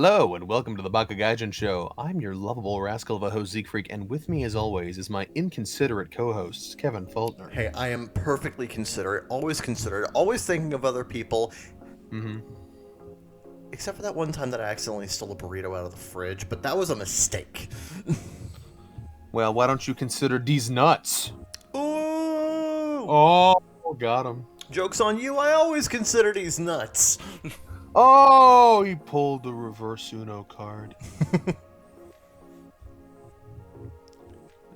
Hello and welcome to the bakagaijinshow. I'm your lovable rascal of a host Zeke Freak, and with me as always is my inconsiderate co-host Kevin Faulkner. Hey, I am perfectly considerate, always thinking of other people. Except for that one time that I accidentally stole a burrito out of the fridge, but that was a mistake. Well, why don't you consider these nuts? Ooh! Oh, got him. Joke's on you, I always consider these nuts. Oh, he pulled the reverse Uno card.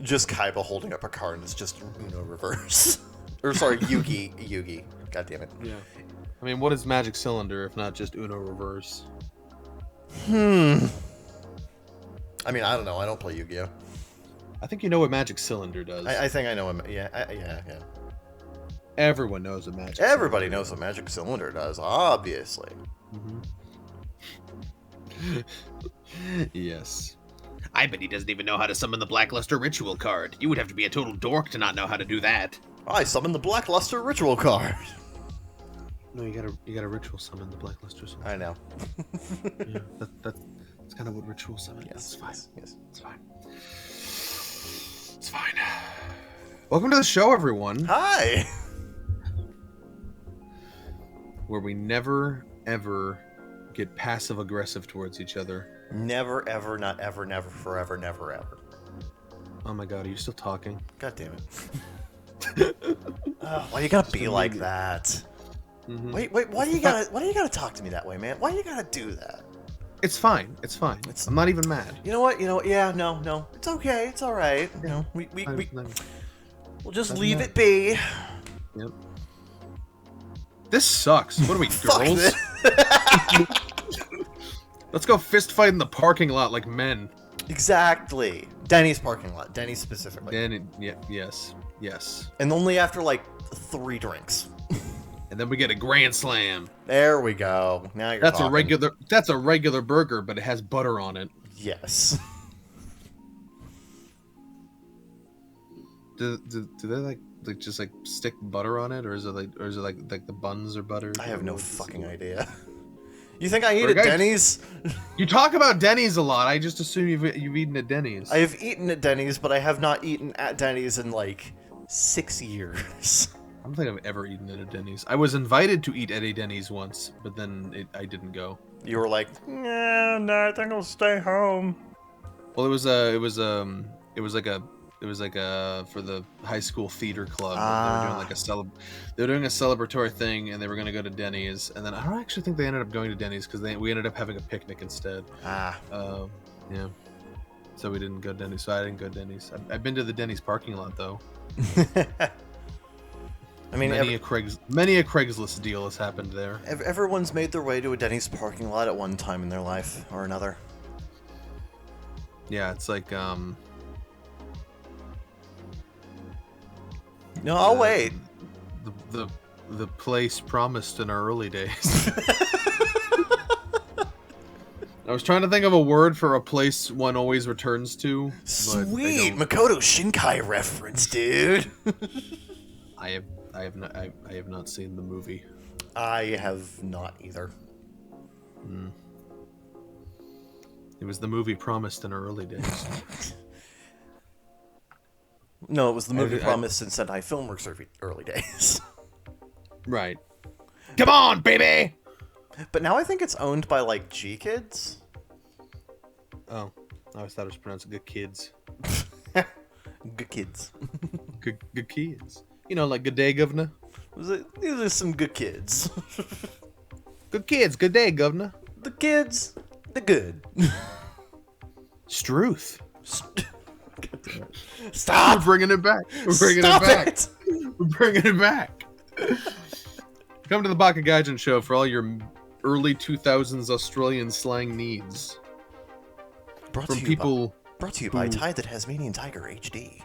Just Kaiba holding up a card and it's just Uno reverse. Or sorry, Yugi. God damn it. Yeah. I mean, what is Magic Cylinder if not just Uno reverse? I mean, I don't know. I don't play Yu-Gi-Oh. I think you know what Magic Cylinder does. I think I know him. Yeah. Everyone knows what Magic Everybody knows what Magic Cylinder does, obviously. Yes. I bet he doesn't even know how to summon the Blackluster Ritual card. You would have to be a total dork to not know how to do that. I summoned the Blackluster Ritual card. No, you gotta ritual summon the Blackluster. I know. Yeah, that's kind of what ritual summon. Yes, It's fine. Yes. It's fine. It's fine. Welcome to the show, everyone, Hi. where we never ever get passive aggressive towards each other. Never, ever, not ever, never, forever, never, ever. Oh my God, are you still talking? God damn it. Why you gotta be like that? Wait, why do you gotta talk to me that way, man? Why do you gotta do that? It's fine. It's fine. I'm not even mad. You know what? Yeah, no. It's okay. It's all right. You know, we'll just leave it be. Yep. This sucks. What are we, Fuck girls? this. Let's go fist fight in the parking lot like men. Exactly. Denny's parking lot. Denny's specifically. Then, yes. And only after like 3 drinks. And then we get a grand slam. There we go. Now you're That's talking. That's a regular burger, but it has butter on it. Yes. Do they like just like stick butter on it, or is it like the buns are butter? I have no fucking idea. You think I eat at Denny's? You talk about Denny's a lot. I just assume you've eaten at Denny's. I have eaten at Denny's, but I have not eaten at Denny's in like 6 years. I don't think I've ever eaten at a Denny's. I was invited to eat at a Denny's once, but then I didn't go. You were like, no, I think I'll stay home. Well, it was like a for the high school theater club. They were doing like they were doing a celebratory thing, and they were gonna go to Denny's. And then I don't actually think they ended up going to Denny's because we ended up having a picnic instead. Yeah. So we didn't go to Denny's. So I didn't go to Denny's. I've been to the Denny's parking lot though. I mean, many a Craigslist deal has happened there. Everyone's made their way to a Denny's parking lot at one time in their life or another. Yeah, it's like No, I'll wait. The place promised in our early days. I was trying to think of a word for a place one always returns to. Sweet Makoto Shinkai reference, dude. I have not seen the movie. I have not either. It was the movie promised in our early days. No, it was the movie promised in Sentai Filmworks early days. Right. Come on, baby! But now I think it's owned by, like, G-Kids? Oh. I always thought it was pronounced good kids. Good kids. Good kids. You know, like good day, governor? These are some good kids. Good kids, good day, governor. The kids, the good. Struth. Stop! We're bringing it back. We're bringing it back. Come to the bakagaijinshow for all your early 2000s Australian slang needs. Brought to you by Tide the Tasmanian Tiger HD.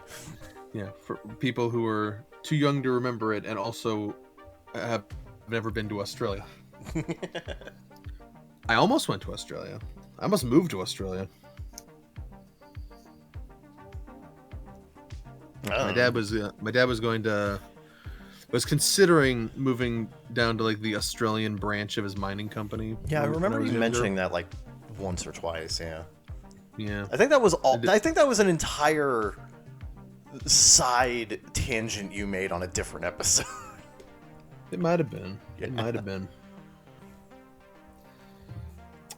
Yeah, for people who are too young to remember it and also have never been to Australia. I almost went to Australia. I almost moved to Australia. My dad was considering moving down to like the Australian branch of his mining company. Yeah, I remember you mentioning that like once or twice. Yeah. Yeah. I think that was all. I think that was an entire side tangent you made on a different episode. It might have been. Yeah. It might have been.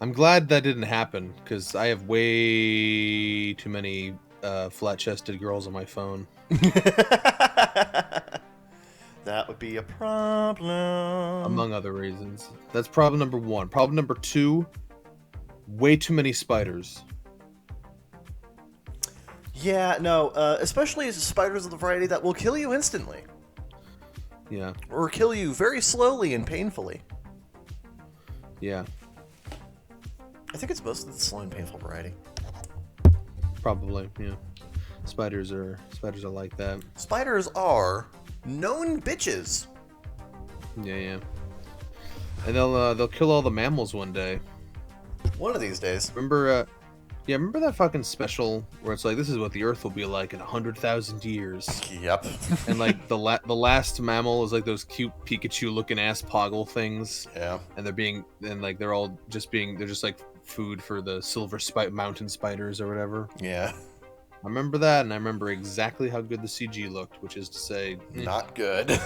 I'm glad that didn't happen, because I have way too many flat-chested girls on my phone. That would be a problem. Among other reasons. That's problem number 1. Problem number 2, way too many spiders. Yeah, no, especially spiders of the variety that will kill you instantly. Yeah. Or kill you very slowly and painfully. Yeah. I think it's mostly the slow and painful variety. Probably, yeah. Spiders are like that. Spiders are known bitches. Yeah. And they'll kill all the mammals one day. One of these days. Remember that fucking special where it's like, this is what the Earth will be like in 100,000 years. Yep. And like the last mammal is like those cute Pikachu-looking ass Poggle things. Yeah. And they're just like food for the silver mountain spiders or whatever. Yeah. I remember that, and I remember exactly how good the CG looked, which is to say, not good.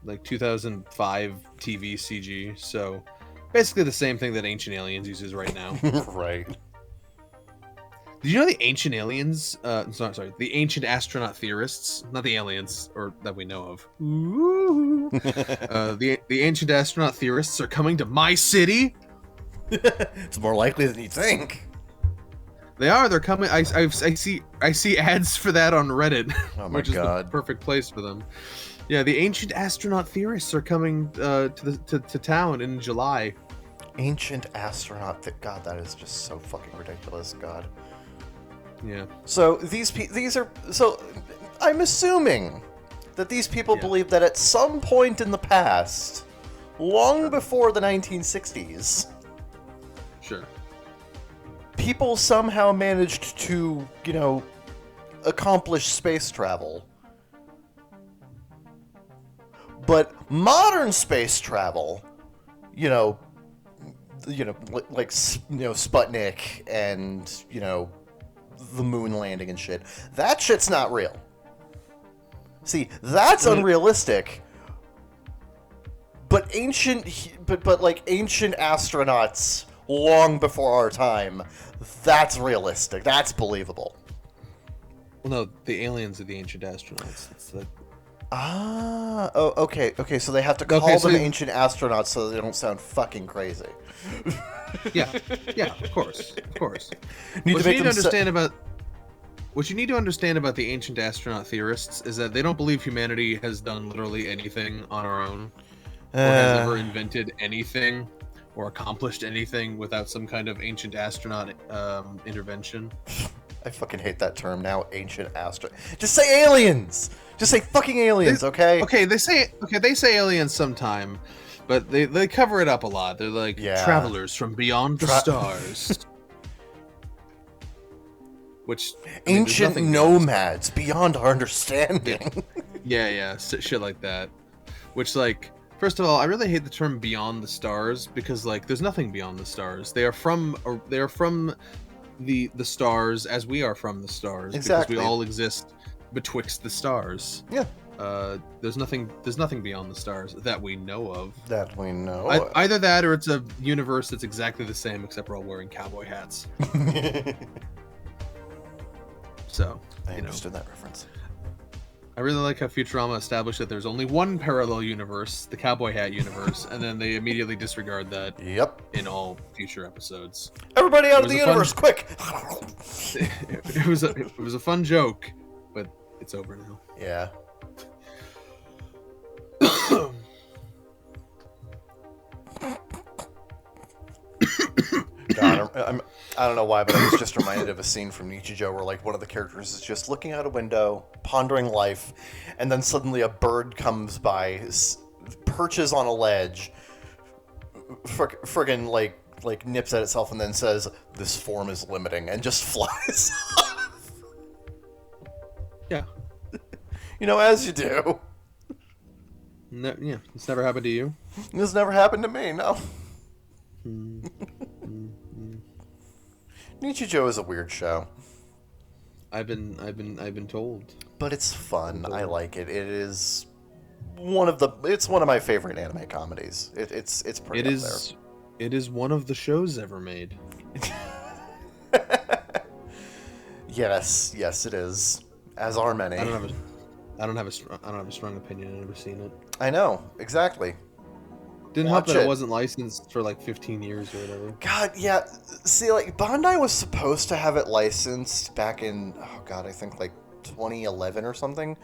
Like 2005 TV CG. So basically the same thing that Ancient Aliens uses right now. Right. Did you know the Ancient Aliens? The Ancient Astronaut Theorists, not the aliens, or that we know of. The Ancient Astronaut Theorists are coming to my city. It's more likely than you think. They are. They're coming. I see ads for that on Reddit. Oh my which is God. the perfect place for them. Yeah, the Ancient Astronaut Theorists are coming to town in July. Ancient Astronaut. God, that is just so fucking ridiculous. God. Yeah. So these are. So I'm assuming that these people believe that at some point in the past, long before the 1960s. Sure. People somehow managed to, accomplish space travel. But modern space travel, like Sputnik and, the moon landing and shit, that shit's not real. See, that's unrealistic. But ancient astronauts long before our time, that's realistic. That's believable. Well, no, the aliens are the ancient astronauts. It's like... Okay, so they have to call them ancient astronauts so they don't sound fucking crazy. Yeah, of course. What you need to understand about the ancient astronaut theorists is that they don't believe humanity has done literally anything on our own, or has ever invented anything, or accomplished anything without some kind of ancient astronaut intervention. I fucking hate that term now, ancient astronaut. Just say aliens! Just say fucking aliens, okay? Okay, they say aliens sometime, but they cover it up a lot. They're like travelers from beyond the stars. Which ancient nomads beyond our understanding. Yeah, shit like that. Which, like, first of all, I really hate the term "beyond the stars" because, like, there's nothing beyond the stars. They are from the stars as we are from the stars. Exactly. Because we all exist betwixt the stars. Yeah. There's nothing beyond the stars that we know of. That we know of. Either that, or it's a universe that's exactly the same, except we're all wearing cowboy hats. So, I understood that reference. I really like how Futurama established that there's only one parallel universe, the cowboy hat universe, and then they immediately disregard that. Yep. In all future episodes. Everybody out of the universe, quick! It was a fun joke, but it's over now. Yeah. God, I don't know why, but I was just reminded of a scene from Nichijou where, like, one of the characters is just looking out a window, pondering life, and then suddenly a bird comes by, perches on a ledge, friggin' like nips at itself, and then says, "This form is limiting," and just flies off. Yeah. As you do. No, yeah, it's never happened to you. This never happened to me, no. Nichijou is a weird show. I've been told. But it's fun. I like it. It is one of my favorite anime comedies. It's pretty up there. It is one of the shows ever made. Yes, it is. As are many. I don't have a strong opinion. I've never seen it. I know, exactly. Didn't help that it wasn't licensed for like 15 years or whatever. God, yeah. See, like, Bandai was supposed to have it licensed back in, I think like 2011 or something.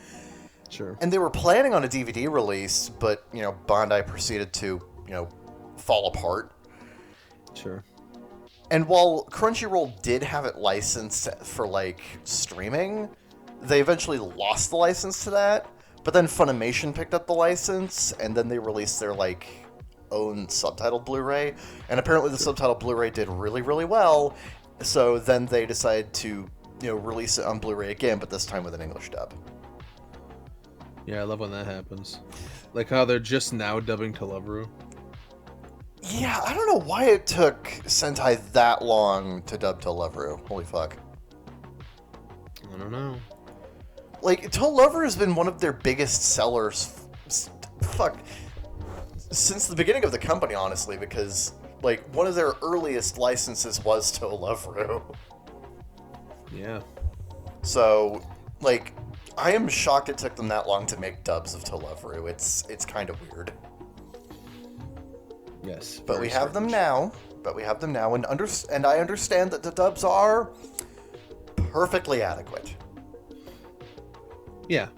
Sure. And they were planning on a DVD release, but, Bandai proceeded to, fall apart. Sure. And while Crunchyroll did have it licensed for, like, streaming, they eventually lost the license to that. But then Funimation picked up the license, and then they released their, like, own subtitled Blu-ray, and apparently the subtitled Blu-ray did really, really well, so then they decided to, release it on Blu-ray again, but this time with an English dub. Yeah, I love when that happens. Like how they're just now dubbing Televeru. Yeah, I don't know why it took Sentai that long to dub Televeru. Holy fuck. I don't know. Like, Televeru has been one of their biggest sellers, since the beginning of the company, honestly, because, like, one of their earliest licenses was Televeru. Yeah. So, like, I am shocked it took them that long to make dubs of Televeru. It's kind of weird. Yes. But we have them now. And I understand that the dubs are perfectly adequate. Yeah.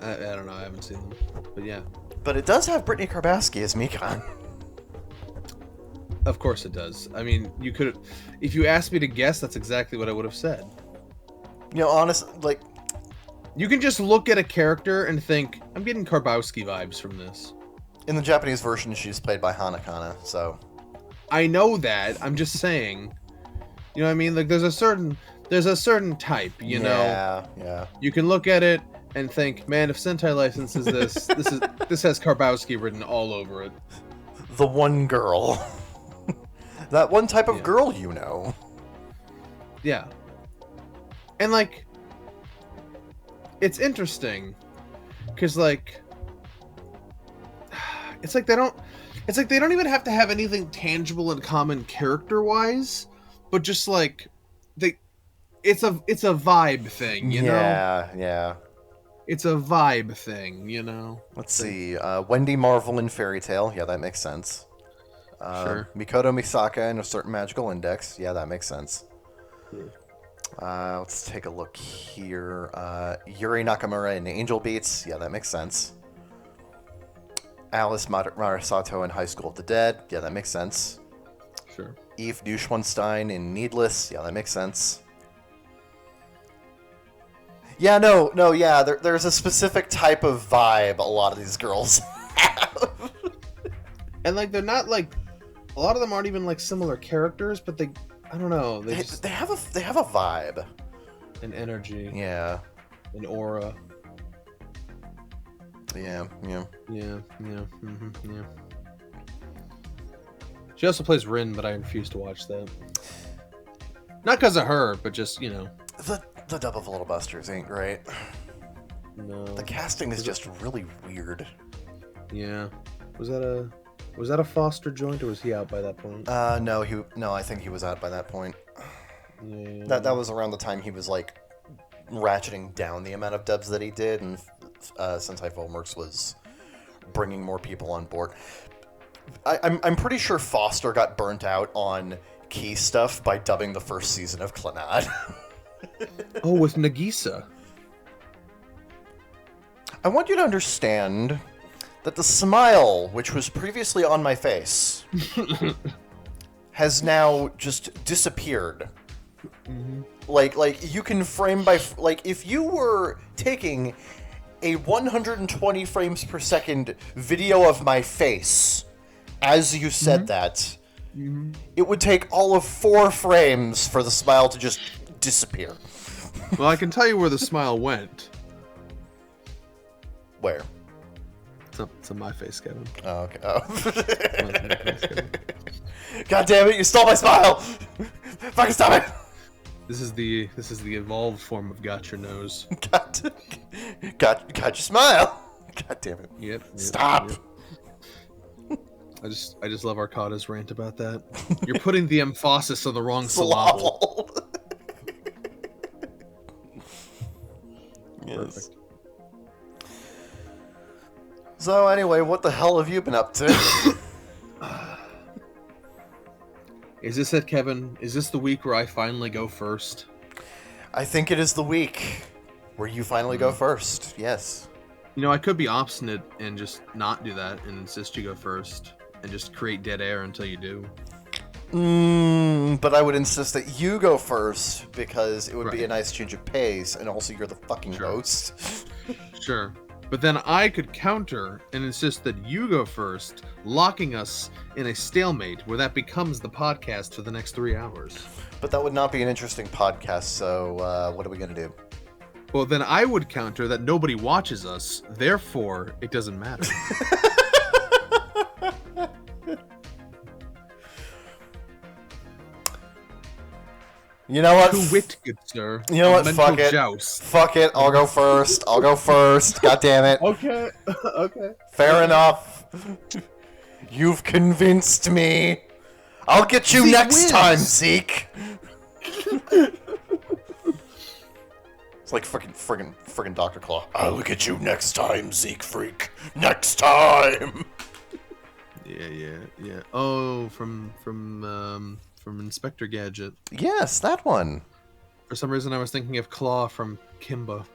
I don't know. I haven't seen them. But yeah. But it does have Brittany Karbowski as Mikan. Of course it does. I mean, you could... If you asked me to guess, that's exactly what I would have said. Honestly, like... You can just look at a character and think, I'm getting Karbowski vibes from this. In the Japanese version, she's played by Hanakana, so... I know that. I'm just saying. You know what I mean? Like, there's a certain type, you know? Yeah. You can look at it and think, man, if Sentai licenses this, this has Karbowski written all over it. The one girl. That one type of girl, you know. Yeah. And, like, it's interesting, because, like, it's like they don't even have to have anything tangible in common character-wise, but just, like, it's a vibe thing, you know? Yeah. It's a vibe thing, you know? Let's see. Wendy Marvel in Fairy Tail. Yeah, that makes sense. Sure. Mikoto Misaka in A Certain Magical Index. Yeah, that makes sense. Let's take a look here. Yuri Nakamura in Angel Beats. Yeah, that makes sense. Alice Marasato in High School of the Dead. Yeah, that makes sense. Sure. Eve Neuschwanstein in Needless. Yeah, that makes sense. Yeah, no, yeah, there's a specific type of vibe a lot of these girls have. And, like, they're not, like, a lot of them aren't even, like, similar characters, but I don't know, they have a vibe. An energy. Yeah. An aura. Yeah. Mm-hmm, yeah. She also plays Rin, but I refuse to watch that. Not because of her, but just, you know. The dub of Little Busters ain't great. No. The casting is just really weird. Yeah. Was that a Foster joint, or was he out by that point? No, I think he was out by that point. Yeah. That was around the time he was, like, ratcheting down the amount of dubs that he did, and Sentai Filmworks was bringing more people on board. I'm pretty sure Foster got burnt out on key stuff by dubbing the first season of Clannad. Oh, with Nagisa. I want you to understand that the smile, which was previously on my face, has now just disappeared. Mm-hmm. Like you can frame by like if you were taking a 120 frames per second video of my face as you said that, it would take all of 4 frames for the smile to just disappear. Well, I can tell you where the smile went. Where? It's up to my face, Kevin. Oh, okay. Oh. God damn it! You stole my smile. Fucking stop it! This is the evolved form of got your nose. Got your smile. God damn it! Yep. Stop. Yep. I just love Arcada's rant about that. You're putting the emphasis on the wrong syllable. Yes. Perfect. So anyway, what the hell have you been up to? Is this it, Kevin? Is this the week where I finally go first? I think it is the week where you finally go first. Yes. You know, I could be obstinate and just not do that and insist you go first and just create dead air until you do. But I would insist that you go first because it would be a Right. nice change of pace, and also you're the fucking Sure. host. Sure. But then I could counter and insist that you go first, locking us in a stalemate where that becomes the podcast for the next 3 hours. But that would not be an interesting podcast, so what are we going to do? Well, then I would counter that nobody watches us, therefore it doesn't matter. You know what? To wit, good sir. You know a what? mental Fuck it. Joust. Fuck it. I'll go first. God damn it. Okay. Okay. Fair enough. You've convinced me. I'll get you Zeke next wins. time, Zeke. It's like friggin' Dr. Claw. I'll get you next time, Zeke freak. Next time. Yeah. Oh, from Inspector Gadget. Yes, that one. For some reason, I was thinking of Claw from Kimba.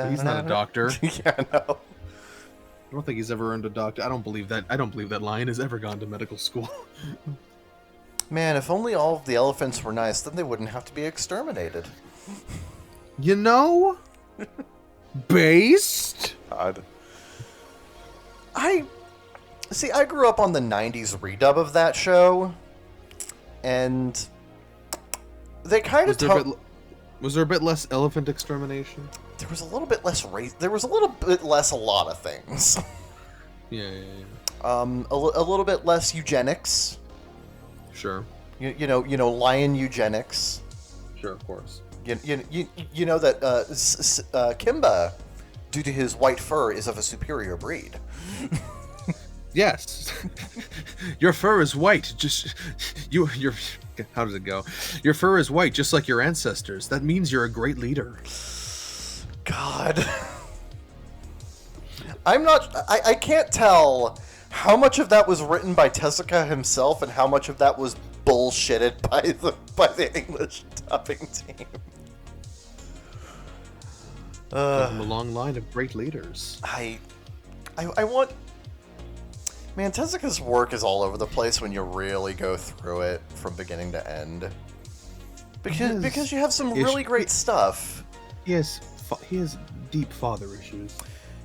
He's not a doctor. Yeah, no. I don't think he's ever earned a doctor. I don't believe that lion has ever gone to medical school. Man, if only all of the elephants were nice, then they wouldn't have to be exterminated. You know, based. God. I grew up on the 90s redub of that show, and they kind of Was there a bit less elephant extermination? there was a little bit less race. There was a little bit less a lot of things. Yeah. A little bit less eugenics. Sure. You know, lion eugenics. Sure, of course. You know that Kimba, due to his white fur, is of a superior breed. Yes. Your fur is white. Just your how does it go? Your fur is white, just like your ancestors. That means you're a great leader. God. I can't tell how much of that was written by Tezuka himself and how much of that was bullshitted by the English dubbing team. From a long line of great leaders. I want... Man, Tezuka's work is all over the place when you really go through it from beginning to end. Because you have some really great stuff. He has deep father issues.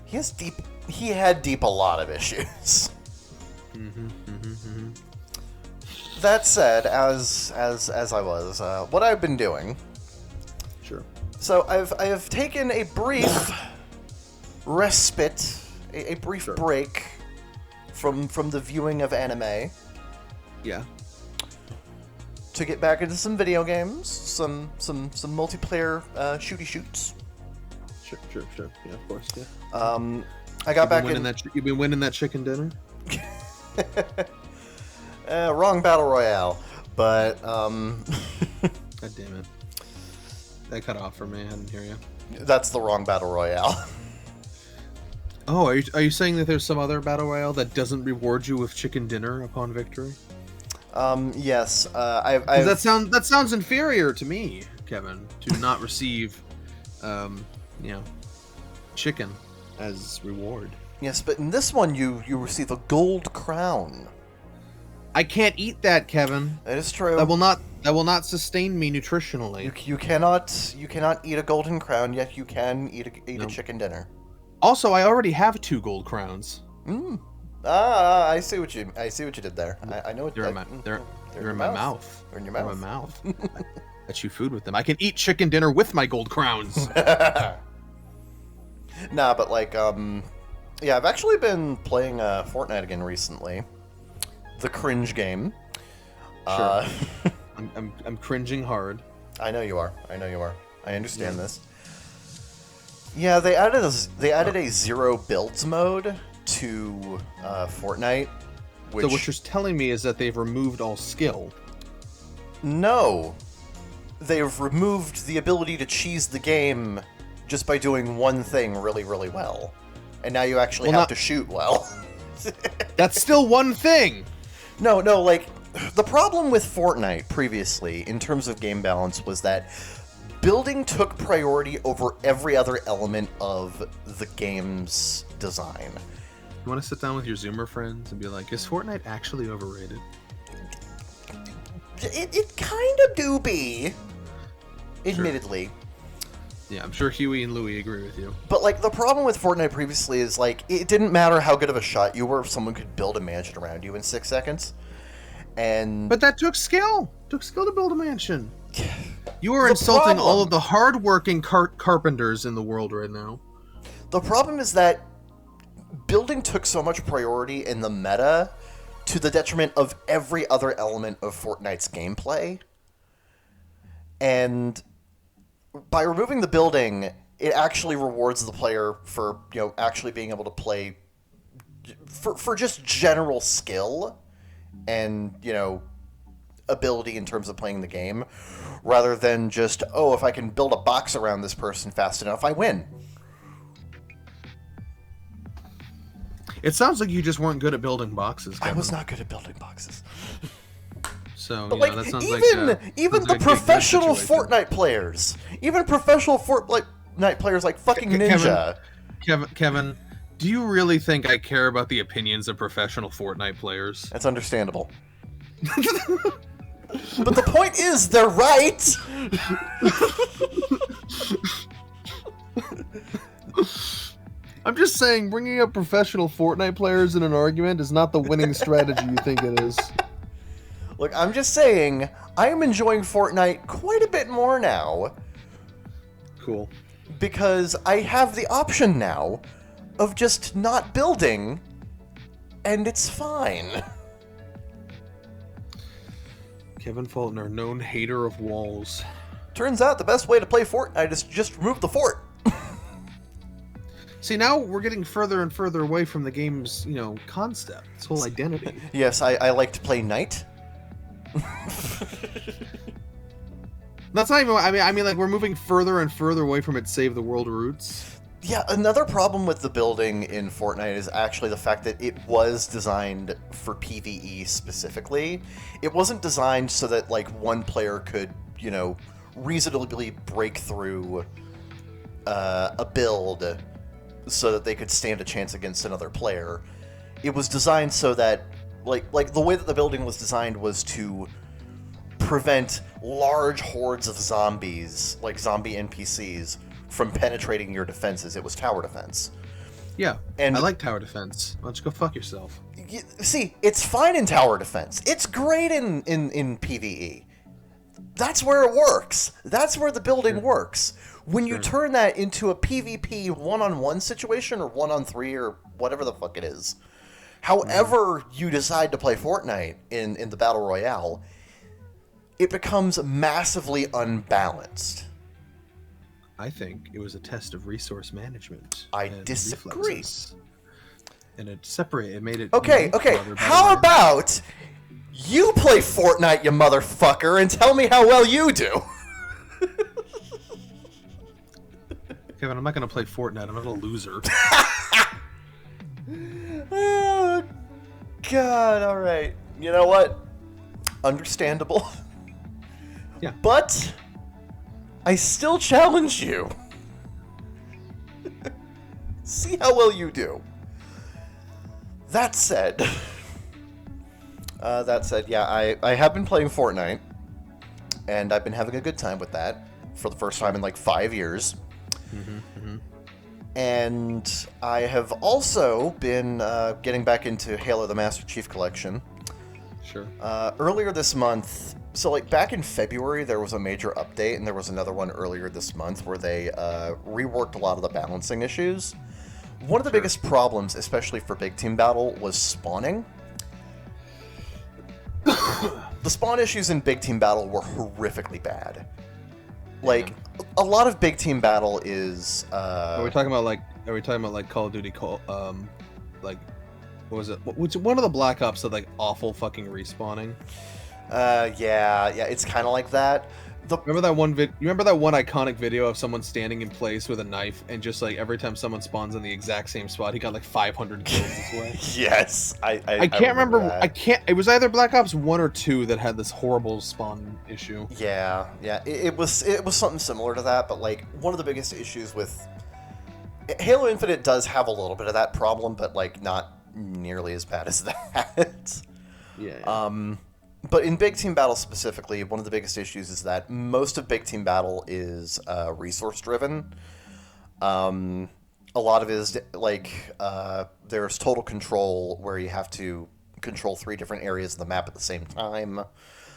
He had a lot of issues. That said, as I was, what I've been doing. Sure. So I have taken a brief respite, a brief break from the viewing of anime. Yeah. To get back into some video games, some multiplayer shooty shoots. Sure. Yeah, of course. Yeah. I got back in. You've been winning that chicken dinner. Wrong battle royale, but God damn it. That cut off for me. I didn't hear you. That's the wrong battle royale. Oh, are you saying that there's some other battle royale that doesn't reward you with chicken dinner upon victory? Yes. That sounds inferior to me, Kevin, to not receive, chicken as reward. Yes, but in this one you receive a gold crown. I can't eat that, Kevin. That is true. That will not sustain me nutritionally. You cannot eat a golden crown, yet you can eat a chicken dinner. Also, I already have 2 gold crowns. I see what you did there. I know what They're in my mouth. They're in your They're mouth. in my mouth. I chew food with them. I can eat chicken dinner with my gold crowns. Nah, but I've actually been playing Fortnite again recently. The cringe game. Uh, I'm cringing hard. I know you are. I understand this. Yeah, they added a zero builds mode to Fortnite. Which... So what you're telling me is that they've removed all skill. No. They've removed the ability to cheese the game just by doing one thing really, really well. And now you actually have to shoot well. That's still one thing! No, like, the problem with Fortnite previously, in terms of game balance, was that building took priority over every other element of the game's design. You want to sit down with your Zoomer friends and be like, is Fortnite actually overrated? It kind of do be, admittedly. Sure. Yeah, I'm sure Huey and Louie agree with you. But, like, the problem with Fortnite previously is, like, it didn't matter how good of a shot you were if someone could build a mansion around you in 6 seconds. But that took skill. It took skill to build a mansion. You are insulting all of the hard-working carpenters in the world right now. The problem is that building took so much priority in the meta to the detriment of every other element of Fortnite's gameplay. And by removing the building, it actually rewards the player for, actually being able to play for just general skill and, ability in terms of playing the game, rather than just, if I can build a box around this person fast enough, I win. It sounds like you just weren't good at building boxes, Kevin. I was not good at building boxes. So, that sounds even the professional Fortnite players, like fucking Ninja. Kevin, do you really think I care about the opinions of professional Fortnite players? That's understandable. But the point is, they're right! I'm just saying, bringing up professional Fortnite players in an argument is not the winning strategy you think it is. Look, I'm just saying, I am enjoying Fortnite quite a bit more now. Cool. Because I have the option now of just not building, and it's fine. Kevin Faulkner, known hater of walls. Turns out the best way to play Fortnite is to just remove the fort. See, now we're getting further and further away from the game's, concept, its whole identity. Yes, I like to play Knight. That's not even. I mean, like, we're moving further and further away from its save the world roots. Yeah, another problem with the building in Fortnite is actually the fact that it was designed for PvE specifically. It wasn't designed so that, like, one player could, reasonably break through a build so that they could stand a chance against another player. It was designed so that, like the way that the building was designed was to prevent large hordes of zombies, like zombie NPCs, from penetrating your defenses. It was tower defense. Yeah, and I like tower defense. Why don't you go fuck yourself? See, it's fine in tower defense. It's great in PvE. That's where it works. That's where the building works. When you turn that into a PvP one-on-one situation, or 1-on-3, or whatever the fuck it is, however you decide to play Fortnite in the Battle Royale, it becomes massively unbalanced. I think it was a test of resource management. I disagree. And it made it... Okay, how about you play Fortnite, you motherfucker, and tell me how well you do? Kevin, I'm not going to play Fortnite. I'm not a loser. Oh, God, alright. You know what? Understandable. Yeah. But I still challenge you. See how well you do. That said, yeah, I have been playing Fortnite, and I've been having a good time with that for the first time in like 5 years. And I have also been getting back into Halo the Master Chief Collection. Sure. Earlier this month, so like back in February, there was a major update, and there was another one earlier this month where they reworked a lot of the balancing issues. One of the biggest problems, especially for Big Team Battle, was spawning. the spawn issues in Big Team Battle were horrifically bad. Like, a lot of Big Team Battle is. Are we talking about like Call of Duty? Like, what was it? Which one of the Black Ops that like awful fucking respawning? Yeah, it's kind of like that. Remember that one You remember that one iconic video of someone standing in place with a knife, and just like every time someone spawns in the exact same spot, he got like 500 kills this way. Yes, I can't remember. that. I can't. It was either Black Ops 1 or 2 that had this horrible spawn issue. Yeah. It was something similar to that, but like one of the biggest issues with Halo Infinite does have a little bit of that problem, but like not nearly as bad as that. Yeah. But in Big Team Battle specifically, one of the biggest issues is that most of Big Team Battle is resource driven. A lot of it is like there's total control where you have to control 3 different areas of the map at the same time.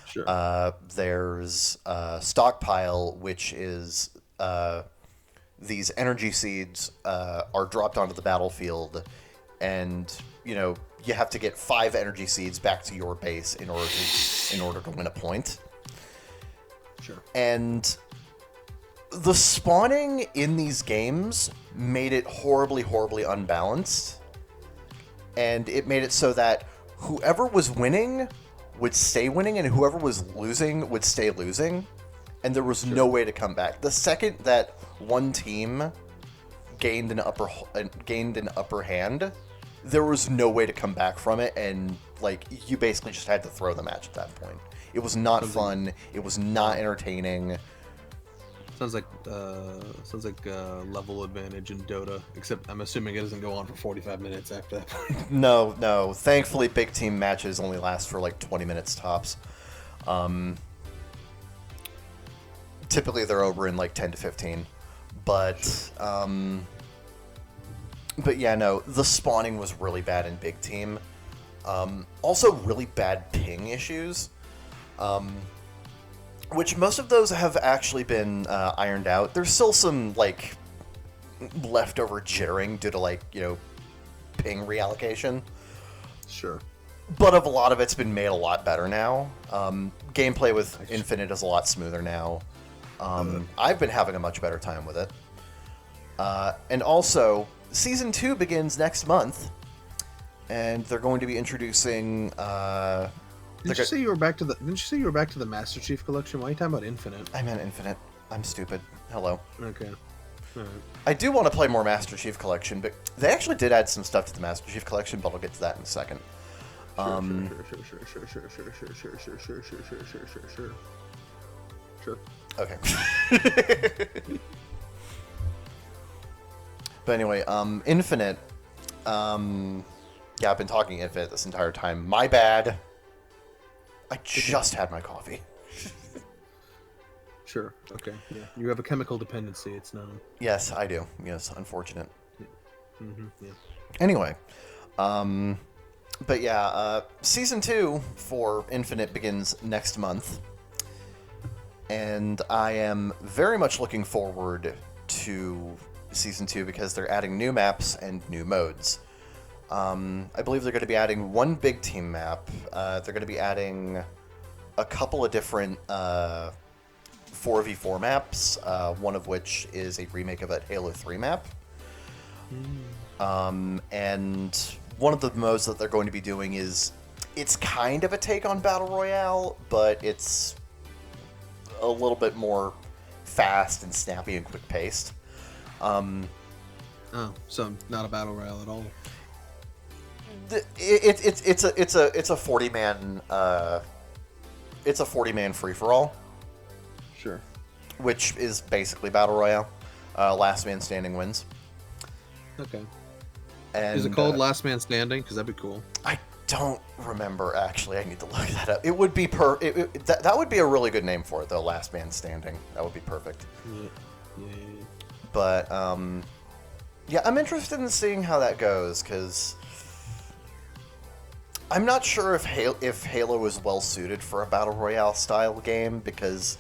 Sure. There's stockpile, which is these energy seeds are dropped onto the battlefield, and you have to get 5 energy seeds back to your base in order to win a point. Sure. And the spawning in these games made it horribly unbalanced. And it made it so that whoever was winning would stay winning, and whoever was losing would stay losing. And there was no way to come back. The second that one team gained an upper hand, there was no way to come back from it, and like you basically just had to throw the match at that point. It was not fun. It was not entertaining. Sounds like level advantage in Dota, except I'm assuming it doesn't go on for 45 minutes after that point. No. Thankfully, big team matches only last for like 20 minutes tops. Typically, they're over in like 10 to 15. But yeah, no, the spawning was really bad in Big Team. Also, really bad ping issues, which most of those have actually been ironed out. There's still some like leftover jittering due to like ping reallocation. Sure. But a lot of it's been made a lot better now. Gameplay with Infinite is a lot smoother now. I've been having a much better time with it. And also, Season 2 begins next month, and they're going to be introducing... Didn't you say you were back to the Master Chief Collection? Why are you talking about Infinite? I meant Infinite. I'm stupid. Hello. Okay. All right. I do want to play more Master Chief Collection, but they actually did add some stuff to the Master Chief Collection, but I'll get to that in a second. Sure. Okay. But anyway, Infinite. Yeah, I've been talking Infinite this entire time. My bad. I just had my coffee. Sure. Okay. Yeah. You have a chemical dependency. It's known. Yes, I do. Yes, unfortunate. Yeah. Anyway, but yeah, Season 2 for Infinite begins next month. And I am very much looking forward to Season 2 because they're adding new maps and new modes. I believe they're going to be adding one big team map. They're going to be adding a couple of different 4v4 maps, one of which is a remake of that Halo 3 map. And one of the modes that they're going to be doing it's kind of a take on Battle Royale, but it's a little bit more fast and snappy and quick-paced. Oh, so not a Battle Royale at all. It's a 40-man it's a 40-man free-for-all. Sure. Which is basically Battle Royale. Last man standing wins. Okay. And, is it called Last Man Standing? Because that'd be cool. I don't remember, actually. I need to look that up. It would be that would be a really good name for it, though. Last Man Standing. That would be perfect. Yeah. But yeah, I'm interested in seeing how that goes because I'm not sure if Halo is well suited for a Battle Royale style game, because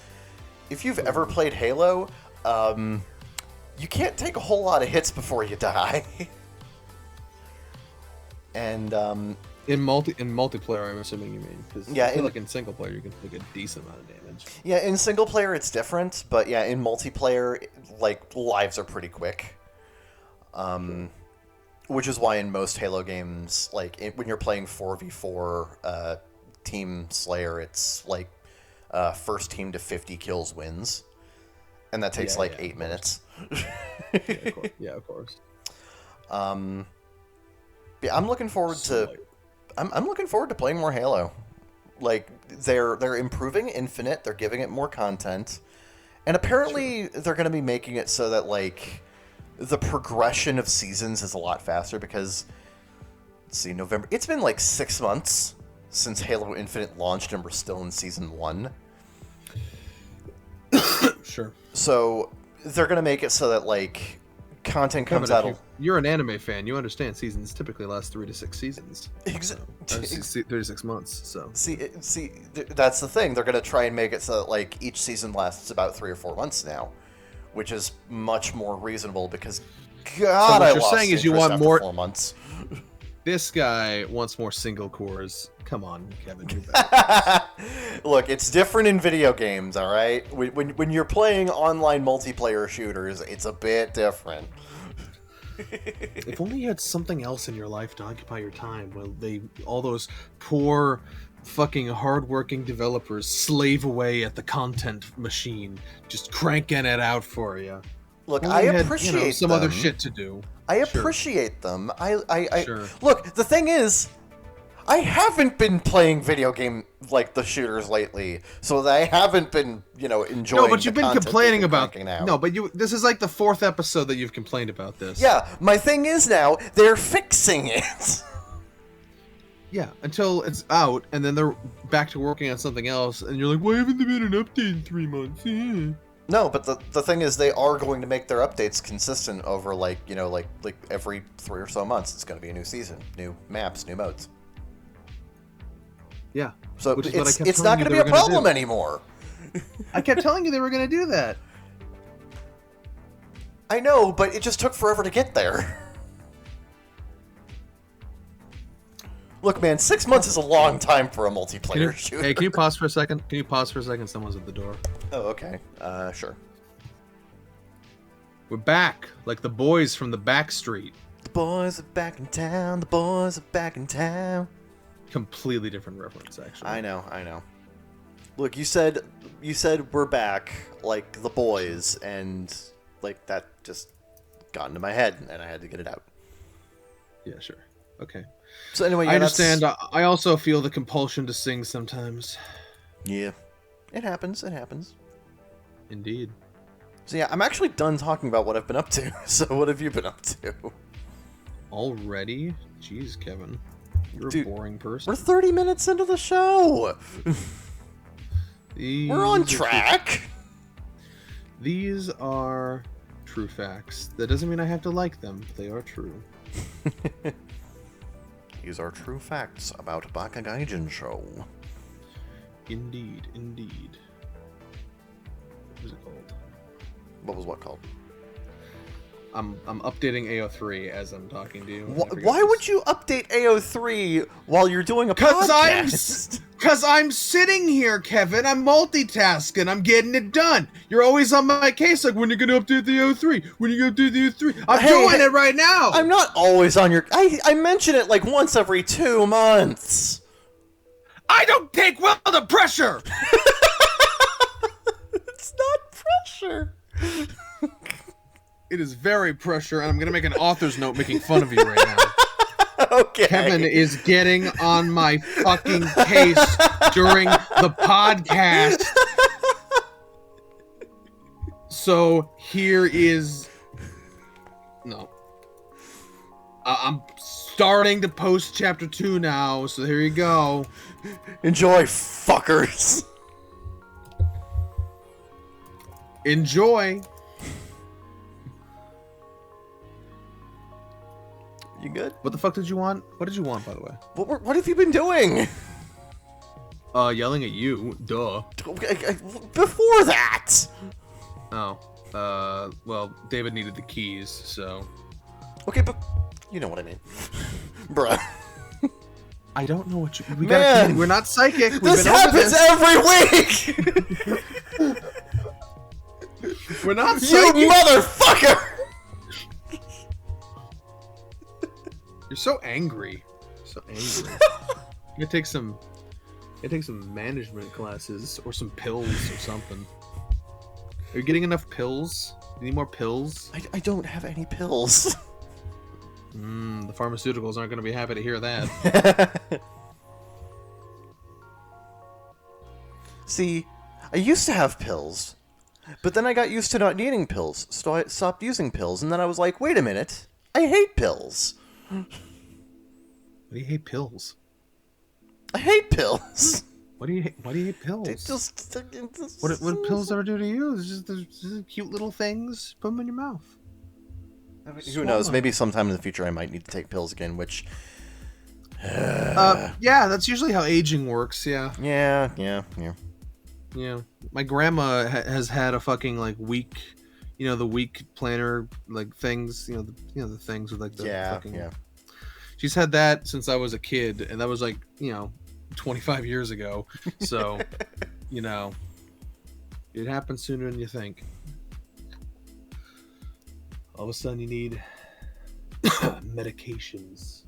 if you've ever played Halo, you can't take a whole lot of hits before you die. And In multiplayer, I'm assuming you mean. Because Yeah, I feel like in single player, you can take a decent amount of damage. Yeah, in single player it's different, but yeah, in multiplayer, like, lives are pretty quick. Which is why in most Halo games, like, when you're playing 4v4 Team Slayer, it's like first team to 50 kills wins. And that takes 8 minutes. Yeah, of course. Yeah, I'm looking forward to I'm looking forward to playing more Halo. Like, they're improving Infinite, they're giving it more content. And apparently they're going to be making it so that, like, the progression of seasons is a lot faster because, let's see, November. It's been like 6 months since Halo Infinite launched and we're still in Season 1. Sure. So they're going to make it so that, like, content comes out. You're an anime fan. You understand seasons typically last 3 to 6 seasons. 3 to 6 months. So see, that's the thing. They're going to try and make it so that, like, each season lasts about 3 or 4 months now, which is much more reasonable because, God, so what you're saying is you want more 4 months. This guy wants more single cores. Come on, Kevin. You're better. Look, it's different in video games, all right? When you're playing online multiplayer shooters, it's a bit different. If only you had something else in your life to occupy your time while all those poor fucking hardworking developers slave away at the content machine, just cranking it out for you. Look, Only I had, appreciate some them. other shit to do. I appreciate them. Sure. Look, the thing is, I haven't been playing video game like the shooters lately, so I haven't been, enjoying. No, but you've the been content complaining about. cranking out. No, but this is like the 4th episode that you've complained about this. Yeah, my thing is now they're fixing it. Yeah, until it's out, and then they're back to working on something else, and you're like, why haven't they made an update in 3 months? No, but the thing is, they are going to make their updates consistent over, like every 3 or so months. It's going to be a new season, new maps, new modes. Yeah. So it's not going to be a problem anymore. I kept telling you they were going to do that. I know, but it just took forever to get there. Look, man, 6 months is a long time for a multiplayer shooter. Hey, can you pause for a second? Someone's at the door. Oh, okay. Sure. We're back, like the boys from the back street. The boys are back in town. The boys are back in town. Completely different reference, actually. I know. Look, you said we're back, like the boys, and like that just got into my head, and I had to get it out. Yeah, sure. Okay. So anyway, I understand. I also feel the compulsion to sing sometimes. Yeah, it happens. Indeed. So yeah, I'm actually done talking about what I've been up to. So what have you been up to? Already? Jeez, Kevin. You're a boring person. We're 30 minutes into the show. We're on track. These are true facts. That doesn't mean I have to like them. They are true. These are true facts about Bakagaijinshow. Indeed. What was it called? What was what called? I'm updating AO3 as I'm talking to you. Why would you update AO3 while you're doing a podcast? Because I'm sitting here, Kevin. I'm multitasking. I'm getting it done. You're always on my case, like, when you're going to update the AO3? When are you going to do the AO3? I'm doing it right now. I'm not always on your... I mention it like once every 2 months. I don't take well to pressure. It's not pressure. It is very pressure, and I'm going to make an author's note making fun of you right now. Okay. Kevin is getting on my fucking case during the podcast. So here is... No. I'm starting to post chapter 2 now, so here you go. Enjoy, fuckers. Enjoy. You good? What the fuck did you want? What did you want, by the way? What have you been doing? Yelling at you. Duh. Before that. Oh. Well, David needed the keys, so... Okay, but you know what I mean. Bruh. I don't know what you. Man, we're not psychic. This happens every week. We're not You psychic. motherfucker! You're so angry. So angry. You take some management classes or some pills or something. Are you getting enough pills? You need more pills? I don't have any pills. The pharmaceuticals aren't going to be happy to hear that. See, I used to have pills, but then I got used to not needing pills, so I stopped using pills, and then I was like, wait a minute, I hate pills. Why do you hate pills? I hate pills. Why do you hate pills? What do pills ever do to you? It's just cute little things. Put them in your mouth. I mean, who knows? Maybe sometime in the future I might need to take pills again, which... yeah, that's usually how aging works, yeah. Yeah. Yeah. My grandma has had a fucking, like, week, the week planner, like, things, the things with, like, the fucking... Yeah. She's had that since I was a kid, and that was, like, 25 years ago, so, it happens sooner than you think. All of a sudden you need medications.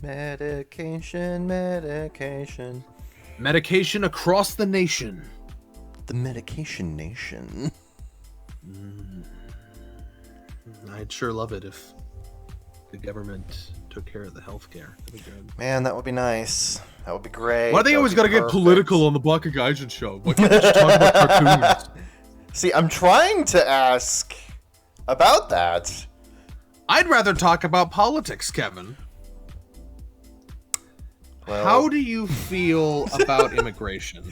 Medication. Medication across the nation. The medication nation. I'd sure love it if the government took care of the healthcare. That'd be good. Man, that would be nice. That would be great. Why do they always gotta get political on the Bakagaijinshow show? Why can't they just talk about cartoons? See, I'm trying to ask about that. I'd rather talk about politics, Kevin. Well... How do you feel about immigration?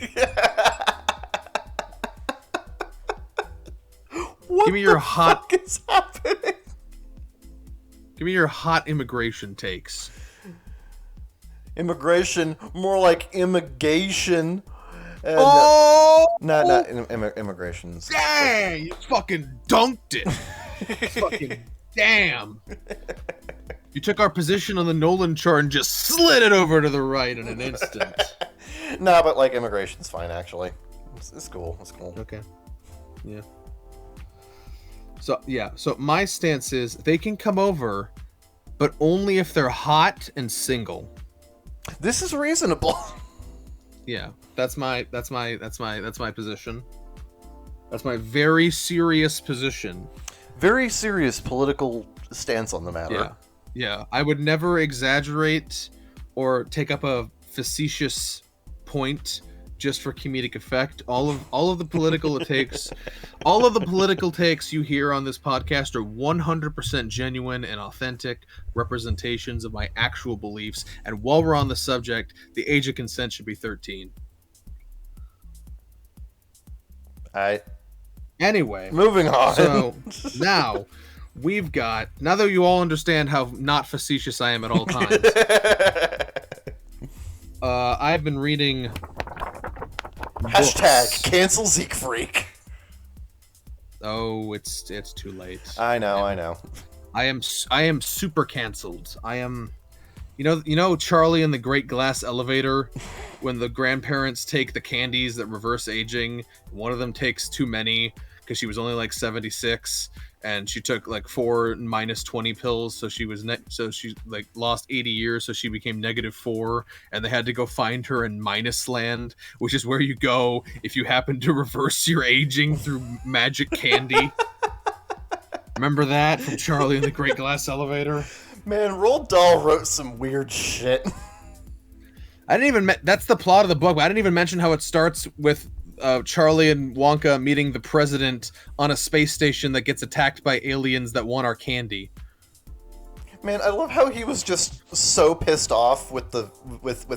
What the fuck is happening? Give me your hot immigration takes. Immigration, more like immigration. Not immigrations. Dang, you fucking dunked it. Fucking damn. You took our position on the Nolan chart and just slid it over to the right in an instant. Nah, but like immigration's fine actually. It's cool. It's cool. Okay. Yeah. So my stance is they can come over, but only if they're hot and single. This is reasonable. Yeah, that's my position. That's my very serious position. Very serious political stance on the matter. Yeah. I would never exaggerate or take up a facetious point just for comedic effect. All of the political takes you hear on this podcast are 100% genuine and authentic representations of my actual beliefs. And while we're on the subject, the age of consent should be 13. Anyway, moving on. So now that you all understand how not facetious I am at all times, I've been reading # cancel Zeke Freak. Oh, it's too late. I know. I am super canceled. I am, Charlie in the Great Glass Elevator, when the grandparents take the candies that reverse aging. One of them takes too many because she was only like 76, and she took like 4 -20 pills, so she lost 80 years, so she became -4, and they had to go find her in Minus Land, which is where you go if you happen to reverse your aging through magic candy. Remember that from Charlie in the Great Glass Elevator? Man, Roald Dahl wrote some weird shit. That's the plot of the book, but I didn't even mention how it starts with Charlie and Wonka meeting the president on a space station that gets attacked by aliens that want our candy. Man, I love how he was just so pissed off with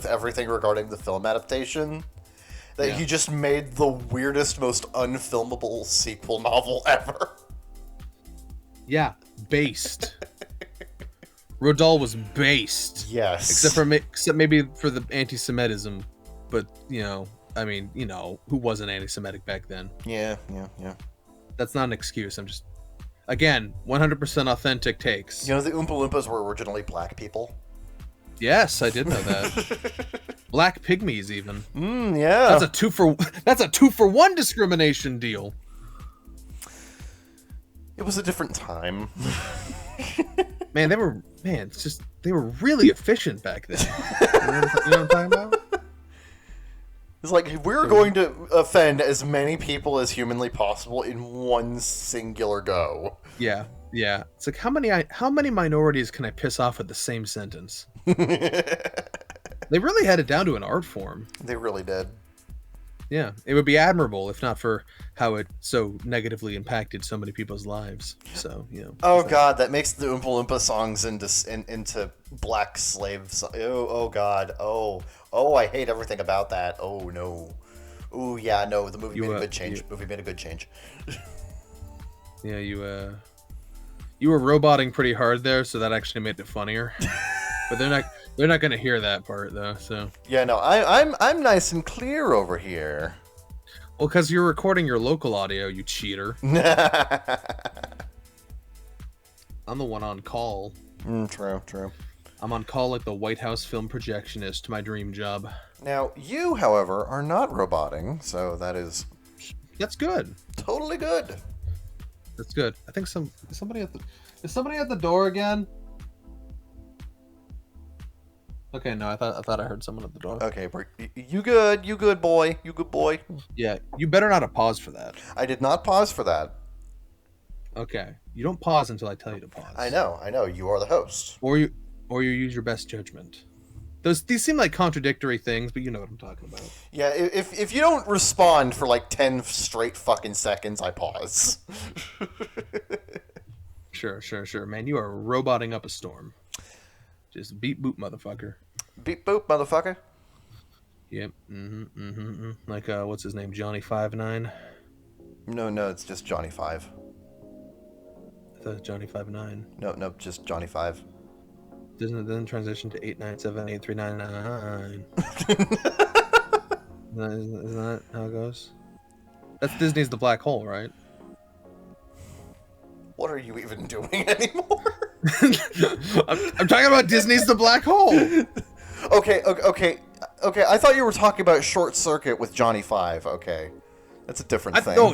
everything regarding the film adaptation that he just made the weirdest, most unfilmable sequel novel ever. Yeah, based. Roald Dahl was based. Yes. Except maybe for the anti-Semitism, but who wasn't anti-Semitic back then? Yeah. That's not an excuse. I'm just, again, 100% authentic takes. The Oompa Loompas were originally black people. Yes, I did know that. Black pygmies, even. Yeah. That's a 2-for-1 discrimination deal. It was a different time. Man, they were really efficient back then. You know what I'm talking about? It's like, we're going to offend as many people as humanly possible in one singular go. Yeah. It's like, how many minorities can I piss off with the same sentence? They really had it down to an art form. They really did. Yeah, it would be admirable if not for how it so negatively impacted so many people's lives. So, Oh god, that makes the Oompa Loompa songs into black slaves. Oh god. Oh, I hate everything about that. Oh no. Oh yeah, no. The movie made a good change. Movie made a good change. Yeah, you were roboting pretty hard there, so that actually made it funnier. But they're not gonna hear that part though. So yeah, no, I'm nice and clear over here. Well, because you're recording your local audio, you cheater. I'm the one on call. True. I'm on call like the White House film projectionist to my dream job. Now, you, however, are not roboting, so that's good. Totally good. That's good. I think is somebody at the door again? Okay, no, I thought I heard someone at the door. Okay, you good boy. Yeah, you better not have paused for that. I did not pause for that. Okay, you don't pause until I tell you to pause. I know. You are the host. Or you use your best judgment. These seem like contradictory things, but you know what I'm talking about. Yeah, if you don't respond for like 10 straight fucking seconds, I pause. Sure. Man, you are roboting up a storm. Just beep boop, motherfucker. Beep boop, motherfucker. Yep. Like what's his name? Johnny 5'9". No, it's just Johnny 5. I thought it was Johnny 5'9". No, just Johnny 5. Doesn't it then transition to 8978399? Isn't that how it goes? That's Disney's The Black Hole, right? What are you even doing anymore? I'm talking about Disney's The Black Hole. Okay. I thought you were talking about Short Circuit with Johnny 5. Okay, that's a different thing. No,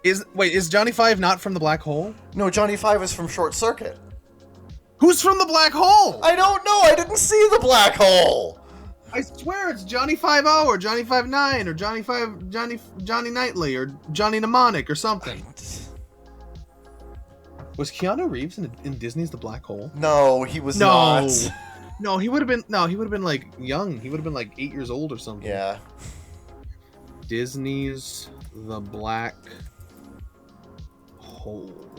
is Johnny 5 not from The Black Hole? No, Johnny 5 is from Short Circuit. Who's from The Black Hole? I don't know. I didn't see The Black Hole. I swear it's Johnny 5-0 or Johnny 5-9 or Johnny Knightley or Johnny Mnemonic or something. Was Keanu Reeves in Disney's The Black Hole? No, he was not. No, he would have been. No, he would have been like young. He would have been like 8 years old or something. Yeah. Disney's The Black Hole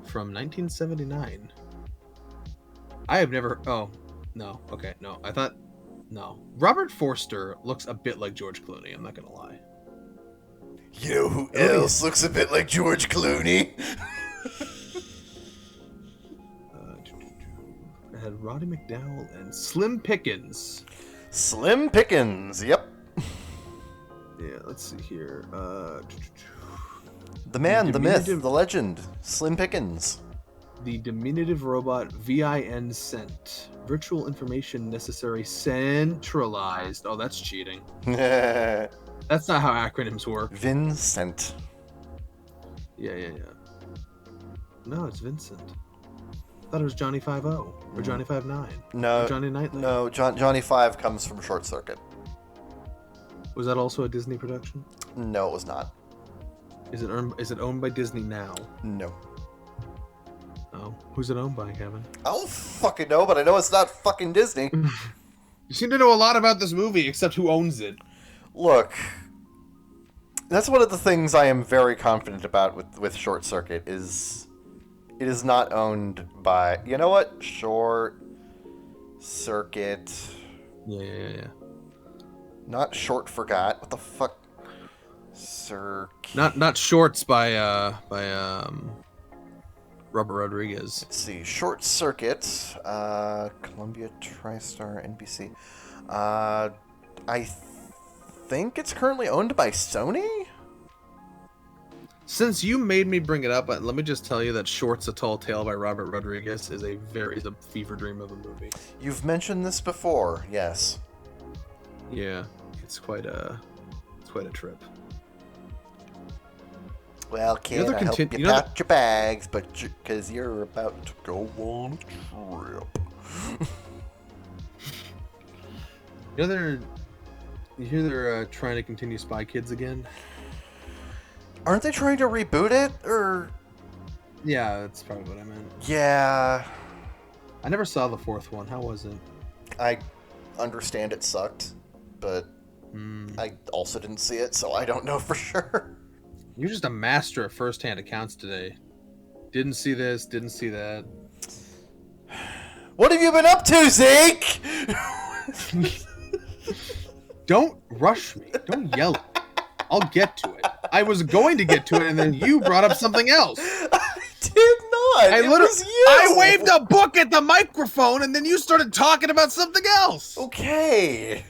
from 1979. I have never. Oh, no. Okay, no. I thought. No. Robert Forster looks a bit like George Clooney. I'm not gonna lie. You know who else looks a bit like George Clooney? I had Roddy McDowell and Slim Pickens. Slim Pickens, yep. Yeah, let's see here. The man, the myth, the legend, Slim Pickens. The diminutive robot VIN sent. Virtual information necessary centralized. Oh, that's cheating. That's not how acronyms work. Vincent. Yeah. No, it's Vincent. I thought it was Johnny 5-0 or Johnny 5-9. No. Or Johnny Knightley. No, Johnny 5 comes from Short Circuit. Was that also a Disney production? No, it was not. Is it owned by Disney now? No. Oh, who's it owned by, Kevin? I don't fucking know, but I know it's not fucking Disney. You seem to know a lot about this movie, except who owns it. Look, that's one of the things I am very confident about with Short Circuit is it is not owned by... You know what? Short Circuit... Yeah. Not Short Forgot. What the fuck? Not Shorts by Robert Rodriguez. Let's see. Short Circuit, Columbia, TriStar, NBC. I think it's currently owned by Sony? Since you made me bring it up, let me just tell you that Short's a Tall Tale by Robert Rodriguez is a fever dream of a movie. You've mentioned this before, yes. Yeah, it's quite a trip. Well, kid, I hope you packed your bags, but because you're about to go on a trip. You hear they're trying to continue Spy Kids again? Aren't they trying to reboot it, or? Yeah, that's probably what I meant. Yeah. I never saw the fourth one. How was it? I understand it sucked, but I also didn't see it, so I don't know for sure. You're just a master of first-hand accounts today. Didn't see this, didn't see that. What have you been up to, Zeke? Don't rush me. Don't yell at me. I'll get to it. I was going to get to it, and then you brought up something else. I did not. It was you. I waved a book at the microphone, and then you started talking about something else. Okay.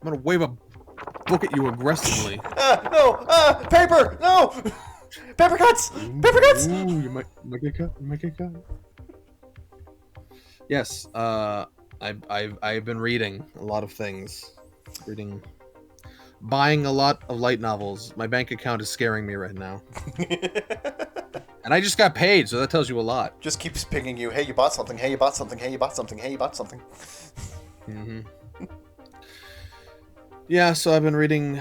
I'm gonna wave a book at you aggressively. Paper! No! Paper cuts! Paper cuts! Ooh, you might get cut. You might get cut. Yes, I've been reading a lot of things. Buying a lot of light novels. My bank account is scaring me right now. And I just got paid, so that tells you a lot. Just keeps pinging you. Hey, you bought something. Hey, you bought something. Hey, you bought something. Hey, you bought something. Mm-hmm. Yeah, so I've been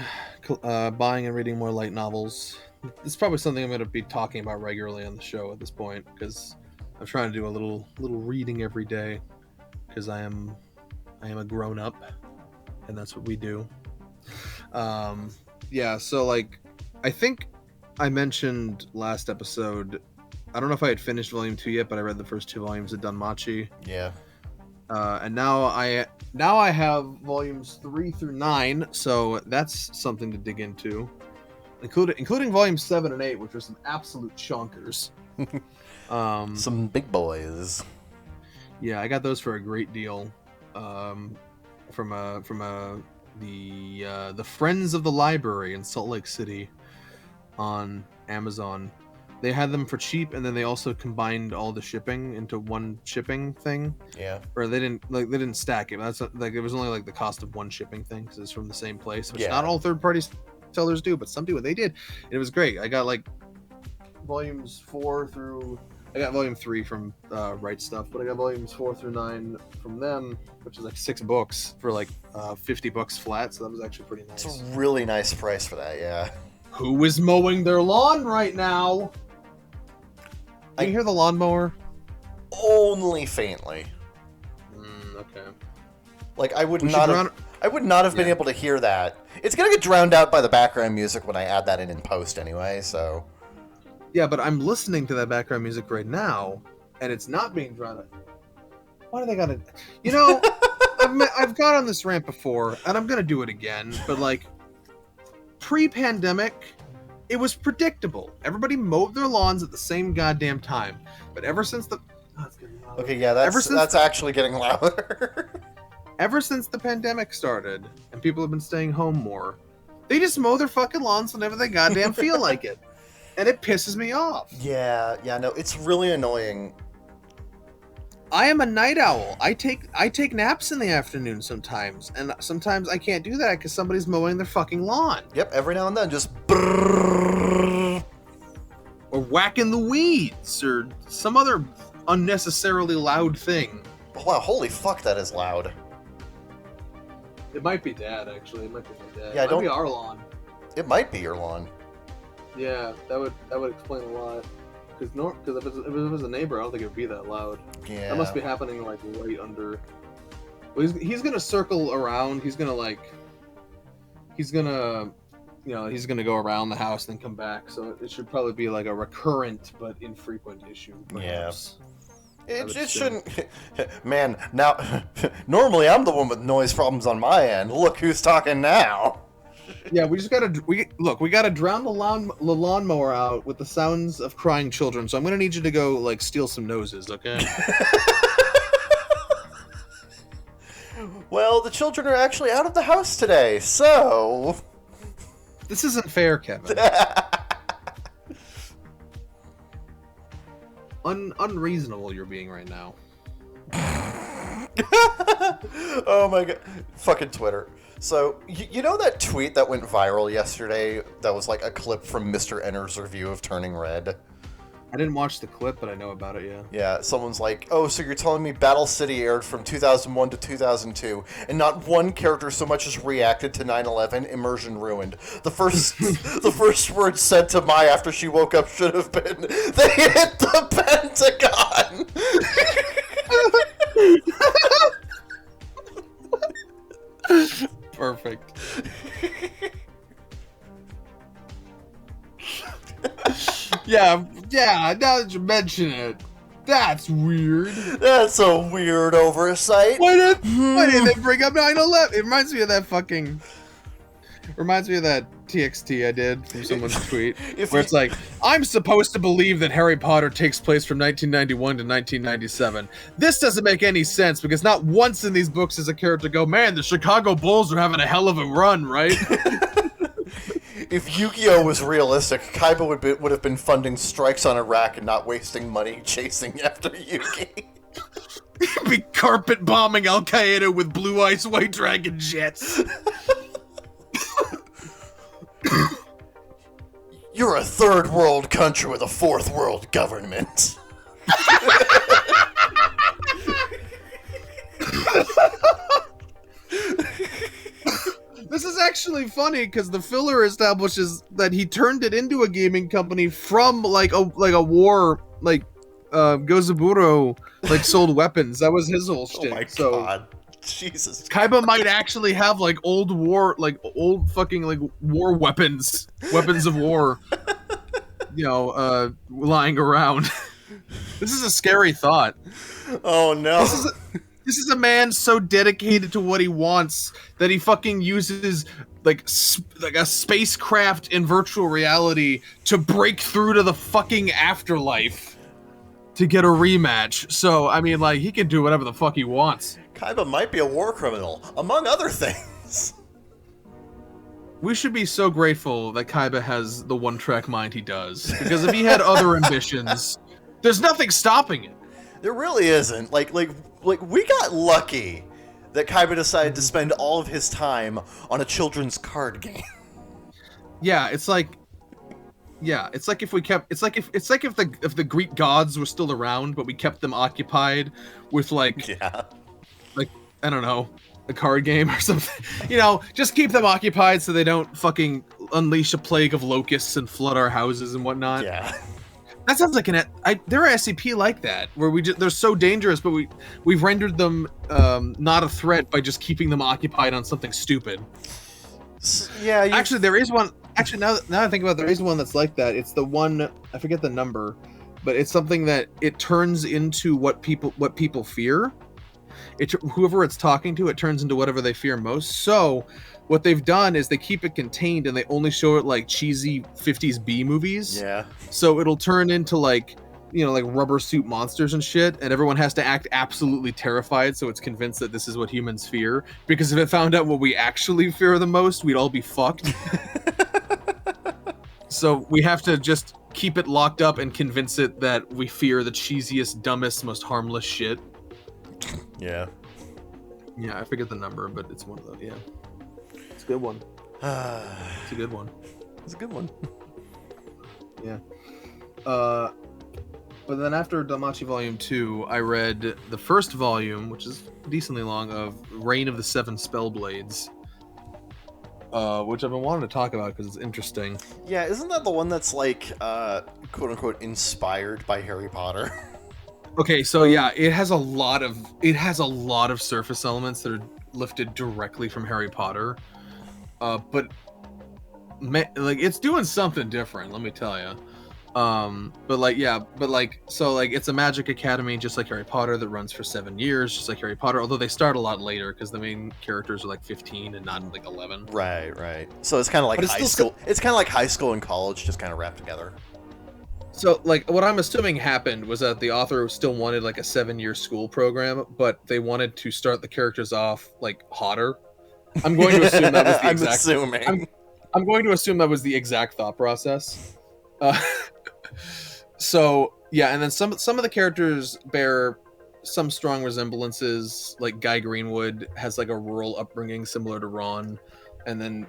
buying and reading more light novels. It's probably something I'm going to be talking about regularly on the show at this point, because I'm trying to do a little reading every day, because I am a grown up, and that's what we do. Yeah, so like, I think I mentioned last episode, I don't know if I had finished volume 2 yet, but I read the first 2 volumes of Danmachi. Yeah. And now I have volumes 3 through 9, so that's something to dig into, including volumes 7 and 8, which are some absolute chonkers. Some big boys. Yeah, I got those for a great deal, from the Friends of the Library in Salt Lake City on Amazon. They had them for cheap, and then they also combined all the shipping into one shipping thing. Yeah. Or they didn't stack it. That's like it was only like the cost of one shipping thing because it's from the same place, which not all third-party sellers do, but some do, and they did. And it was great. I got like volumes 4 through. I got volume 3 from Right Stuff, but I got volumes 4 through 9 from them, which is like 6 books for like $50 flat. So that was actually pretty nice. It's a really nice price for that. Yeah. Who is mowing their lawn right now? Can you hear the lawnmower? Only faintly. Okay. Like I would not have been able to hear that. It's gonna get drowned out by the background music when I add that in post anyway. So. Yeah, but I'm listening to that background music right now, and it's not being drowned out. Why do they gotta? You know, I've gone on this rant before, and I'm gonna do it again. But like, pre-pandemic, it was predictable. Everybody mowed their lawns at the same goddamn time. But ever since the it's getting louder. Okay, yeah, that's actually getting louder. Ever since the pandemic started, and people have been staying home more, they just mow their fucking lawns whenever they goddamn feel like it. And it pisses me off. Yeah, no, it's really annoying. I am a night owl. I take naps in the afternoon sometimes, and sometimes I can't do that because somebody's mowing their fucking lawn. Yep, every now and then, just brrrr. Or whacking the weeds, or some other unnecessarily loud thing. Wow, holy fuck, that is loud. It might be Dad, actually. It might be my dad. Yeah, it might be our lawn. It might be your lawn. Yeah, that would explain a lot. Because if it was a neighbor, I don't think it would be that loud. Yeah. That must be happening like right under. Well, he's gonna circle around. He's gonna go around the house and then come back. So it should probably be like a recurrent but infrequent issue. Perhaps. Yeah. It shouldn't. Man, now normally I'm the one with noise problems on my end. Look who's talking now. Yeah, we gotta drown the lawnmower out with the sounds of crying children. So I'm gonna need you to go like steal some noses, okay? Well, the children are actually out of the house today, so... This isn't fair, Kevin. Unreasonable you're being right now. Oh my god. Fucking Twitter. So, you know that tweet that went viral yesterday that was like a clip from Mr. Enter's review of Turning Red? I didn't watch the clip, but I know about it, yeah. Yeah, someone's like, oh, so you're telling me Battle City aired from 2001 to 2002, and not one character so much as reacted to 9/11, immersion ruined. The first word said to Mai after she woke up should have been, they hit the Pentagon! Perfect. Yeah, now that you mention it, that's weird. That's a weird oversight. Why did they bring up 9/11? It reminds me of that TXT I did from someone's tweet, where it's like, I'm supposed to believe that Harry Potter takes place from 1991 to 1997. This doesn't make any sense, because not once in these books does a character go, man, the Chicago Bulls are having a hell of a run, right? If Yu-Gi-Oh was realistic, Kaiba would have been funding strikes on Iraq and not wasting money chasing after Yugi. He'd be carpet bombing Al Qaeda with blue ice white dragon jets. You're a third world country with a fourth world government. This is actually funny because the filler establishes that he turned it into a gaming company from like a war, like Gozaburo like sold weapons. That was his whole shtick. Oh my god. Jesus. Kaiba might actually have like old fucking like war weapons of war, lying around. This is a scary thought. Oh no. This is a man so dedicated to what he wants that he fucking uses like a spacecraft in virtual reality to break through to the fucking afterlife to get a rematch. So, I mean, like, he can do whatever the fuck he wants. Kaiba might be a war criminal, among other things. We should be so grateful that Kaiba has the one-track mind he does. Because if he had other ambitions, there's nothing stopping it. There really isn't. Like we got lucky that Kaiba decided to spend all of his time on a children's card game. Yeah, it's like if the Greek gods were still around, but we kept them occupied with like I don't know, a card game or something. Just keep them occupied so they don't fucking unleash a plague of locusts and flood our houses and whatnot. Yeah. That sounds like there are SCP like that where they're so dangerous, but we've rendered them not a threat by just keeping them occupied on something stupid. Yeah. Actually, there is one. Actually, now I think about it, there is one that's like that. It's the one, I forget the number, but it's something that it turns into what people fear. Whoever it's talking to, it turns into whatever they fear most. So what they've done is they keep it contained and they only show it like cheesy 50s B movies. Yeah. So it'll turn into like rubber suit monsters and shit, and everyone has to act absolutely terrified so it's convinced that this is what humans fear. Because if it found out what we actually fear the most, we'd all be fucked. So we have to just keep it locked up and convince it that we fear the cheesiest, dumbest, most harmless shit. Yeah. Yeah, I forget the number, but it's one of those, yeah. It's a good one. It's a good one. It's a good one. Yeah. But then after Danmachi Volume 2, I read the first volume, which is decently long, of Reign of the Seven Spellblades. Which I've been wanting to talk about because it's interesting. Yeah, isn't that the one that's like, quote-unquote, inspired by Harry Potter? Okay, so yeah, it has a lot of surface elements that are lifted directly from Harry Potter. But it's doing something different, let me tell you. It's a magic academy just like Harry Potter that runs for 7 years, just like Harry Potter, although they start a lot later because the main characters are like 15 and not like 11. Right. So it's kind of like high school. It's kind of like high school and college just kind of wrapped together. So, like, what I'm assuming happened was that the author still wanted like a 7-year school program, but they wanted to start the characters off like hotter. I'm going to assume that was the I'm exact. assuming. I'm going to assume that was the exact thought process. Uh, so yeah, and then some of the characters bear some strong resemblances. Like Guy Greenwood has like a rural upbringing similar to Ron, and then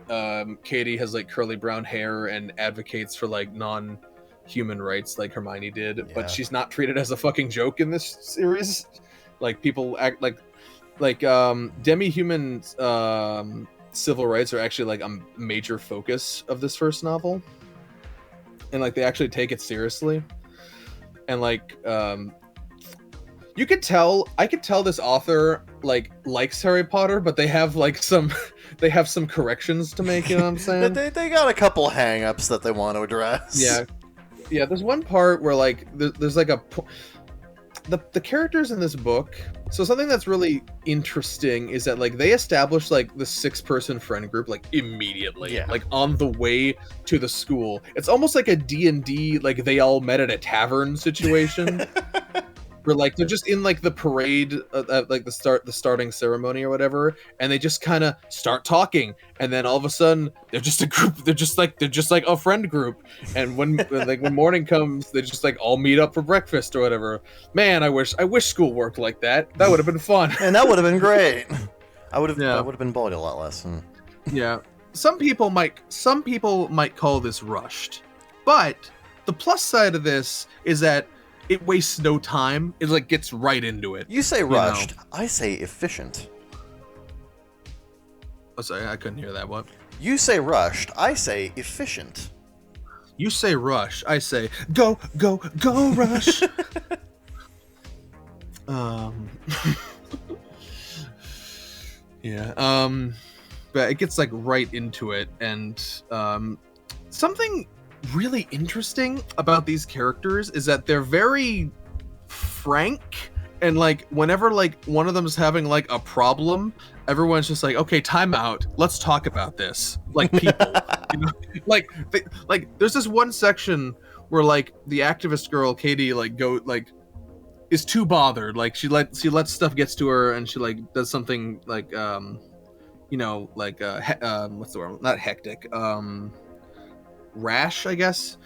Katie has like curly brown hair and advocates for like non-human rights like Hermione did, Yeah. but she's not treated as a fucking joke in this series. Like people act like demi-human civil rights are actually like a major focus of this first novel, and like they actually take it seriously, and like I could tell this author like likes Harry Potter, but they have like some corrections to make, you know what I'm saying? they got a couple hang-ups that they want to address. Yeah, there's one part where like there's like the characters in this book. So something that's really interesting is that like they established like the 6-person friend group like immediately, Yeah. like on the way to the school. It's almost like a D&D, like they all met at a tavern situation. Where like they're just in like the parade, like the starting ceremony or whatever, and they just kind of start talking, and then all of a sudden they're just a group. They're just like a friend group, and when morning comes, they just like all meet up for breakfast or whatever. Man, I wish school worked like that. That would have been fun. And that would have been great. I would Yeah. have been bullied a lot less. Yeah, some people might call this rushed, but the plus side of this is that it wastes no time. It like gets right into it. You say rushed. I say efficient. Oh, sorry, I couldn't hear that. What? You say rushed. I say efficient. You say rush. I say go, go, go, rush. Yeah. But it gets like right into it, and something really interesting about these characters is that they're very frank, and like whenever like one of them is having like a problem, everyone's just like, okay, time out, let's talk about this, like people. You know? like there's this one section where like the activist girl Katie is too bothered, like she lets stuff gets to her, and she like does something like what's the word, not hectic, rash, I guess.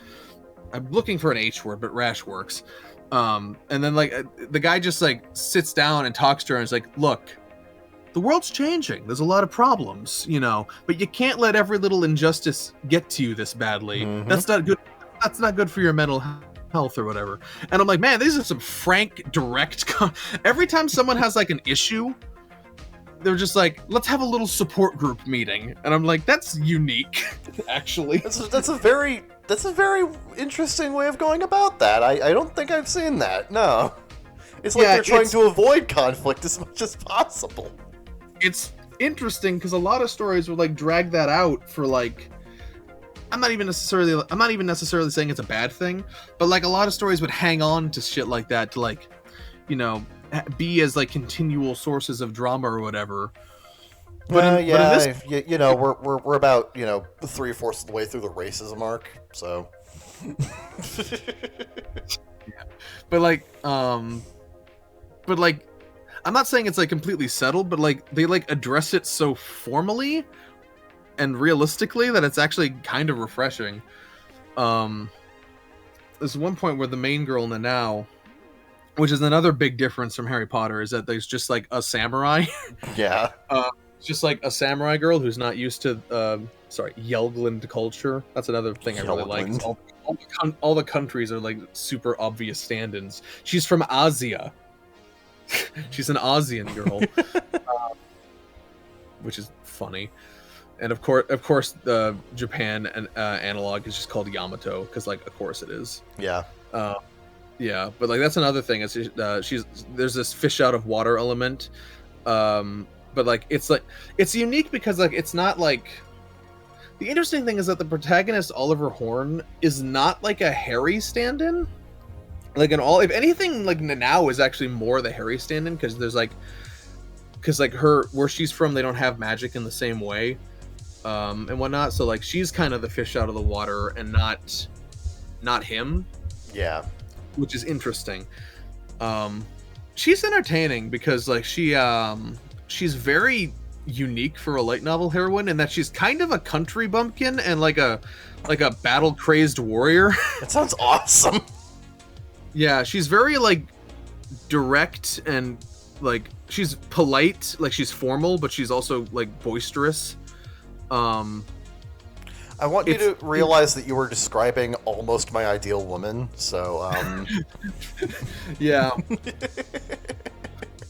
I'm looking for an H word, but rash works. And then like the guy just like sits down and talks to her and is like, look, the world's changing. There's a lot of problems, but you can't let every little injustice get to you this badly. Mhm. That's not good. That's not good for your mental health or whatever. And I'm like, man, these are some frank, direct. Every time someone has like an issue, they're just like, let's have a little support group meeting. And I'm like, that's unique, actually. That's a very interesting way of going about that. I don't think I've seen that. No. It's like they're trying to avoid conflict as much as possible. It's interesting because a lot of stories would like drag that out for like, I'm not even necessarily saying it's a bad thing, but like a lot of stories would hang on to shit like that to like, be as like continual sources of drama or whatever. We're about 3/4 of the way through the racism arc, so. Yeah. But I'm not saying it's like completely settled, but like they like address it so formally and realistically that it's actually kind of refreshing. There's one point where the main girl Nanao, which is another big difference from Harry Potter, is that there's just like a samurai. Yeah. Just like a samurai girl who's not used to Yelgland culture. That's another thing I really like. All the countries are like super obvious stand-ins. She's from Asia. She's an Asian girl, which is funny. And of course, the Japan analog is just called Yamato because, like, of course it is. Yeah. Yeah, but like that's another thing. Is there's this fish out of water element, but like it's unique because like it's not like. The interesting thing is that the protagonist Oliver Horn is not like a Harry stand-in. Like if anything, like Nanao is actually more the Harry stand-in because her where she's from, they don't have magic in the same way, and whatnot. So like she's kind of the fish out of the water and not him. Yeah. which is interesting. She's entertaining because like she's very unique for a light novel heroine in that she's kind of a country bumpkin and like a battle crazed warrior. That sounds awesome. Yeah, she's very like direct and like she's polite, like she's formal, but she's also like boisterous. I want you to realize that you were describing almost my ideal woman, so yeah.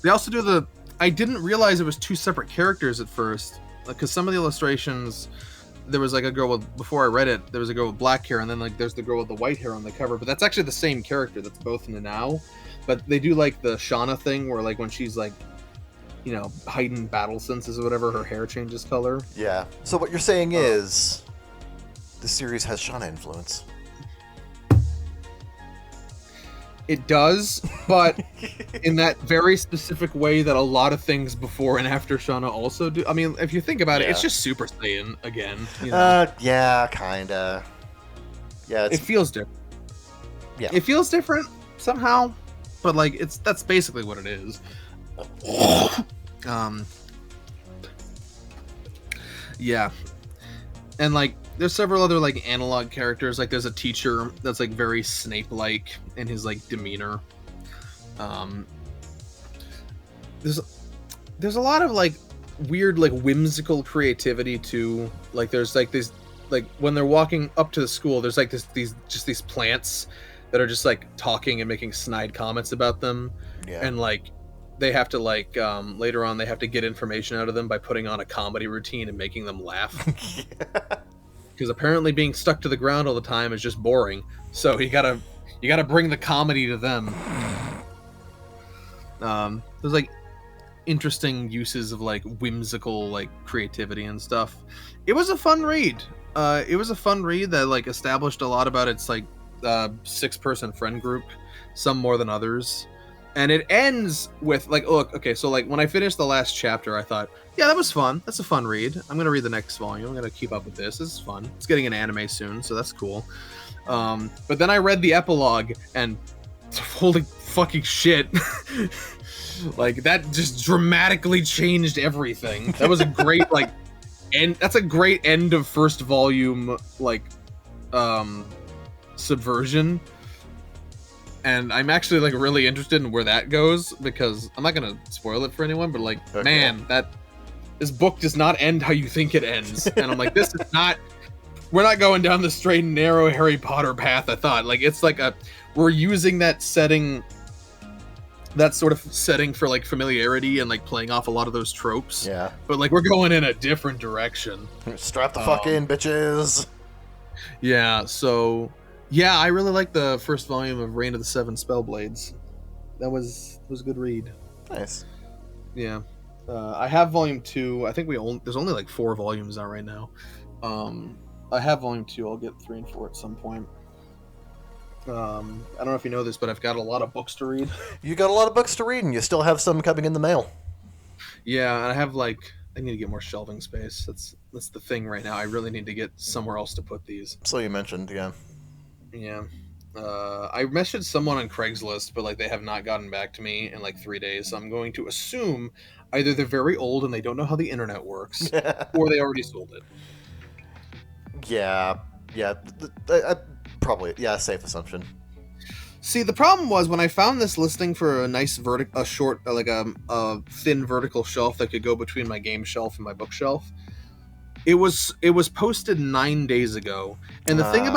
They also do I didn't realize it was two separate characters at first, because some of the illustrations, there was like a girl with, before I read it, there was a girl with black hair, and then like there's the girl with the white hair on the cover, but that's actually the same character. That's both in the now, but they do like the Shauna thing where like when she's like, you know, heightened battle senses or whatever, her hair changes color. yeah. So what you're saying is, the series has Shauna influence. It does, but in that very specific way that a lot of things before and after Shauna also do. I mean, if you think about it, it's just Super Saiyan again. You know? Yeah, kinda. Yeah, it feels different. Yeah, it feels different somehow, but like that's basically what it is. Yeah, and like there's several other like analog characters. Like there's a teacher that's like very Snape-like in his like demeanor. There's a lot of like weird like whimsical creativity too. Like there's like this, like when they're walking up to the school, there's like these plants that are just like talking and making snide comments about them. Yeah. And like they have to like later on they have to get information out of them by putting on a comedy routine and making them laugh. Yeah. Because apparently being stuck to the ground all the time is just boring. So you gotta bring the comedy to them. There's like interesting uses of like whimsical like creativity and stuff. It was a fun read. It was a fun read that like established a lot about its like 6-person friend group, some more than others. And it ends with like, look, okay, so like when I finished the last chapter, I thought, yeah, that was fun. That's a fun read. I'm gonna read the next volume. I'm gonna keep up with this. This is fun. It's getting an anime soon, so that's cool. But then I read the epilogue, and holy fucking shit, like that just dramatically changed everything. That was a great like end. That's a great end of first volume like subversion. And I'm actually like really interested in where that goes, because I'm not gonna spoil it for anyone, but like, okay, man, this book does not end how you think it ends. And I'm like, this is not, we're not going down the straight and narrow Harry Potter path I thought. Like it's like we're using that setting, that sort of setting for like familiarity and like playing off a lot of those tropes. Yeah. But like we're going in a different direction. Strap the fuck in, bitches. Yeah, so yeah, I really like the first volume of Reign of the Seven Spellblades. That was a good read. Nice. Yeah. I have volume 2. I think there's only like 4 volumes out right now. I have volume 2. I'll get 3 and 4 at some point. I don't know if you know this, but I've got a lot of books to read. You got a lot of books to read, and you still have some coming in the mail. Yeah, I have like, I need to get more shelving space. That's the thing right now. I really need to get somewhere else to put these. So you mentioned, yeah. Yeah. I messaged someone on Craigslist, but like they have not gotten back to me in like 3 days. So I'm going to assume either they're very old and they don't know how the internet works, or they already sold it. Yeah. Probably, yeah, safe assumption. See, the problem was when I found this listing for a nice short, like a thin vertical shelf that could go between my game shelf and my bookshelf. It was posted 9 days ago, and the thing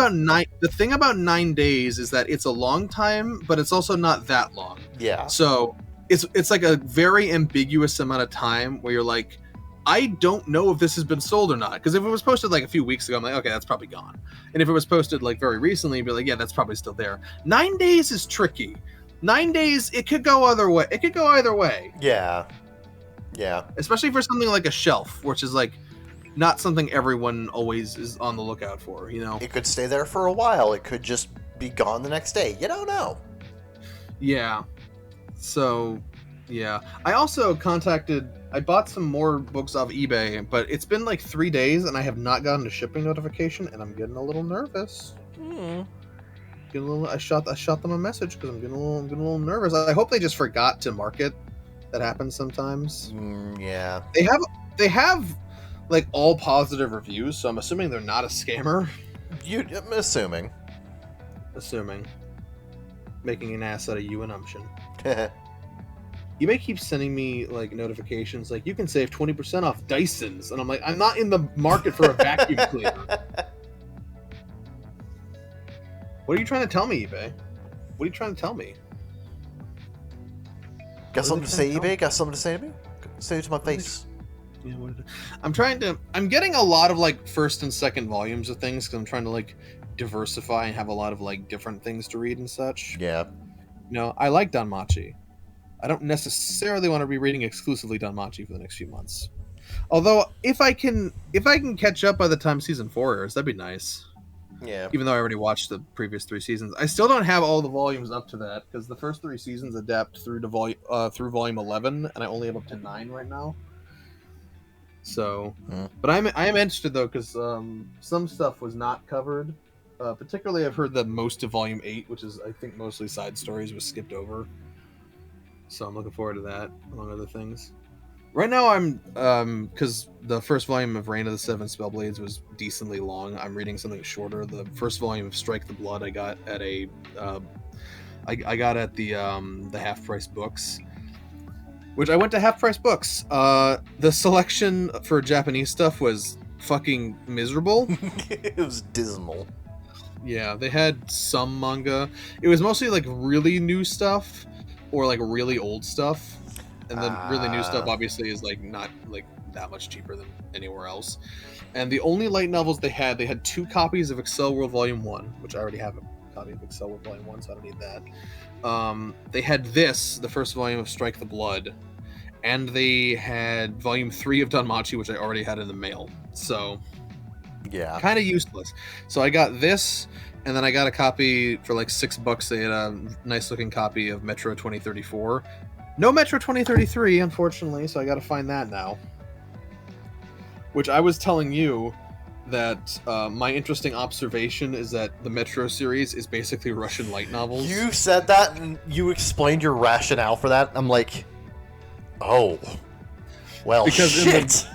about 9 days is that it's a long time, but it's also not that long. Yeah. So it's like a very ambiguous amount of time where you're like, I don't know if this has been sold or not. Because if it was posted like a few weeks ago, I'm like, okay, that's probably gone. And if it was posted like very recently, you'd be like, yeah, that's probably still there. 9 days is tricky. 9 days, it could go either way. It could go either way. Yeah. Especially for something like a shelf, which is like not something everyone always is on the lookout for, you know? It could stay there for a while. It could just be gone the next day. You don't know. Yeah. So, yeah. I also I bought some more books off eBay, but it's been like 3 days and I have not gotten a shipping notification, and I'm getting a little nervous. getting a little. I shot them a message because I'm getting a little nervous. I hope they just forgot to mark it. That happens sometimes. Yeah. They have like all positive reviews, so I'm assuming they're not a scammer. I'm assuming. Making an ass out of you and Umption. eBay keeps sending me like notifications like you can save 20% off Dysons, and I'm like, I'm not in the market for a vacuum cleaner. What are you trying to tell me, eBay? What are you trying to tell me? Got something to say, eBay? Got something to say to me? Say it to my face. Yeah, I'm getting a lot of like first and second volumes of things because I'm trying to like diversify and have a lot of like different things to read and such. Yeah. I like Danmachi. I don't necessarily want to be reading exclusively Danmachi for the next few months. Although if I can catch up by the time season 4 airs, that'd be nice. Yeah. Even though I already watched the previous 3 seasons, I still don't have all the volumes up to that because the first 3 seasons adapt through to volume 11, and I only have up to 9 right now. So, but I am interested though because some stuff was not covered. Particularly, I've heard that most of volume 8, which is I think mostly side stories, was skipped over. So I'm looking forward to that, among other things. Right now, I'm because the first volume of Reign of the Seven Spellblades was decently long. I'm reading something shorter. The first volume of Strike the Blood I got at I got at the Half Price Books, which I went to Half Price Books. The selection for Japanese stuff was fucking miserable. It was dismal. Yeah, they had some manga. It was mostly like really new stuff or like really old stuff. And then really new stuff obviously is like not like that much cheaper than anywhere else. And the only light novels they had 2 copies of Excel World Volume 1, which I already have a copy of Excel World Volume 1, so I don't need that. They had the first volume of Strike the Blood, and they had Volume 3 of Danmachi, which I already had in the mail. So, yeah. Kind of useless. So I got this, and then I got a copy for like $6. They had a nice looking copy of Metro 2034. No Metro 2033, unfortunately, so I gotta find that now. Which I was telling you that my interesting observation is that the Metro series is basically Russian light novels. You said that, and you explained your rationale for that. I'm like, oh, well, because shit.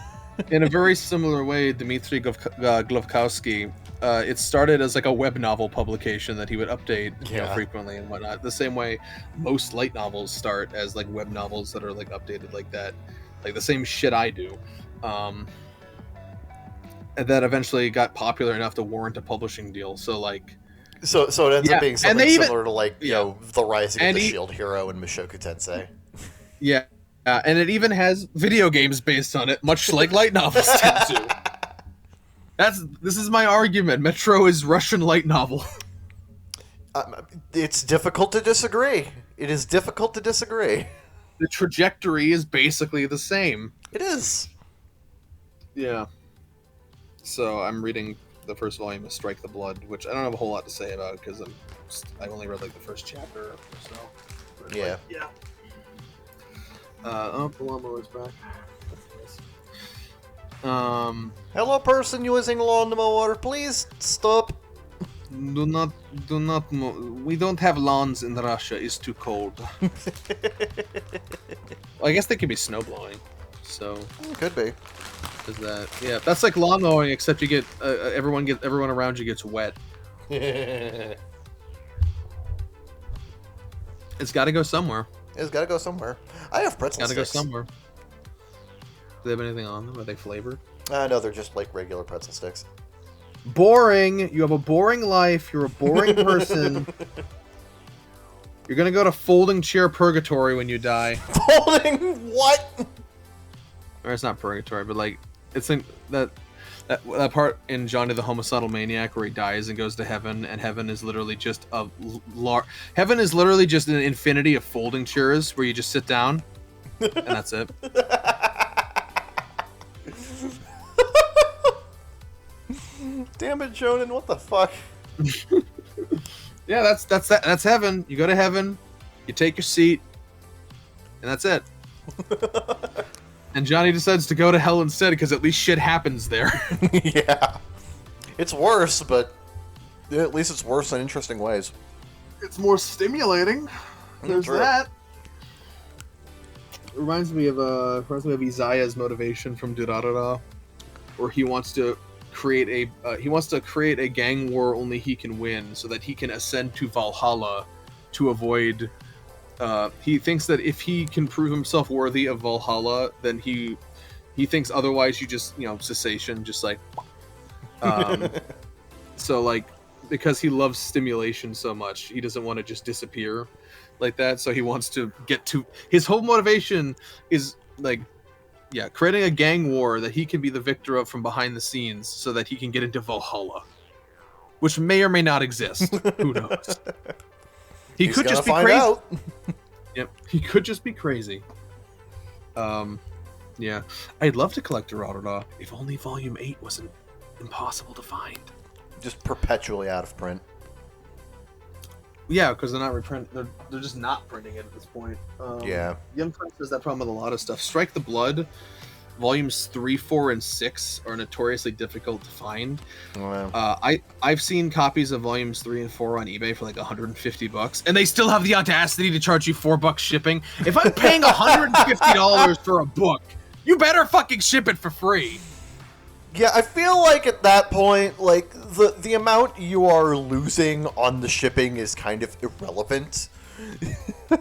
In a very similar way, Dmitry Glovkowski, it started as like a web novel publication that he would update frequently and whatnot. The same way most light novels start as like web novels that are like updated like that, like the same shit I do. And that eventually got popular enough to warrant a publishing deal. So like, so it ends up being something similar to like The Rising of the Shield Hero and Mushoku Tensei. Yeah. And it even has video games based on it, much like light novels tend to. This is my argument. Metro is Russian light novel. It's difficult to disagree. It is difficult to disagree. The trajectory is basically the same. It is. Yeah. So I'm reading the first volume of Strike the Blood, which I don't have a whole lot to say about because I only read like the first chapter or so. Yeah. Yeah. The lawnmower's back. Hello, person using lawnmower. Please stop. Do not. We don't have lawns in Russia. It's too cold. Well, I guess they could be snow blowing. So could be. Is that? Yeah, that's like lawn mowing, except you get everyone around you gets wet. It's got to go somewhere. It's got to go somewhere. I have pretzel sticks. Got to go somewhere. Do they have anything on them? Are they flavored? No, they're just like regular pretzel sticks. Boring. You have a boring life. You're a boring person. You're gonna go to folding chair purgatory when you die. Folding what? Or it's not purgatory, but like it's in that part in Johnny the Homicidal Maniac where he dies and goes to heaven, and heaven is literally just an infinity of folding chairs where you just sit down, and that's it. Damn it, Jonan! What the fuck? Yeah, that's heaven. You go to heaven, you take your seat, and that's it. And Johnny decides to go to hell instead because at least shit happens there. Yeah. It's worse, but at least it's worse in interesting ways. It's more stimulating. There's True. that. It reminds me of Isaiah's motivation from Durarara, where he wants to create a gang war only he can win, so that he can ascend to Valhalla to avoid. He thinks that if he can prove himself worthy of Valhalla, then he thinks otherwise you just cessation, just like. So like, because he loves stimulation so much, he doesn't want to just disappear like that. So he wants to get to his whole motivation is like, creating a gang war that he can be the victor of from behind the scenes, so that he can get into Valhalla, which may or may not exist. Who knows? He's could just be crazy. Out. Yep, he could just be crazy. Yeah, I'd love to collect Durarara if only Volume 8 wasn't impossible to find. Just perpetually out of print. Yeah, because they're not they're just not printing it at this point. Yeah. Young Press has that problem with a lot of stuff. Strike the Blood, volumes 3, 4, and 6 are notoriously difficult to find. Wow. I've seen copies of volumes 3 and 4 on eBay for like $150, and they still have the audacity to charge you $4 shipping. If I'm paying $150 for a book, you better fucking ship it for free. Yeah, I feel like at that point, like the amount you are losing on the shipping is kind of irrelevant.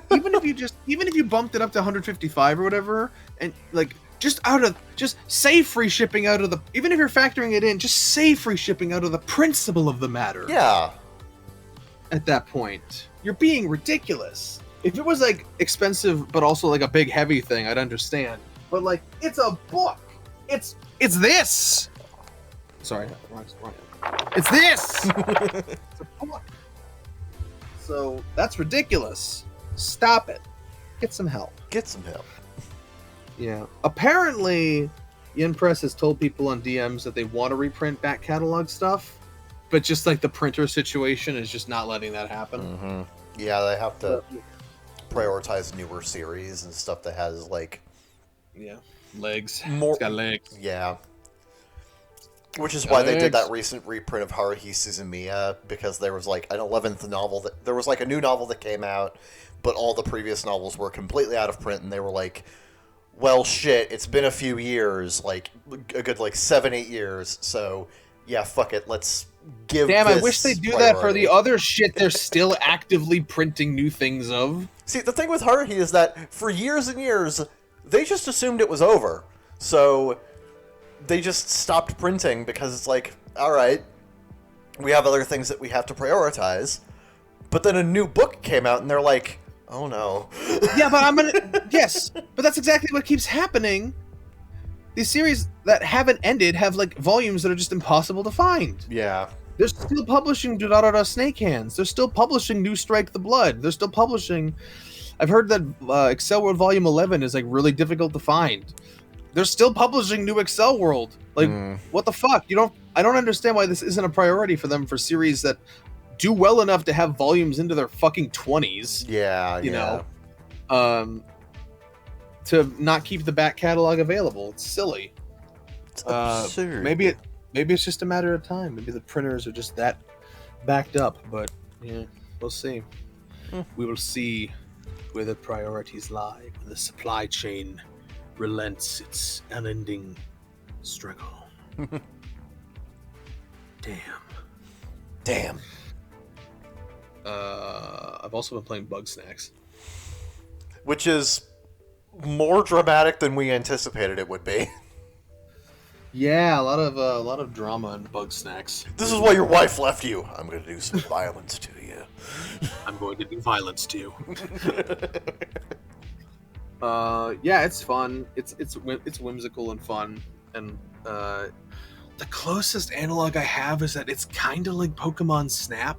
even if you bumped it up to 155 or whatever, and like just say free shipping out of the, even if you're factoring it in, just say free shipping out of the principle of the matter. Yeah. At that point, you're being ridiculous. If it was like expensive but also like a big heavy thing, I'd understand. But like, it's a book. It's this. Sorry, wrong. It's this. It's a book. So that's ridiculous. Stop it. Get some help. Yeah. Apparently, Yen Press has told people on DMs that they want to reprint back catalog stuff, but just like the printer situation is just not letting that happen. Mm-hmm. Yeah, they have to prioritize newer series and stuff that has like legs. More, it's got legs. Yeah. Which is why they did that recent reprint of Haruhi Suzumiya, because there was like an 11th novel there was like a new novel that came out, but all the previous novels were completely out of print, and they were like, well, shit, it's been a few years, like a good like 7-8 years, so yeah, fuck it, let's give Damn, this I wish they'd do priority. that for the other shit they're still actively printing new things of. See, the thing with Haruhi is that for years and years, they just assumed it was over. So they just stopped printing because it's like, all right, we have other things that we have to prioritize. But then a new book came out and they're like, oh no. Yeah, but yes, but that's exactly what keeps happening. These series that haven't ended have like volumes that are just impossible to find. Yeah. They're still publishing Durarara Snake Hands. They're still publishing New Strike the Blood. They're still publishing. I've heard that Excel World Volume 11 is like really difficult to find. They're still publishing New Excel World. Like, what the fuck? I don't understand why this isn't a priority for them for series that do well enough to have volumes into their fucking 20s. Yeah, you know, to not keep the back catalog available. It's silly. It's absurd. Maybe it's just a matter of time. Maybe the printers are just that backed up. But yeah, we'll see. We will see where the priorities lie when the supply chain relents its unending struggle. Damn. I've also been playing Bug Snacks, which is more dramatic than we anticipated it would be. Yeah, a lot of drama in Bug Snacks. This is why your wife left you. I'm going to do some violence to you. I'm going to do violence too. Yeah, it's fun. It's whimsical and fun, and the closest analog I have is that it's kind of like Pokemon Snap,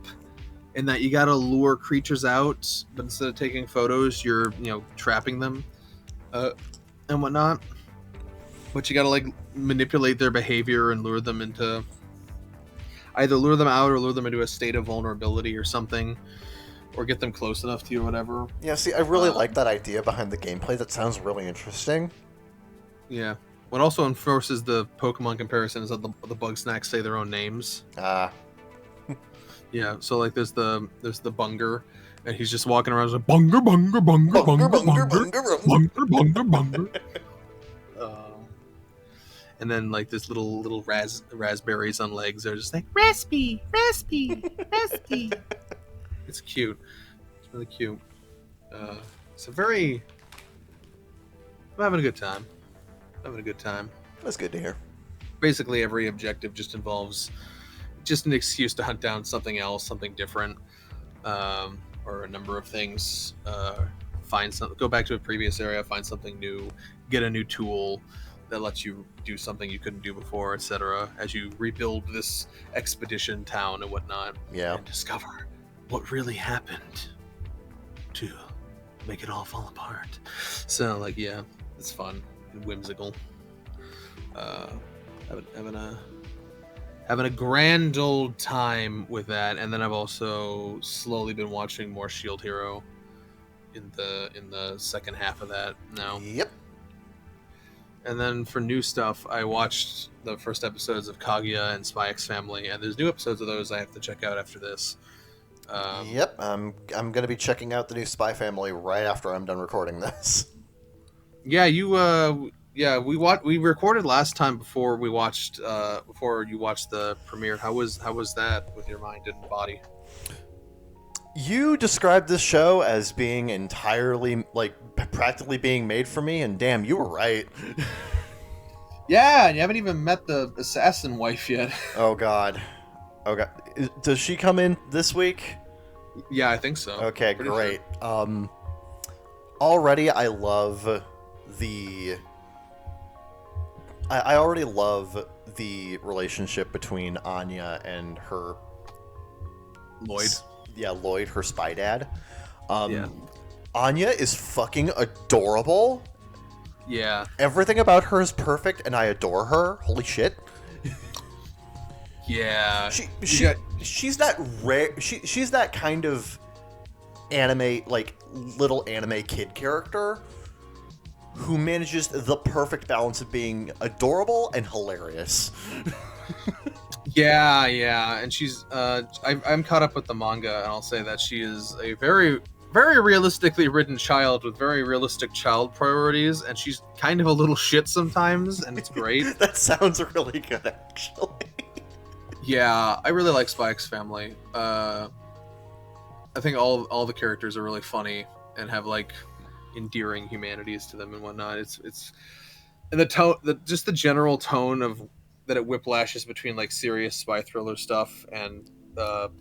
in that you gotta lure creatures out, but instead of taking photos, you're trapping them, and whatnot. But you gotta like manipulate their behavior and lure them into either lure them out or lure them into a state of vulnerability or something, or get them close enough to you or whatever. Yeah, see, I really like that idea behind the gameplay. That sounds really interesting. Yeah. What also enforces the Pokemon comparison is that the Bug Snacks say their own names. Yeah, so like there's the bunger, and he's just walking around like bunger, bunger, bunger, bunger, bunger, bunger, bunger, bunger. And then like this little raspberries on legs are just like raspy. It's cute. It's really cute. It's a very. I'm having a good time. That's good to hear. Basically, every objective just involves just an excuse to hunt down something else, something different, or a number of things. Go back to a previous area, find something new, get a new tool that lets you do something you couldn't do before, etc. As you rebuild this expedition town and whatnot, and discover what really happened to make it all fall apart. So, like, yeah, it's fun and whimsical. Having a grand old time with that, and then I've also slowly been watching more Shield Hero in the second half of that now. Yep. And then for new stuff, I watched the first episodes of Kaguya and Spy X Family, and there's new episodes of those I have to check out after this. Yep, I'm gonna be checking out the new Spy Family right after I'm done recording this. Yeah, we recorded last time before you watched the premiere. How was that with your mind and body? You described this show as being entirely, like, practically being made for me, and damn, you were right. Yeah, and you haven't even met the assassin wife yet. Oh god. Does she come in this week? Yeah, I think so. Okay, Pretty great. Sure. Already I love the... I already love the relationship between Anya and her... Lloyd. Yeah, Lloyd, her spy dad. Yeah. Anya is fucking adorable. Yeah. Everything about her is perfect, and I adore her. Holy shit. Yeah. She's that rare. She's that kind of anime, like, little anime kid character who manages the perfect balance of being adorable and hilarious. Yeah, and she's I'm caught up with the manga, and I'll say that she is a very, very realistically written child with very realistic child priorities, and she's kind of a little shit sometimes, and it's great. That sounds really good, actually. Yeah, I really like Spy X Family. I think all the characters are really funny and have like endearing humanities to them and whatnot. It's and the tone, just the general tone of that it whiplashes between like serious spy thriller stuff and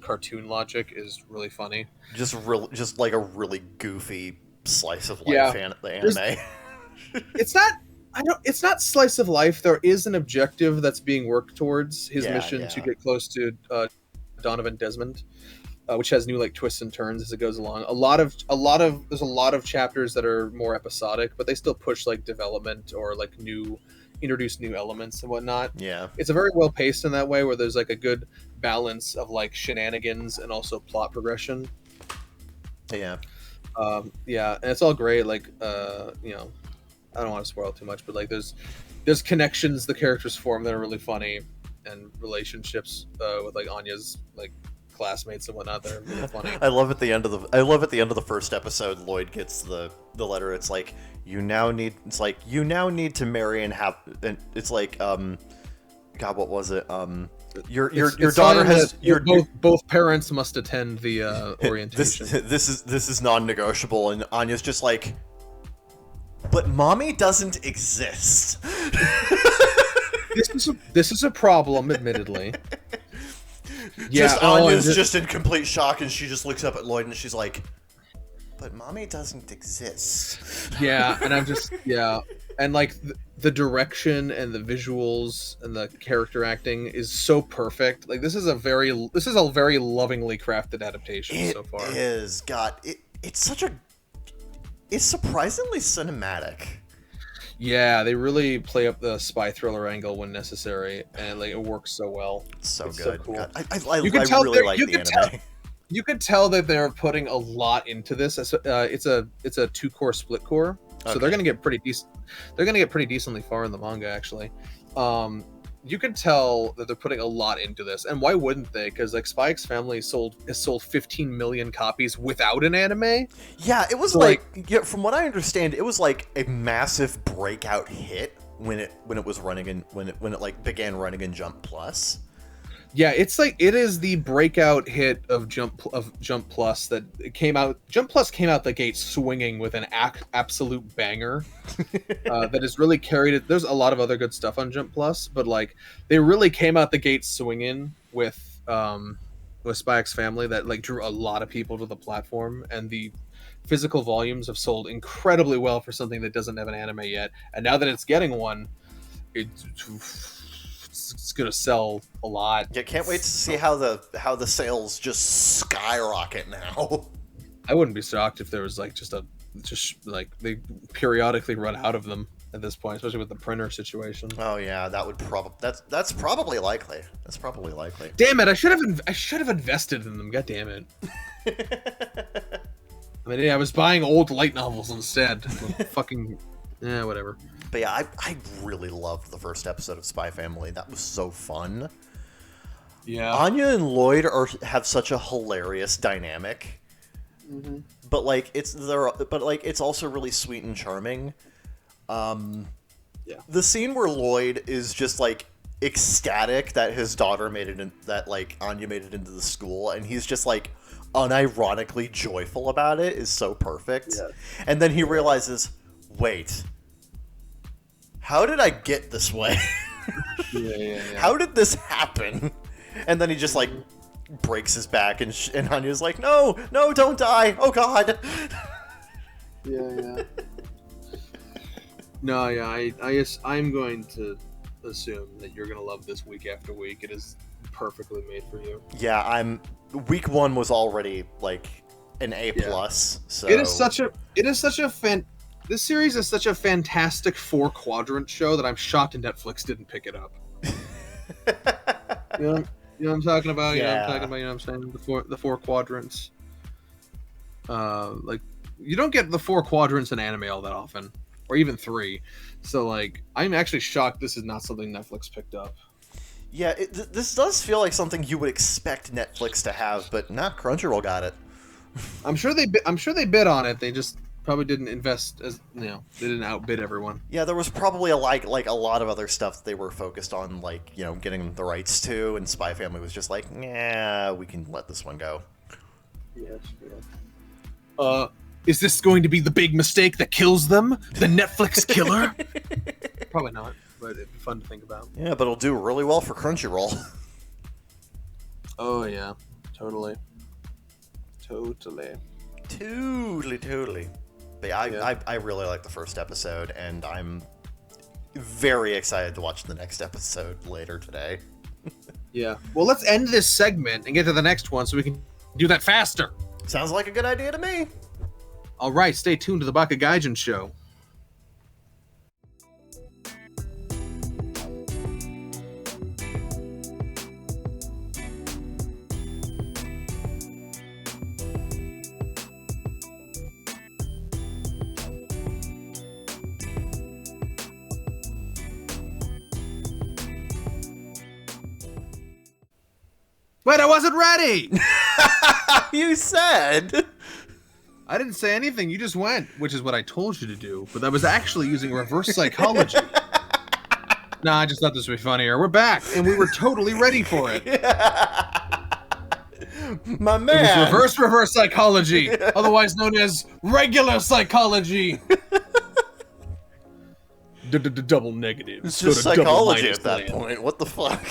cartoon logic is really funny. Just like a really goofy slice of life anime. It's not slice of life. There is an objective that's being worked towards his mission to get close to Donovan Desmond, which has new like twists and turns as it goes along. There's a lot of chapters that are more episodic, but they still push like development or like introduce new elements and whatnot. Yeah. It's a very well paced in that way where there's like a good balance of like shenanigans and also plot progression. Yeah. And it's all great. Like, I don't want to spoil too much, but like there's connections the characters form that are really funny, and relationships with like Anya's like classmates and whatnot that are really funny. I love at the end of the first episode, Lloyd gets the letter. It's like you now need to marry and have. And it's like God, what was it? Your daughter has both parents must attend the orientation. This is non-negotiable, and Anya's just like, but mommy doesn't exist. This is a problem, admittedly. Anya's just in complete shock, and she just looks up at Lloyd and she's like, but mommy doesn't exist. Yeah, and I'm just and like the direction and the visuals and the character acting is so perfect. Like this is a very lovingly crafted adaptation so far. It's surprisingly cinematic. Yeah, they really play up the spy thriller angle when necessary, and like it works so well. It's so good. So cool. God, I really like the anime. You could tell that they're putting a lot into this. It's a 2-core split core, so they're gonna get pretty decent. They're gonna get pretty decently far in the manga, actually. you can tell that they're putting a lot into this, and why wouldn't they? Because like Spy X Family has sold 15 million copies without an anime. Yeah, it was So, yeah, from what I understand, it was like a massive breakout hit when it was running in when it like began running in Jump Plus. Yeah, it's like it is the breakout hit of Jump Plus that it came out. Jump Plus came out the gate swinging with an absolute banger that has really carried it. There's a lot of other good stuff on Jump Plus, but like they really came out the gate swinging with Spy X Family that like drew a lot of people to the platform, and the physical volumes have sold incredibly well for something that doesn't have an anime yet. And now that it's getting one, it's gonna sell a lot. Yeah, can't wait to see how the sales just skyrocket now. I wouldn't be shocked if there was like just like they periodically run out of them at this point, especially with the printer situation. Oh yeah, that would that's probably likely. That's probably likely. Damn it! I should have invested in them. God damn it! I mean, yeah, I was buying old light novels instead. Fucking, yeah, whatever. But yeah, I really loved the first episode of Spy Family. That was so fun. Yeah. Anya and Lloyd have such a hilarious dynamic. Mm-hmm. But like it's also really sweet and charming. Yeah. The scene where Lloyd is just like ecstatic that his daughter made it in, that like Anya made it into the school, and he's just like unironically joyful about it is so perfect. Yeah. And then he realizes, wait, how did I get this way? Yeah. How did this happen? And then he just like breaks his back, and Anya's like, no, don't die. Oh God. Yeah. No, yeah. I'm going to assume that you're gonna love this week after week. It is perfectly made for you. Yeah, week 1 was already like an A+. Yeah. So This series is such a fantastic 4-quadrant show that I'm shocked Netflix didn't pick it up. You know what I'm talking about? Yeah. You know what I'm saying? The four quadrants. Like you don't get the 4 quadrants in anime all that often, or even 3. So like I'm actually shocked this is not something Netflix picked up. Yeah, this does feel like something you would expect Netflix to have, but Crunchyroll got it. I'm sure they bid on it. They just probably didn't invest as they didn't outbid everyone. Yeah, there was probably a lot of other stuff that they were focused on, like getting the rights to, and Spy Family was just like, yeah, we can let this one go. Yes. Is this going to be the big mistake that kills them? The Netflix killer? Probably not, but it'd be fun to think about. Yeah, but it'll do really well for Crunchyroll. Oh yeah, totally. But yeah, I really like the first episode, and I'm very excited to watch the next episode later today. Yeah. Well, let's end this segment and get to the next one so we can do that faster. Sounds like a good idea to me. All right, stay tuned to the bakagaijinshow. Wait, I wasn't ready! You said! I didn't say anything, you just went, which is what I told you to do, but I was actually using reverse psychology. Nah, I just thought this would be funnier. We're back, and we were totally ready for it. My man! It was reverse psychology, otherwise known as regular psychology. Double negative. It's just psychology at that point, what the fuck?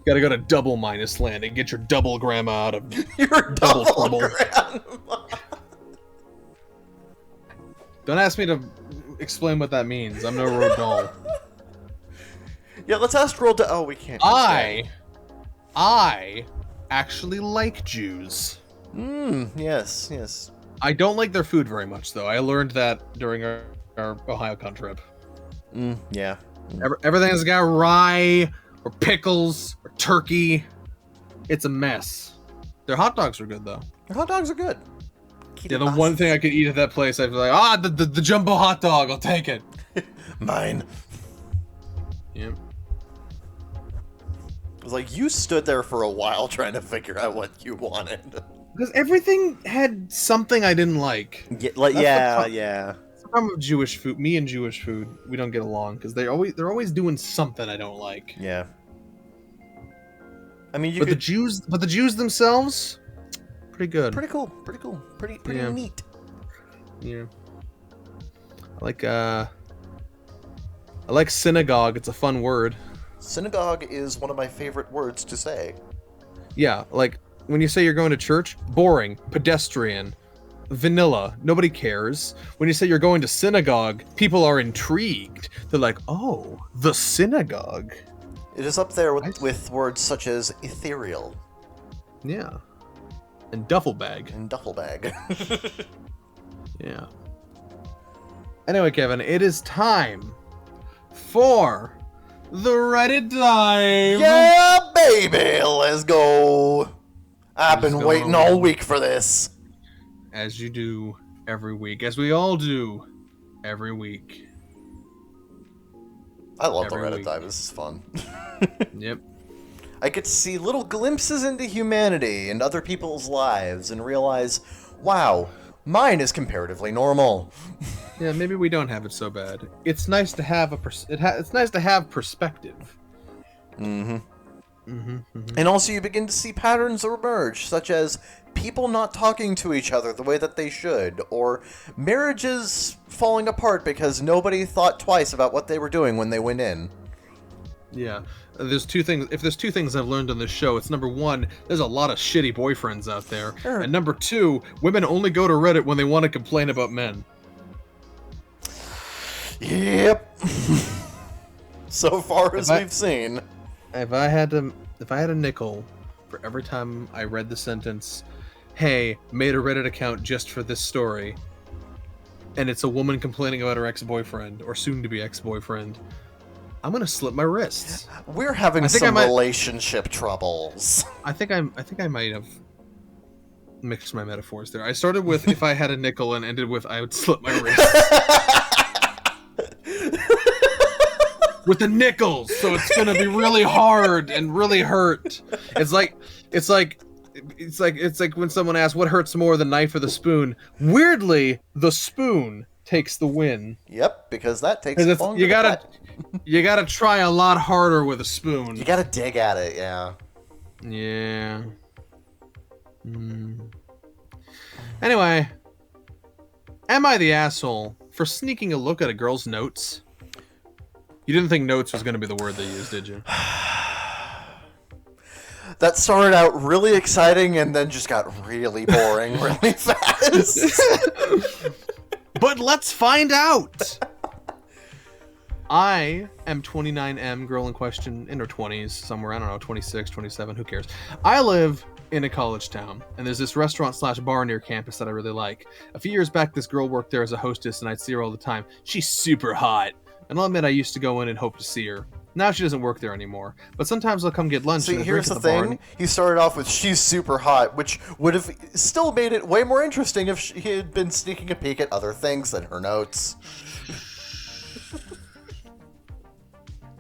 Gotta go to double minus land and get your double grandma out of your double trouble. Don't ask me to explain what that means. I'm no road doll. Yeah, let's ask Roll to. Oh, we can't. I actually like Jews. Yes. I don't like their food very much, though. I learned that during our OhioCon trip. Yeah. Everything has got rye or pickles or turkey. It's a mess. Their hot dogs are good, though. Their hot dogs are good. Yeah, the one thing I could eat at that place, I'd be like, the jumbo hot dog, I'll take it. Mine. Yep. was like, you stood there for a while trying to figure out what you wanted. Because everything had something I didn't like. Yeah, yeah. The problem with Jewish food, me and Jewish food, we don't get along because they're always doing something I don't like. Yeah. I mean, the Jews themselves, pretty good. Pretty cool. Pretty neat. Yeah. I like synagogue. It's a fun word. Synagogue is one of my favorite words to say. Yeah, like when you say you're going to church, boring, pedestrian, vanilla, nobody cares. When you say you're going to synagogue, people are intrigued. They're like, oh, the synagogue. It is up there with words such as ethereal. Yeah. And duffel bag. Yeah. Anyway, Kevin, it is time for the Reddit dive. Yeah, baby, let's go. I've been waiting all week for this. As you do every week, as we all do every week. I love the Reddit dive. This is fun. Yep. I get to see little glimpses into humanity and other people's lives and realize, wow, mine is comparatively normal. Yeah, maybe we don't have it so bad. It's nice to have it's nice to have perspective. And also you begin to see patterns emerge, such as people not talking to each other the way that they should, or marriages falling apart because nobody thought twice about what they were doing when they went in. Yeah. There's two things. If there's two things I've learned on this show, it's number one, there's a lot of shitty boyfriends out there. Sure. And number two, women only go to Reddit when they want to complain about men. Yep. So far as we've seen. If I had a nickel for every time I read the sentence, hey, made a Reddit account just for this story, and it's a woman complaining about her ex-boyfriend, or soon-to-be ex-boyfriend, I'm gonna slip my wrists. We're having some relationship troubles. I think I might have mixed my metaphors there. I started with if I had a nickel and ended with I would slip my wrists. With the nickels, so it's gonna be really hard and really hurt. It's like when someone asks what hurts more, the knife or the spoon. Weirdly, the spoon takes the win. Yep, because that takes longer. You gotta try a lot harder with a spoon. You gotta dig at it, yeah. Yeah. Anyway, am I the asshole for sneaking a look at a girl's notes? You didn't think notes was going to be the word they used, did you? That started out really exciting and then just got really boring really fast. But let's find out! I am 29M, girl in question, in her 20s, somewhere, I don't know, 26, 27, who cares? I live in a college town, and there's this restaurant/bar near campus that I really like. A few years back, this girl worked there as a hostess, and I'd see her all the time. She's super hot. And I'll admit I used to go in and hope to see her. Now she doesn't work there anymore. But sometimes I'll come get lunch. See, here's the thing. He started off with she's super hot, which would have still made it way more interesting if he had been sneaking a peek at other things than her notes.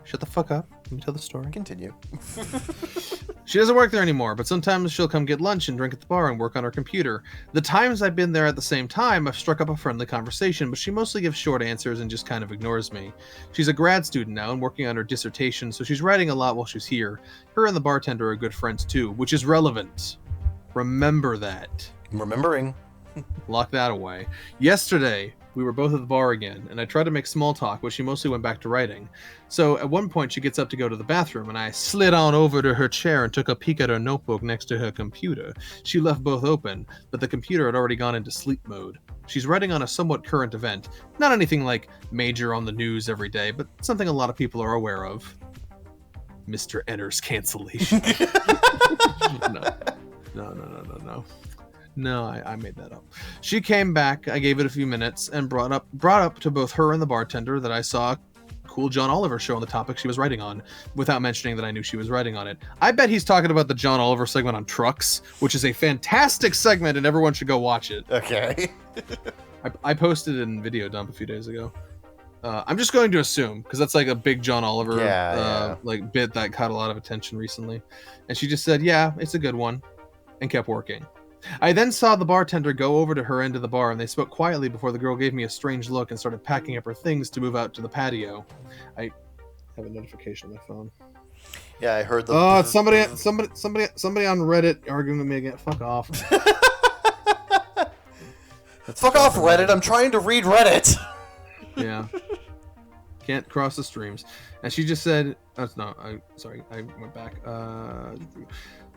Shut the fuck up. Let me tell the story. Continue. She doesn't work there anymore, but sometimes she'll come get lunch and drink at the bar and work on her computer. The times I've been there at the same time, I've struck up a friendly conversation, but she mostly gives short answers and just kind of ignores me. She's a grad student now and working on her dissertation, so she's writing a lot while she's here. Her and the bartender are good friends too, which is relevant. Remember that. Remembering. Lock that away. Yesterday, we were both at the bar again, and I tried to make small talk, but she mostly went back to writing. So at one point, she gets up to go to the bathroom, and I slid on over to her chair and took a peek at her notebook next to her computer. She left both open, but the computer had already gone into sleep mode. She's writing on a somewhat current event. Not anything like major on the news every day, but something a lot of people are aware of. Mr. Enter's cancellation. No. No, I made that up. She came back, I gave it a few minutes, and brought up to both her and the bartender that I saw a cool John Oliver show on the topic she was writing on, without mentioning that I knew she was writing on it. I bet he's talking about the John Oliver segment on trucks, which is a fantastic segment and everyone should go watch it. Okay. I posted it in video dump a few days ago. I'm just going to assume because that's like a big John Oliver Yeah. like bit that caught a lot of attention recently, and she just said, "Yeah, it's a good one," and kept working. I then saw the bartender go over to her end of the bar, and they spoke quietly before the girl gave me a strange look and started packing up her things to move out to the patio. I have a notification on my phone. Yeah, I heard the. Oh, it's somebody on Reddit arguing with me again. Fuck off. Fuck off, Reddit! I'm trying to read Reddit. Yeah. Can't cross the streams. And she just said, I went back.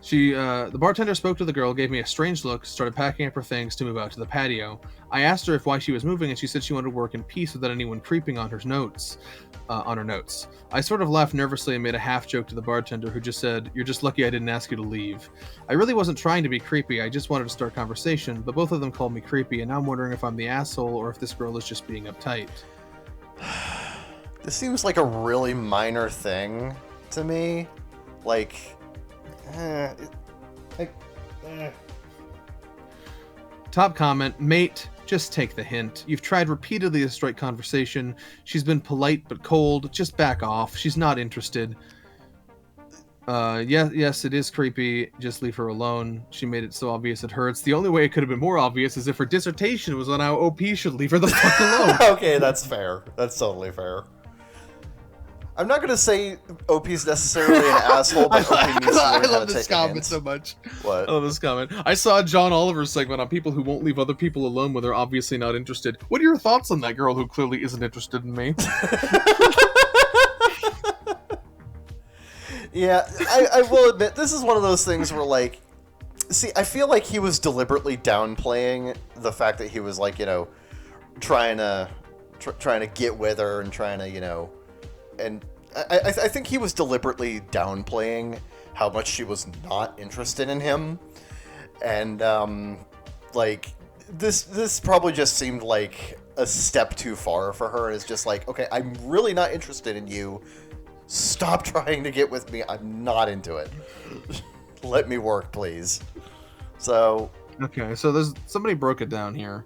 The bartender spoke to the girl, gave me a strange look, started packing up her things to move out to the patio. I asked her why she was moving, and she said she wanted to work in peace without anyone creeping on her notes. I sort of laughed nervously and made a half joke to the bartender, who just said, "You're just lucky I didn't ask you to leave." I really wasn't trying to be creepy, I just wanted to start conversation, but both of them called me creepy, and now I'm wondering if I'm the asshole or if this girl is just being uptight. This seems like a really minor thing to me. Like, Top comment, mate, just take the hint. You've tried repeatedly to strike conversation. She's been polite but cold. Just back off. She's not interested. Yes, it is creepy. Just leave her alone. She made it so obvious it hurts. The only way it could have been more obvious is if her dissertation was on how OP should leave her the fuck alone. Okay, that's fair. That's totally fair. I'm not gonna say OP's necessarily an asshole, but OP needs to learn I how love to this take a comment hint. so much. What? I love this comment. I saw John Oliver's segment on people who won't leave other people alone when they're obviously not interested. What are your thoughts on that girl who clearly isn't interested in me? Yeah, I will admit, this is one of those things where, like, see, I feel like he was deliberately downplaying the fact that he was, like, you know, trying to get with her and trying to, you know, and I think he was deliberately downplaying how much she was not interested in him, and like this probably just seemed like a step too far for her. It's just like, okay, I'm really not interested in you. Stop trying to get with me. I'm not into it. Let me work, please. So Okay, so there's somebody broke it down here.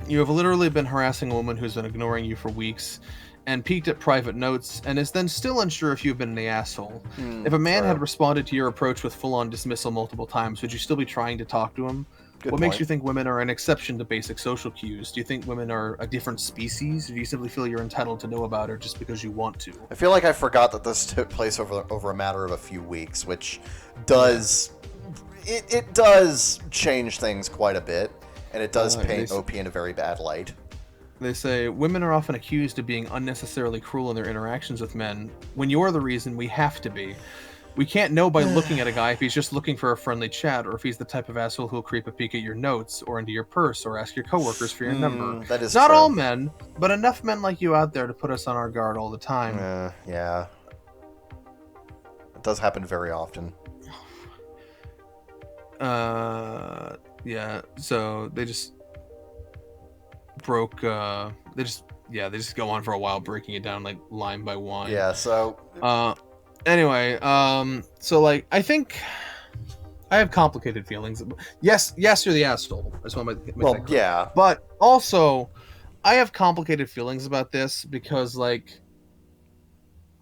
You have literally been harassing a woman who's been ignoring you for weeks and peeked at private notes and is then still unsure if you've been the asshole. If a man had responded to your approach with full-on dismissal multiple times, would you still be trying to talk to him? Good What point. makes you think women are an exception to basic social cues? Do you think women are a different species, or do you simply feel you're entitled to know about her just because you want to? I feel like I forgot that this took place over a matter of a few weeks, which does it does change things quite a bit, and it does paint OP in a very bad light. They say, women are often accused of being unnecessarily cruel in their interactions with men, when you're the reason we have to be. We can't know by looking at a guy if he's just looking for a friendly chat, or if he's the type of asshole who'll creep a peek at your notes, or into your purse, or ask your coworkers for your number. That is Not true. all men, but enough men like you out there to put us on our guard all the time. Yeah. It does happen very often. Yeah, so they just broke, they just go on for a while breaking it down, like, line by line. Yeah, so Anyway, so, like, I think I have complicated feelings. Yes, you're the asshole. I just want to make that clear. yeah. But also, I have complicated feelings about this because, like,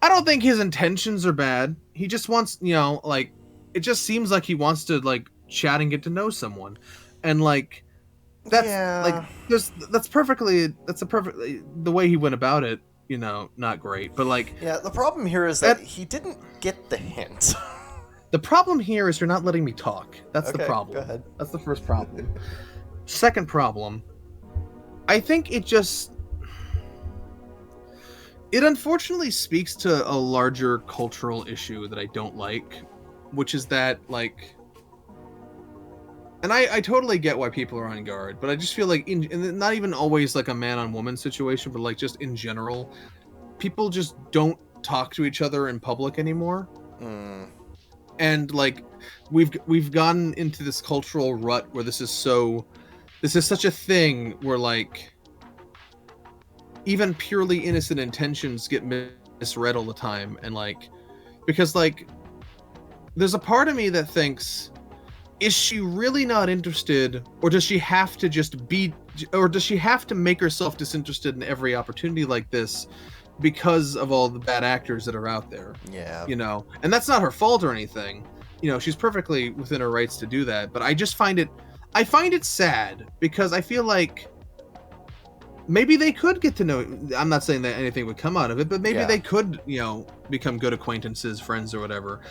I don't think his intentions are bad. He just wants, you know, like, it just seems like he wants to, like, chat and get to know someone. And, like, that's perfectly the way he went about it, you know, not great. But, like, Yeah, the problem here is that he didn't get the hint. the problem here is you're not letting me talk. That's the Okay, problem. go ahead. That's the first problem. Second problem, I think it unfortunately speaks to a larger cultural issue that I don't like, which is that, like, and I totally get why people are on guard, but I just feel like, and not even always like a man-on-woman situation, but like just in general, people just don't talk to each other in public anymore. And like, we've gotten into this cultural rut where this is such a thing where, like, even purely innocent intentions get misread all the time. And, like, because, like, there's a part of me that thinks, is she really not interested, or does she have to just or does she have to make herself disinterested in every opportunity like this because of all the bad actors that are out there? Yeah. And that's not her fault or anything. She's perfectly within her rights to do that, but I just find it sad because I feel like maybe they could get to know. I'm not saying that anything would come out of it, but maybe they could, become good acquaintances, friends, or whatever.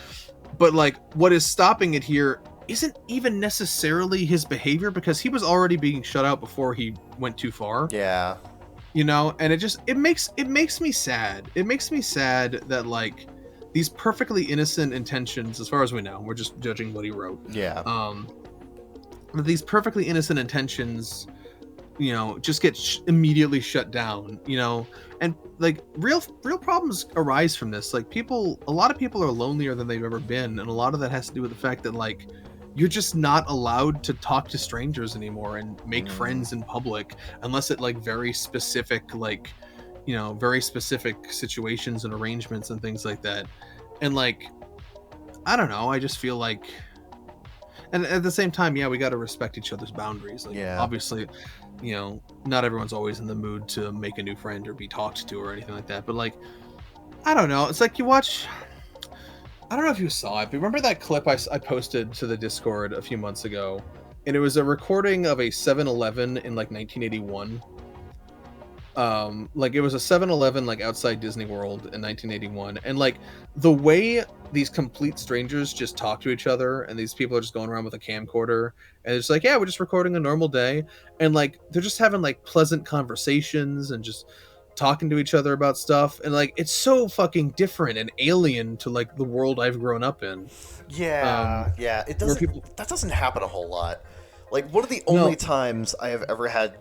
But like, what is stopping it here isn't even necessarily his behavior, because he was already being shut out before he went too far. Yeah. And it makes me sad. It makes me sad that like these perfectly innocent intentions, as far as we know, we're just judging what he wrote. Yeah. These perfectly innocent intentions, just get immediately shut down, and like real problems arise from this. Like a lot of people are lonelier than they've ever been, and a lot of that has to do with the fact that like you're just not allowed to talk to strangers anymore and make friends in public unless it like very specific situations and arrangements and things like that. And like, I don't know, I just feel like, and at the same time, we got to respect each other's boundaries. Like, obviously, not everyone's always in the mood to make a new friend or be talked to or anything like that. But like, I don't know. It's like you watch. I don't know if you saw it, but remember that clip I posted to the Discord a few months ago, and it was a recording of a 7-Eleven in like 1981. Like it was a 7-Eleven like outside Disney World in 1981, and like the way these complete strangers just talk to each other, and these people are just going around with a camcorder, and it's like, we're just recording a normal day, and like they're just having like pleasant conversations and just talking to each other about stuff, and like it's so fucking different and alien to like the world I've grown up in. It doesn't. That doesn't happen a whole lot. Like one of the only times I have ever had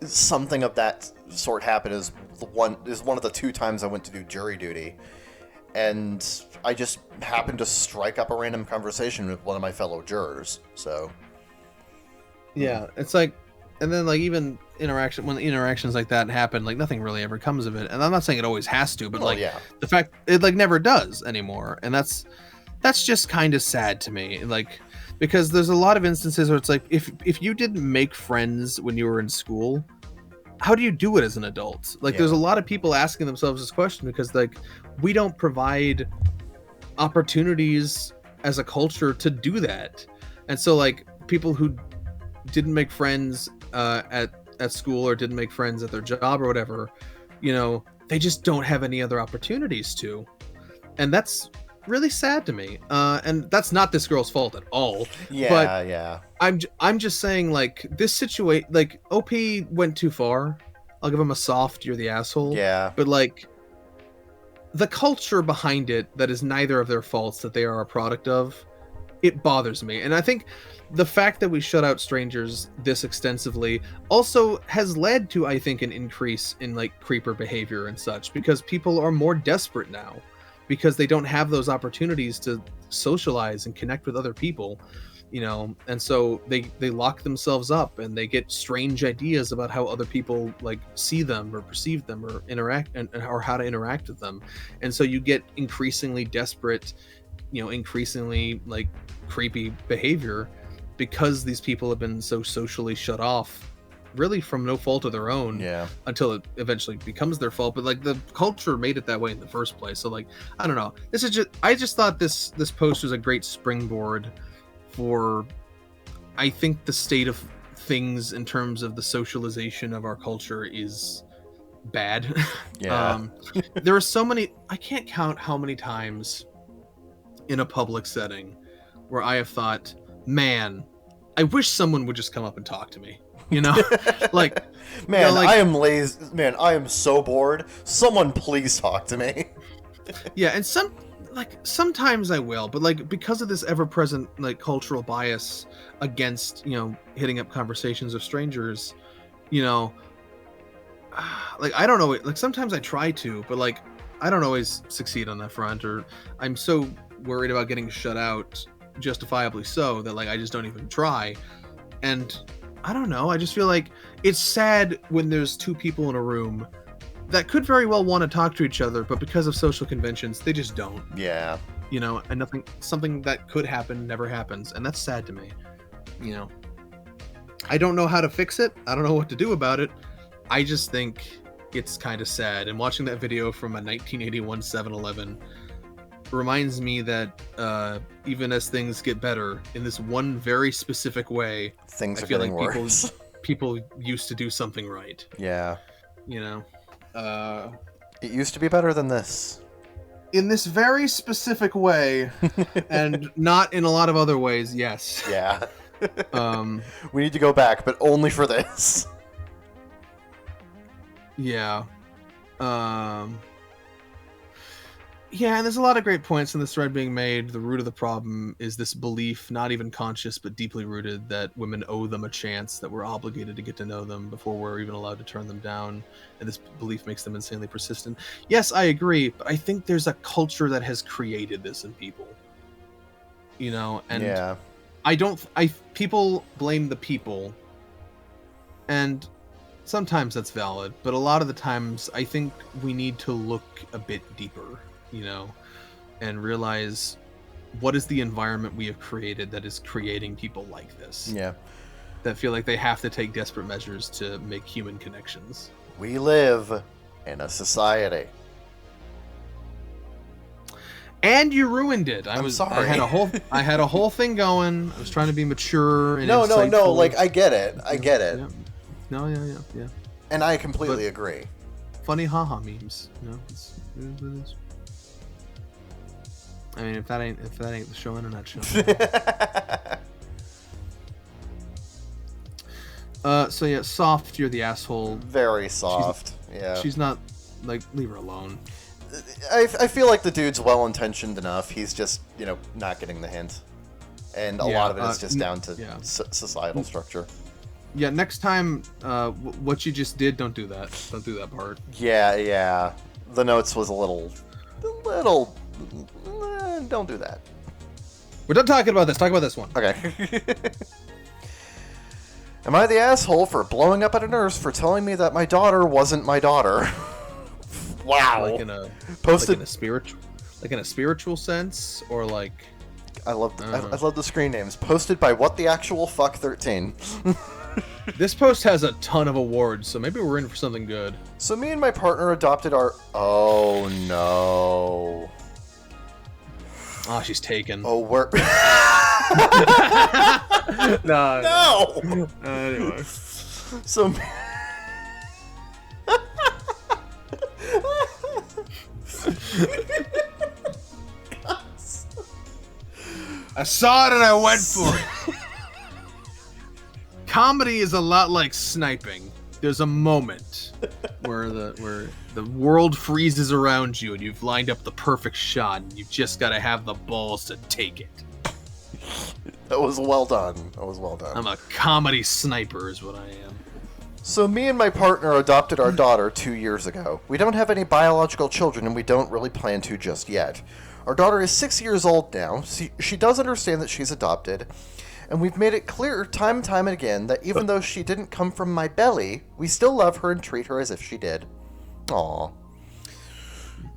something of that sort happen is one of the 2 times I went to do jury duty, and I just happened to strike up a random conversation with one of my fellow jurors. So it's like, and then like even when interactions like that happen, like nothing really ever comes of it. And I'm not saying it always has to, but the fact it like never does anymore, and that's just kind of sad to me. Like, because there's a lot of instances where it's like, if you didn't make friends when you were in school, how do you do it as an adult? Like, there's a lot of people asking themselves this question because like we don't provide opportunities as a culture to do that. And so like people who didn't make friends at school or didn't make friends at their job or whatever, they just don't have any other opportunities to. And that's really sad to me. And that's not this girl's fault at all. I'm just saying, like, this situation, like, OP went too far. I'll give him a soft, you're the asshole. But like, the culture behind it that is neither of their faults that they are a product of, it bothers me. And I think the fact that we shut out strangers this extensively also has led to, I think, an increase in like creeper behavior and such, because people are more desperate now because they don't have those opportunities to socialize and connect with other people, and so they lock themselves up and they get strange ideas about how other people like see them or perceive them or interact or how to interact with them. And so you get increasingly desperate, increasingly like creepy behavior because these people have been so socially shut off, really from no fault of their own, until it eventually becomes their fault. But like the culture made it that way in the first place. So like, I don't know, I just thought this post was a great springboard for, I think, the state of things in terms of the socialization of our culture is bad. There are so many, I can't count how many times in a public setting where I have thought, man, I wish someone would just come up and talk to me. Like, man, I am lazy. Man, I am so bored. Someone please talk to me. And sometimes I will, but like because of this ever-present like cultural bias against hitting up conversations with strangers, like I don't know, like sometimes I try to, but like I don't always succeed on that front, or I'm so worried about getting shut out, justifiably so, that like I just don't even try. And I don't know, I just feel like it's sad when there's 2 people in a room that could very well want to talk to each other, but because of social conventions, they just don't. And something that could happen never happens, and that's sad to me. I don't know how to fix it. I don't know what to do about it. I just think it's kind of sad. And watching that video from a 1981 7-Eleven reminds me that even as things get better, in this one very specific way, Things I are feel getting like worse. people used to do something right. Yeah. You know? It used to be better than this. In this very specific way, and not in a lot of other ways, yes. Yeah. Um, We need to go back, but only for this. yeah. Yeah, and there's a lot of great points in this thread being made. The root of the problem is this belief, not even conscious, but deeply rooted, that women owe them a chance, that we're obligated to get to know them before we're even allowed to turn them down. And this belief makes them insanely persistent. Yes, I agree, but I think there's a culture that has created this in people. You know, and Yeah. people blame the people, and sometimes that's valid, but a lot of the times I think we need to look a bit deeper, you know, and realize what is the environment we have created that is creating people like this, Yeah. that feel like they have to take desperate measures to make human connections. We live in a society. And you ruined it. I'm I sorry. had a whole thing going. I was trying to be mature and No. insightful. Like, I get it. Yeah. No, yeah. And I completely agree. Funny haha memes. You know, it is what it is. I mean, if that ain't the show in a nutshell. So yeah, soft. You're the asshole. Very soft. Yeah. She's not like, leave her alone. I feel like the dude's well-intentioned enough. He's just, not getting the hint. And a lot of it is just down to societal structure. Yeah, next time, what you just did, don't do that. Don't do that part. Yeah. The notes was a little. Don't do that. We're done talking about this. Talk about this one. Okay. Am I the asshole for blowing up at a nurse for telling me that my daughter wasn't my daughter? Wow. Like in a Posted. spiritual sense, or like. I love the screen names. Posted by What the Actual Fuck 13. This post has a ton of awards, so maybe we're in for something good. So me and my partner adopted our. Oh no. Oh, she's taken. Oh, we're. No. Anyway. So. I saw it and I went for it. Comedy is a lot like sniping. There's a moment where the world freezes around you and you've lined up the perfect shot and you've just got to have the balls to take it. That was well done. I'm a comedy sniper is what I am. So me and my partner adopted our daughter 2 years ago. We don't have any biological children and we don't really plan to just yet. Our daughter is 6 years old now. She does understand that she's adopted, and we've made it clear time and time again that even though she didn't come from my belly, we still love her and treat her as if she did. Aww.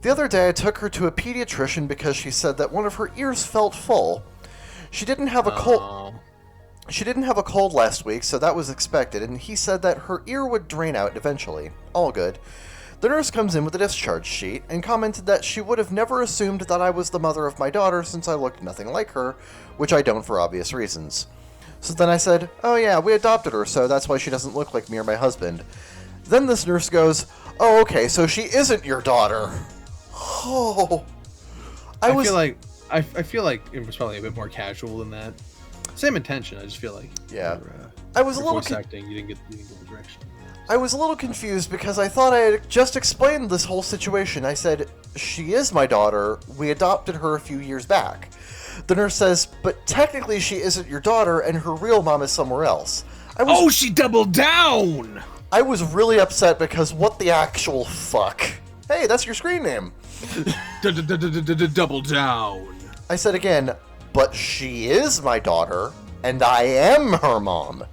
The other day I took her to a pediatrician because she said that one of her ears felt full. She didn't have a cold. She didn't have a cold last week, so that was expected, and he said that her ear would drain out eventually. All good. The nurse comes in with a discharge sheet and commented that she would have never assumed that I was the mother of my daughter since I looked nothing like her, which I don't for obvious reasons. So then I said, oh yeah, we adopted her, so that's why she doesn't look like me or my husband. Then this nurse goes, oh okay, so she isn't your daughter. Oh. I feel like it was probably a bit more casual than that. Same intention, I just feel like. Yeah. I was a little voice acting, you didn't get the direction. I was a little confused because I thought I had just explained this whole situation. I said, she is my daughter. We adopted her a few years back. The nurse says, but technically she isn't your daughter and her real mom is somewhere else. She doubled down! I was really upset because what the actual fuck? Hey, that's your screen name. Double down. I said again, but she is my daughter and I am her mom.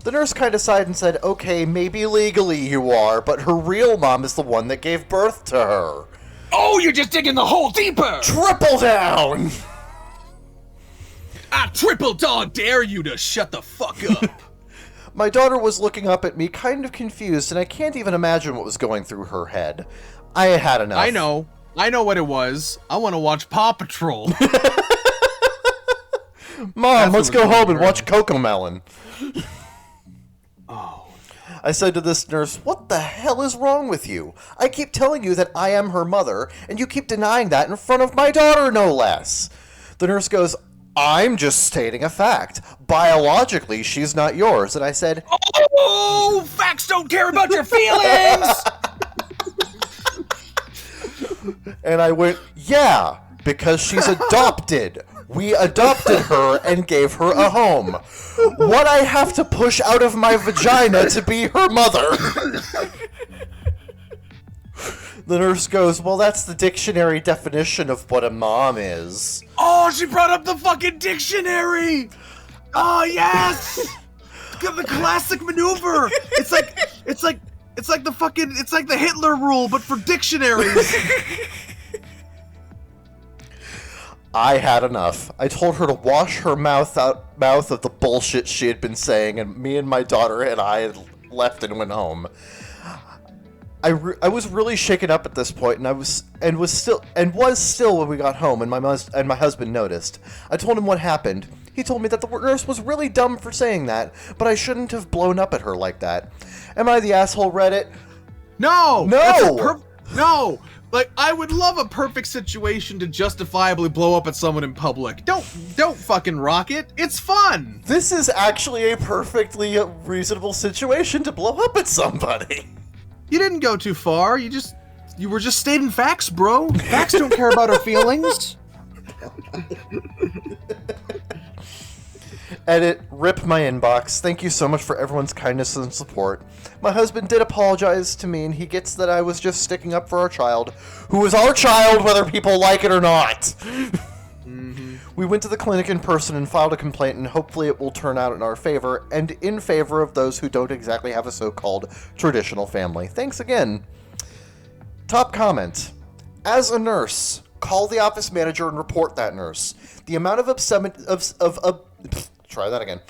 The nurse kind of sighed and said, okay, maybe legally you are, but her real mom is the one that gave birth to her. Oh, you're just digging the hole deeper! Triple down! I triple dog dare you to shut the fuck up. My daughter was looking up at me, kind of confused, and I can't even imagine what was going through her head. I had enough. I know what it was. I want to watch Paw Patrol. Mom, let's go home and watch Cocomelon. Oh. I said to this nurse, what the hell is wrong with you? I keep telling you that I am her mother, and you keep denying that in front of my daughter, no less. The nurse goes, I'm just stating a fact. Biologically, she's not yours. And I said, oh, facts don't care about your feelings! And I went, yeah, because she's adopted. We adopted her and gave her a home. What I have to push out of my vagina to be her mother? The nurse goes, well, that's the dictionary definition of what a mom is. Oh, she brought up the fucking dictionary! Oh, yes! The classic maneuver! It's like the Hitler rule, but for dictionaries. I had enough. I told her to wash her mouth of the bullshit she had been saying, and me and my daughter and I had left and went home. I was really shaken up at this point, and was still when we got home, and my husband noticed. I told him what happened. He told me that the nurse was really dumb for saying that, but I shouldn't have blown up at her like that. Am I the asshole, Reddit? No! No! No! Like, I would love a perfect situation to justifiably blow up at someone in public. Don't fucking rock it. It's fun! This is actually a perfectly reasonable situation to blow up at somebody. You didn't go too far. You were just stating facts, bro. Facts don't care about our feelings. Edit, rip my inbox. Thank you so much for everyone's kindness and support. My husband did apologize to me, and he gets that I was just sticking up for our child, who is our child whether people like it or not. Mm-hmm. We went to the clinic in person and filed a complaint, and hopefully it will turn out in our favor, and in favor of those who don't exactly have a so-called traditional family. Thanks again. Top comment. As a nurse, call the office manager and report that nurse. The amount of try that again.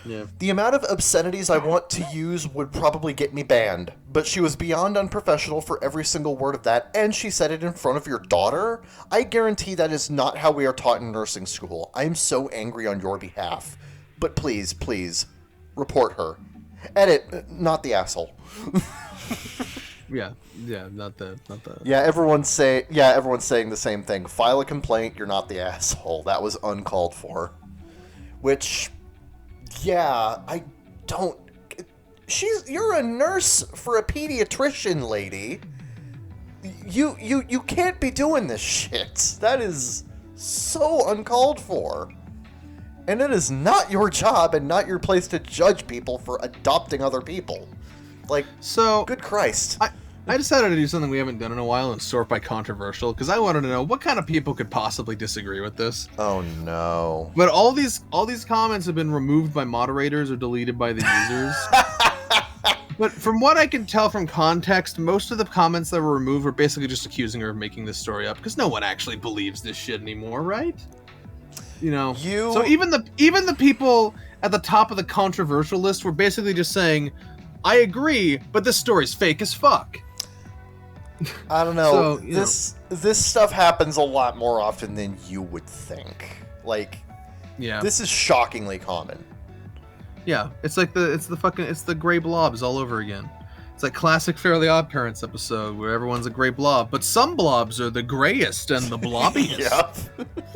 Yeah. The amount of obscenities I want to use would probably get me banned, but she was beyond unprofessional for every single word of that, and she said it in front of your daughter? I guarantee that is not how we are taught in nursing school. I am so angry on your behalf. But please, report her. Edit, not the asshole. Yeah, not the. Yeah, everyone's saying the same thing. File a complaint, you're not the asshole. That was uncalled for. Which, yeah, I don't... You're a nurse for a pediatrician, lady. You can't be doing this shit. That is so uncalled for. And it is not your job and not your place to judge people for adopting other people. Like, so good Christ. I decided to do something we haven't done in a while and sort by controversial, because I wanted to know what kind of people could possibly disagree with this. Oh no. But all these comments have been removed by moderators or deleted by the users. But from what I can tell from context, most of the comments that were removed were basically just accusing her of making this story up, because no one actually believes this shit anymore, right? You know. So even the people at the top of the controversial list were basically just saying, I agree, but this story's fake as fuck. I don't know. So, this stuff happens a lot more often than you would think. Like, yeah, this is shockingly common. Yeah, it's the gray blobs all over again. It's like classic Fairly Odd Parents episode where everyone's a gray blob, but some blobs are the grayest and the blobbiest. Yep.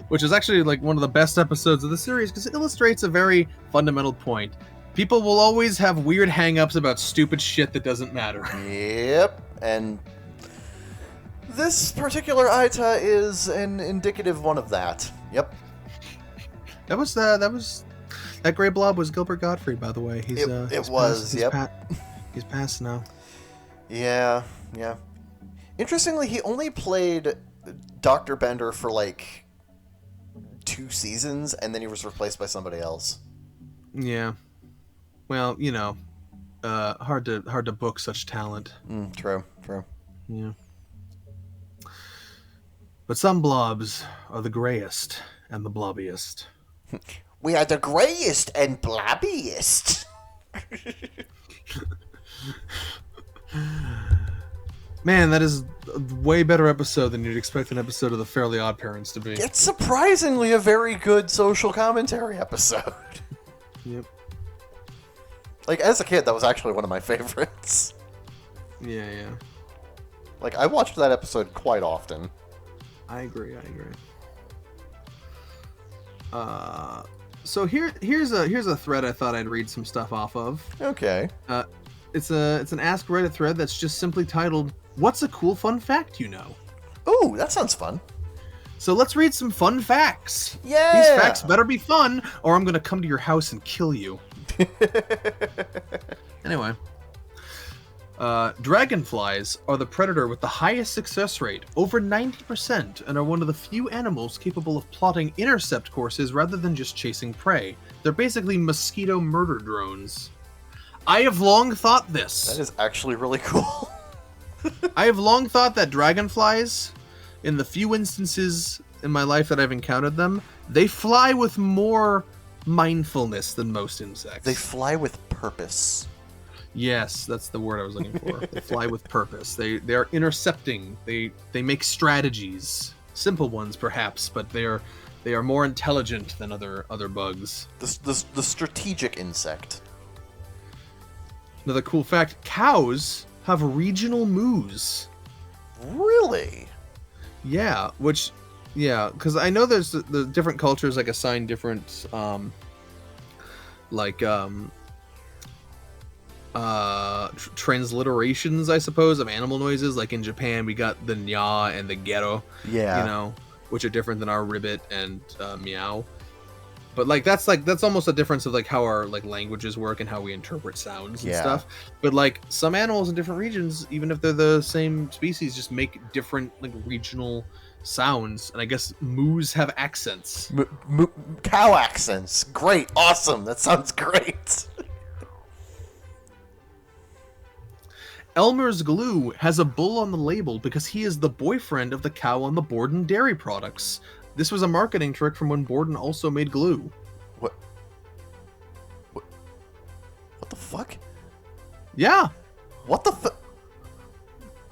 Which is actually like one of the best episodes of the series because it illustrates a very fundamental point. People will always have weird hang-ups about stupid shit that doesn't matter. Yep, and this particular Aita is an indicative one of that. Yep. That gray blob was Gilbert Gottfried, by the way. He's passed now. Yeah. Interestingly, he only played Dr. Bender for like 2 seasons, and then he was replaced by somebody else. Yeah. Well, you know, hard to book such talent. True. Yeah. But some blobs are the grayest and the blobbiest. We are the grayest and blobbiest. Man, that is a way better episode than you'd expect an episode of The Fairly Odd Parents to be. It's surprisingly a very good social commentary episode. Yep. Like, as a kid, that was actually one of my favorites. Yeah. Like, I watched that episode quite often. I agree. So here's a thread I thought I'd read some stuff off of. Okay. It's an Ask Reddit thread that's just simply titled, "What's a cool fun fact you know?" Ooh, that sounds fun. So let's read some fun facts. Yeah! These facts better be fun, or I'm gonna come to your house and kill you. Anyway. Dragonflies are the predator with the highest success rate, over 90%, and are one of the few animals capable of plotting intercept courses rather than just chasing prey. They're basically mosquito murder drones. I have long thought this. That is actually really cool. I have long thought that dragonflies, in the few instances in my life that I've encountered them, they fly with more mindfulness than most insects. They fly with purpose. Yes, that's the word I was looking for. They fly with purpose. They are intercepting. They make strategies, simple ones perhaps, but they are more intelligent than other bugs. The strategic insect. Another cool fact: cows have regional moos. Really? Yeah, because I know there's the different cultures like assign different transliterations, I suppose, of animal noises. Like in Japan, we got the nya and the gero, Yeah. Which are different than our ribbit and meow. But that's almost a difference of like how our like languages work and how we interpret sounds and stuff. But like some animals in different regions, even if they're the same species, just make different like regional sounds. And I guess moos have accents. Cow accents. Great. Awesome. That sounds great. Elmer's Glue has a bull on the label because he is the boyfriend of the cow on the Borden dairy products. This was a marketing trick from when Borden also made glue. What the fuck? Yeah. What the fuck?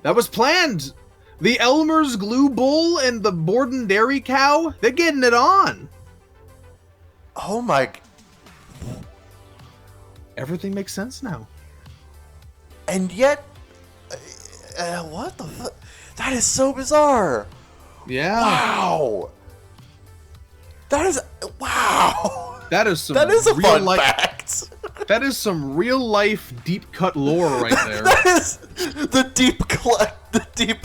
That was planned. The Elmer's Glue bull and the Borden dairy cow, they're getting it on. Oh my... Everything makes sense now. And yet... what the fuck? That is so bizarre. Yeah. Wow. That is... Wow. That is some That is a real fun life, fact. That is some real life deep cut lore right there. That is the deep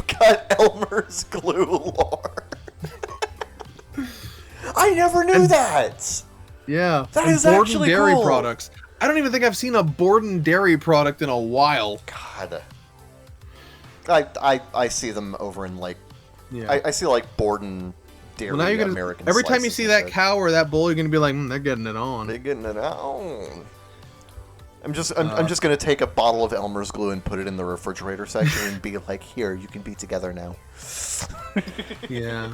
cut Elmer's Glue lore. I never knew that. Yeah. That is Borden actually dairy cool. products. I don't even think I've seen a Borden dairy product in a while. God. I see them over in like... Yeah. I see like Borden dairy Well, now you're gonna, American every time you slices see and that shit. cow or that bull, you're gonna be like, they're getting it on. They're getting it out. I'm just gonna take a bottle of Elmer's Glue and put it in the refrigerator section and be like, here, you can be together now. Yeah.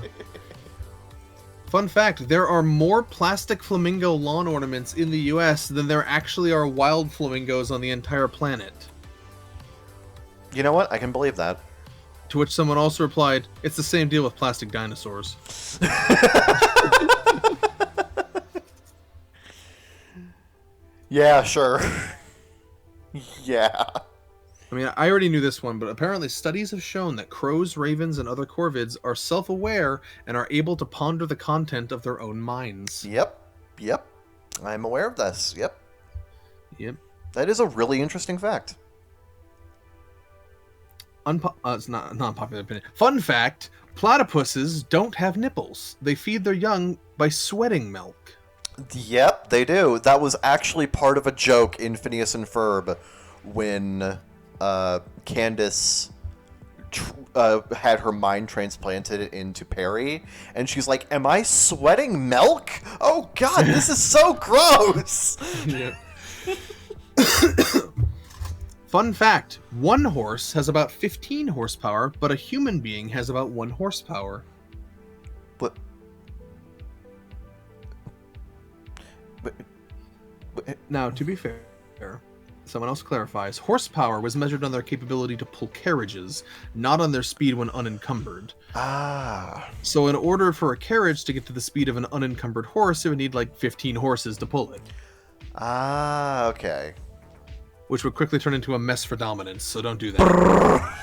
Fun fact, there are more plastic flamingo lawn ornaments in the US than there actually are wild flamingos on the entire planet. You know what? I can believe that. To which someone also replied, it's the same deal with plastic dinosaurs. Yeah, sure. Yeah. I mean, I already knew this one, but apparently studies have shown that crows, ravens, and other corvids are self-aware and are able to ponder the content of their own minds. Yep. I'm aware of this. Yep. That is a really interesting fact. It's not an unpopular opinion. Fun fact, platypuses don't have nipples. They feed their young by sweating milk. Yep, they do. That was actually part of a joke in Phineas and Ferb when Candace had her mind transplanted into Perry, and she's like, am I sweating milk? Oh god, this is so gross! Yeah. Fun fact, one horse has about 15 horsepower, but a human being has about 1 horsepower. But Now, to be fair, someone else clarifies, horsepower was measured on their capability to pull carriages, not on their speed when unencumbered. Ah. So in order for a carriage to get to the speed of an unencumbered horse, it would need like 15 horses to pull it. Ah, okay. Which would quickly turn into a mess for dominance, so don't do that.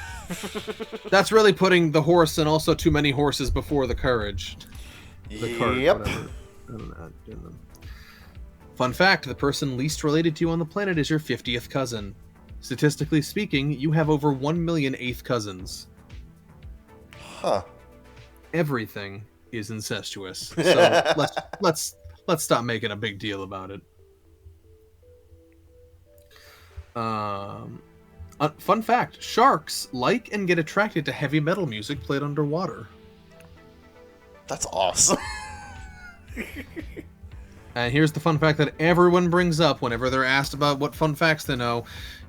That's really putting the horse and also too many horses before the carriage. The cart, Yep. whatever. Fun fact, the person least related to you on the planet is your 50th cousin. Statistically speaking, you have over 1 million eighth cousins. Huh. Everything is incestuous. So let's stop making a big deal about it. Fun fact, sharks like and get attracted to heavy metal music played underwater. That's awesome. And here's the fun fact that everyone brings up whenever they're asked about what fun facts they know.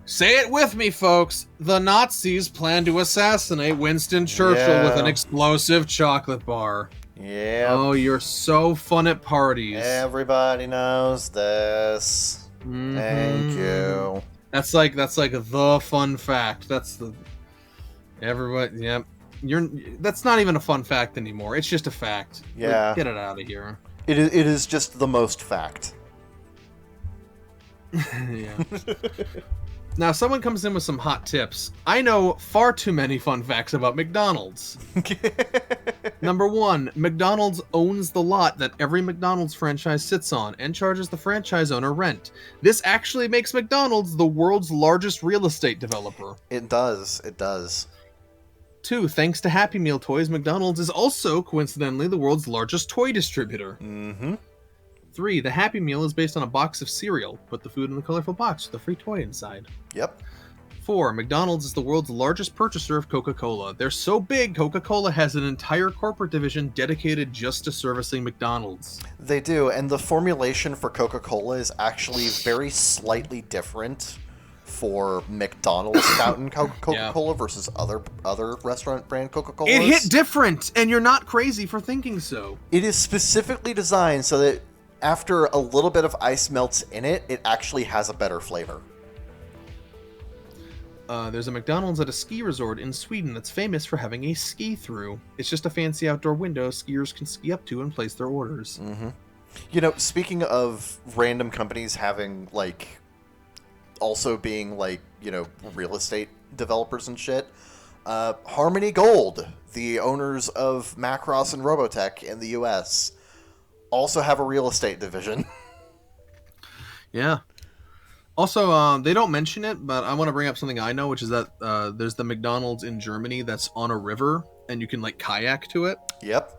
Say it with me, folks. The Nazis planned to assassinate Winston Churchill with an explosive chocolate bar. Yeah. Oh, you're so fun at parties. Everybody knows this. Mm-hmm. Thank you. That's like the fun fact. That's the everybody. Yep. That's not even a fun fact anymore. It's just a fact. Yeah. Like, get it out of here. It is just the most fact. Yeah. Now, someone comes in with some hot tips. I know far too many fun facts about McDonald's. Number 1, McDonald's owns the lot that every McDonald's franchise sits on and charges the franchise owner rent. This actually makes McDonald's the world's largest real estate developer. It does. It does. 2, thanks to Happy Meal toys, McDonald's is also, coincidentally, the world's largest toy distributor. Mm-hmm. 3, the Happy Meal is based on a box of cereal. Put the food in a colorful box with a free toy inside. Yep. 4, McDonald's is the world's largest purchaser of Coca-Cola. They're so big, Coca-Cola has an entire corporate division dedicated just to servicing McDonald's. They do, and the formulation for Coca-Cola is actually very slightly different for McDonald's fountain Coca-Cola versus other restaurant brand Coca-Colas. It hit different, and you're not crazy for thinking so. It is specifically designed so that after a little bit of ice melts in it, it actually has a better flavor. There's a McDonald's at a ski resort in Sweden that's famous for having a ski-through. It's just a fancy outdoor window skiers can ski up to and place their orders. Mm-hmm. You know, speaking of random companies having, like, also being, like, you know, real estate developers and shit, Harmony Gold, the owners of Macross and Robotech in the U.S., also have a real estate division. Yeah. Also, they don't mention it, but I want to bring up something I know, which is that there's the McDonald's in Germany that's on a river, and you can, like, kayak to it. Yep.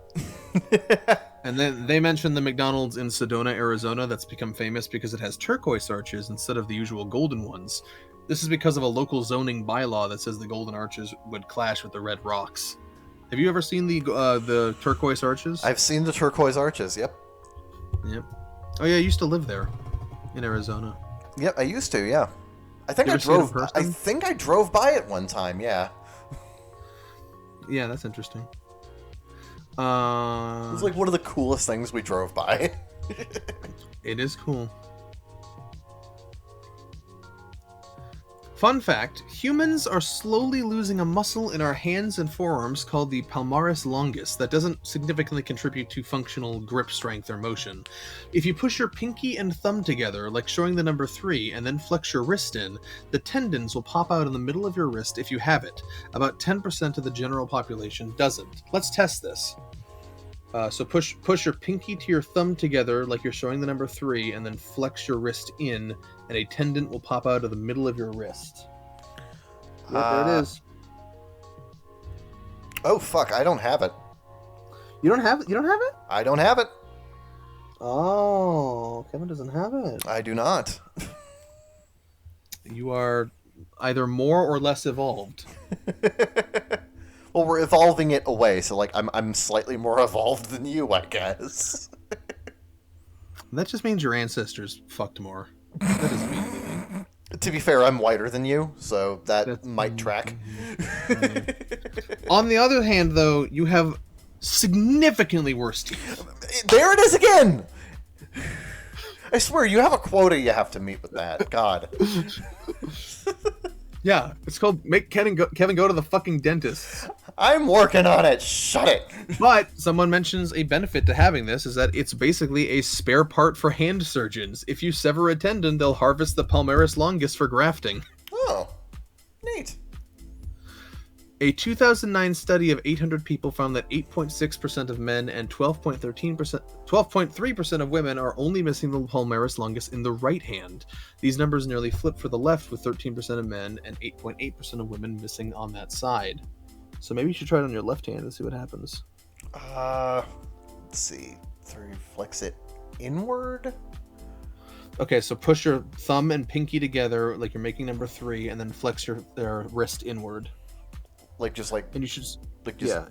And then they mentioned the McDonald's in Sedona, Arizona, that's become famous because it has turquoise arches instead of the usual golden ones. This is because of a local zoning bylaw that says the golden arches would clash with the red rocks. Have you ever seen the turquoise arches? I've seen the turquoise arches, yep. Yep. Oh yeah, I used to live there, in Arizona. Yep, I used to, yeah. I think You I ever see it in drove. person? I think I drove by it one time. Yeah. Yeah, that's interesting. It was like one of the coolest things we drove by. It is cool. Fun fact, humans are slowly losing a muscle in our hands and forearms called the Palmarus Longus that doesn't significantly contribute to functional grip strength or motion. If you push your pinky and thumb together, like showing the number 3, and then flex your wrist in, the tendons will pop out in the middle of your wrist if you have it. About 10% of the general population doesn't. Let's test this. So push your pinky to your thumb together like you're showing the number 3, and then flex your wrist in, and a tendon will pop out of the middle of your wrist. Yep, there it is. Oh fuck! I don't have it. You don't have it? You don't have it? I don't have it. Oh, Kevin doesn't have it. I do not. You are either more or less evolved. Well, we're evolving it away, so like I'm slightly more evolved than you, I guess. That just means your ancestors fucked more. That doesn't mean anything. To be fair, I'm whiter than you, so that might track. On the other hand, though, you have significantly worse teeth. There it is again! I swear, you have a quota you have to meet with that. God. Yeah, it's called Make Kevin go to the fucking dentist. I'm working on it. Shut it. But someone mentions a benefit to having this is that it's basically a spare part for hand surgeons. If you sever a tendon, they'll harvest the Palmarus Longus for grafting. Oh, neat. A 2009 study of 800 people found that 8.6% of men and 12.3% of women are only missing the Palmarus Longus in the right hand. These numbers nearly flip for the left, with 13% of men and 8.8% of women missing on that side. So maybe you should try it on your left hand and see what happens. Let's see. Flex it inward? Okay, so push your thumb and pinky together like you're making number 3, and then flex your wrist inward. And you should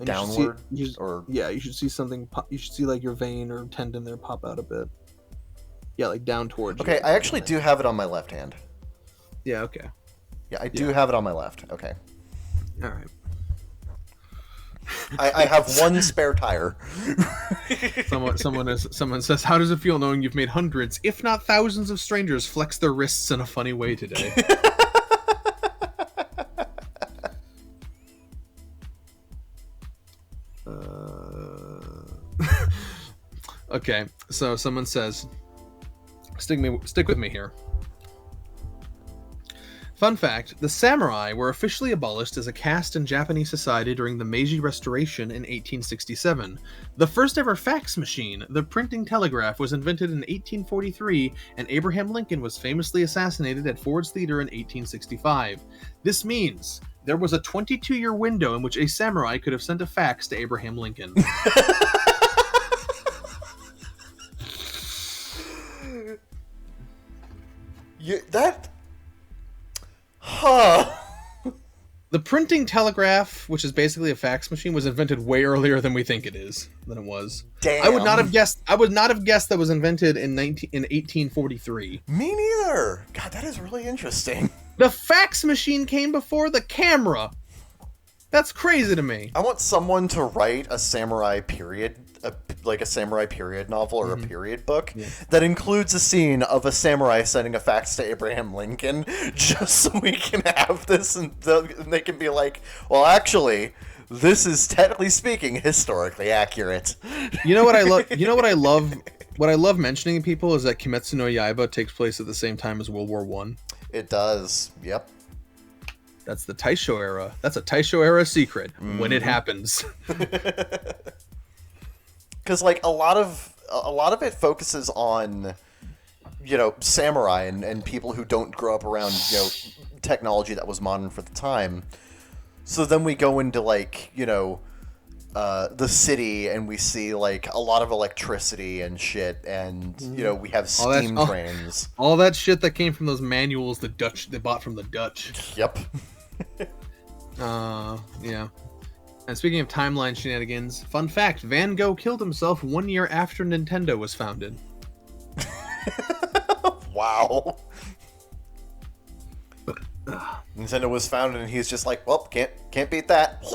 downward, you should see something. You should see like your vein or tendon there pop out a bit. Yeah, like down towards. Okay, I actually do have it on my left hand. Yeah. Okay. Yeah, I do have it on my left. Okay. All right. I have one spare tire. Someone says, "How does it feel knowing you've made hundreds, if not thousands, of strangers flex their wrists in a funny way today?" Okay, so someone says, stick with me here. Fun fact, the samurai were officially abolished as a caste in Japanese society during the Meiji Restoration in 1867. The first ever fax machine, the printing telegraph, was invented in 1843, and Abraham Lincoln was famously assassinated at Ford's Theater in 1865. This means there was a 22-year window in which a samurai could have sent a fax to Abraham Lincoln. The printing telegraph, which is basically a fax machine, was invented way earlier than we think it was. Damn. I would not have guessed that was invented in 1843. Me neither. God, that is really interesting. The fax machine came before the camera. That's crazy to me. I want someone to write a samurai period, like a samurai period novel or a period book that includes a scene of a samurai sending a fax to Abraham Lincoln, just so we can have this and they can be like, well, actually, this is technically speaking historically accurate. You know what I love? You know what I love? What I love mentioning to people is that Kimetsu no Yaiba takes place at the same time as World War I. It does. Yep. That's the Taisho era. That's a Taisho era secret when it happens. Because like a lot of it focuses on, samurai and people who don't grow up around technology that was modern for the time. So then we go into the city and we see like a lot of electricity and shit, and we have steam trains. All that shit that came from those manuals they bought from the Dutch. Yep. Yeah. And speaking of timeline shenanigans, fun fact, Van Gogh killed himself 1 year after Nintendo was founded. Wow. Nintendo was founded and he's just like, well, can't beat that.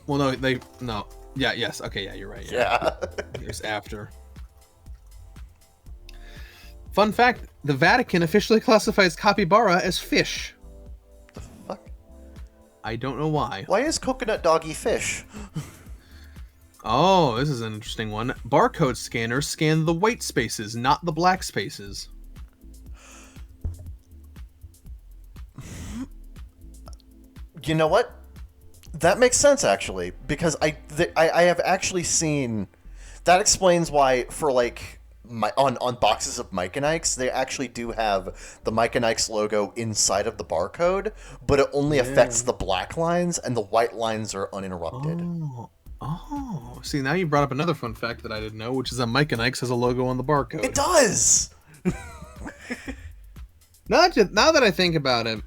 Well, no. Yeah, yes. Okay, yeah, you're right. Yeah. Years after. Fun fact, the Vatican officially classifies capybara as fish. The fuck? I don't know why. Why is coconut doggy fish? Oh, this is an interesting one. Barcode scanners scan the white spaces, not the black spaces. You know what? That makes sense, actually, because I have actually seen... That explains why, for, on boxes of Mike and Ike's, they actually do have the Mike and Ike's logo inside of the barcode, but it only affects the black lines, and the white lines are uninterrupted. Oh. See, now you brought up another fun fact that I didn't know, which is that Mike and Ike's has a logo on the barcode. It does! Now that I think about it,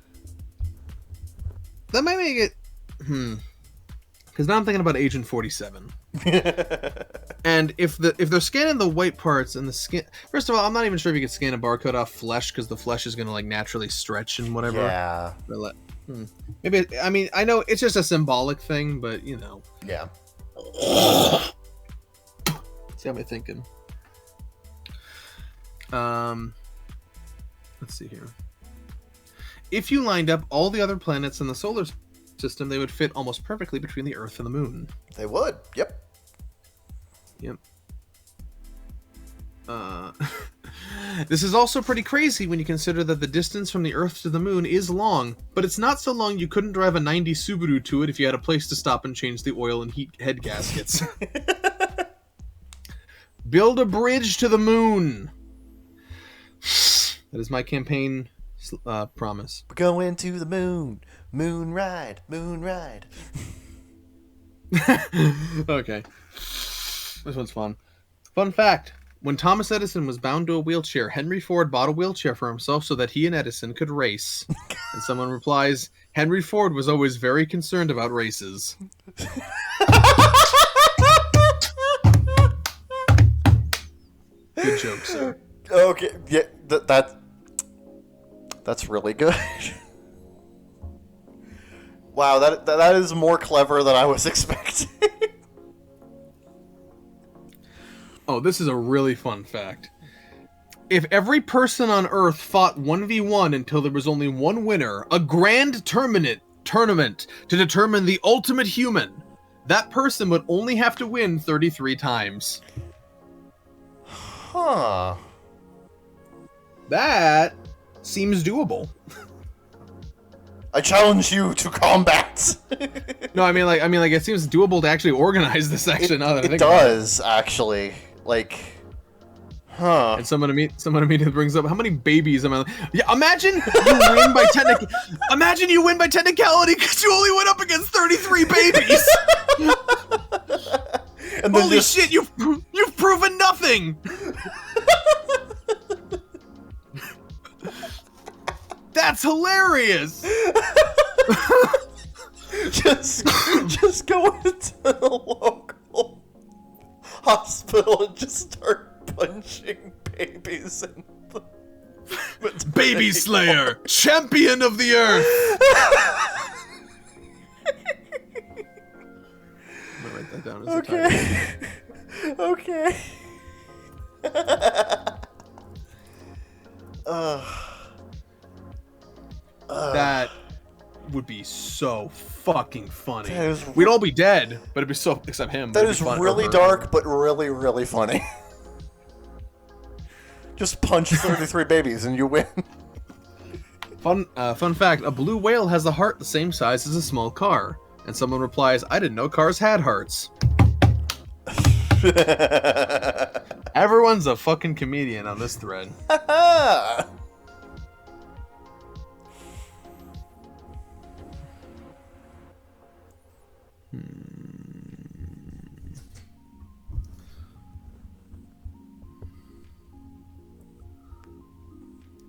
that might make it... Because now I'm thinking about Agent 47. And if they're scanning the white parts and the skin... First of all, I'm not even sure if you could scan a barcode off flesh, because the flesh is going to naturally stretch and whatever. Yeah. Maybe, I know it's just a symbolic thing, but, Yeah. See how am I thinking? Let's see here. If you lined up all the other planets in the solar system, they would fit almost perfectly between the Earth and the Moon. They would. Yep. Yep. This is also pretty crazy when you consider that the distance from the Earth to the Moon is long, but it's not so long you couldn't drive a 90 Subaru to it if you had a place to stop and change the oil and heat head gaskets. Build a bridge to the Moon. That is my campaign promise. We're going to the moon. Moon ride. Moon ride. Okay. This one's fun. Fun fact. When Thomas Edison was bound to a wheelchair, Henry Ford bought a wheelchair for himself so that he and Edison could race. And someone replies, Henry Ford was always very concerned about races. Good joke, sir. Okay, yeah, that's really good. Wow, that is more clever than I was expecting. Oh, this is a really fun fact. If every person on Earth fought 1v1 until there was only one winner, a grand tournament to determine the ultimate human, that person would only have to win 33 times. Huh. That seems doable. I challenge you to combat. No, I mean like it seems doable to actually organize this section. Now that I think about it. Does actually, like, huh? And someone immediately brings up, how many babies am I? Yeah, imagine you win by technicality because you only went up against 33 babies. And then Holy shit! You've proven nothing. That's hilarious. just go into the local hospital and just start punching babies in the Baby Slayer, champion of the Earth. I'm gonna write that down as a title. Okay. That would be so fucking funny. Is, we'd all be dead, but it'd be so, except him. That is really dark, but really, really funny. Just punch 33 babies and you win. Fun fact, a blue whale has a heart the same size as a small car. And someone replies, I didn't know cars had hearts. Everyone's a fucking comedian on this thread.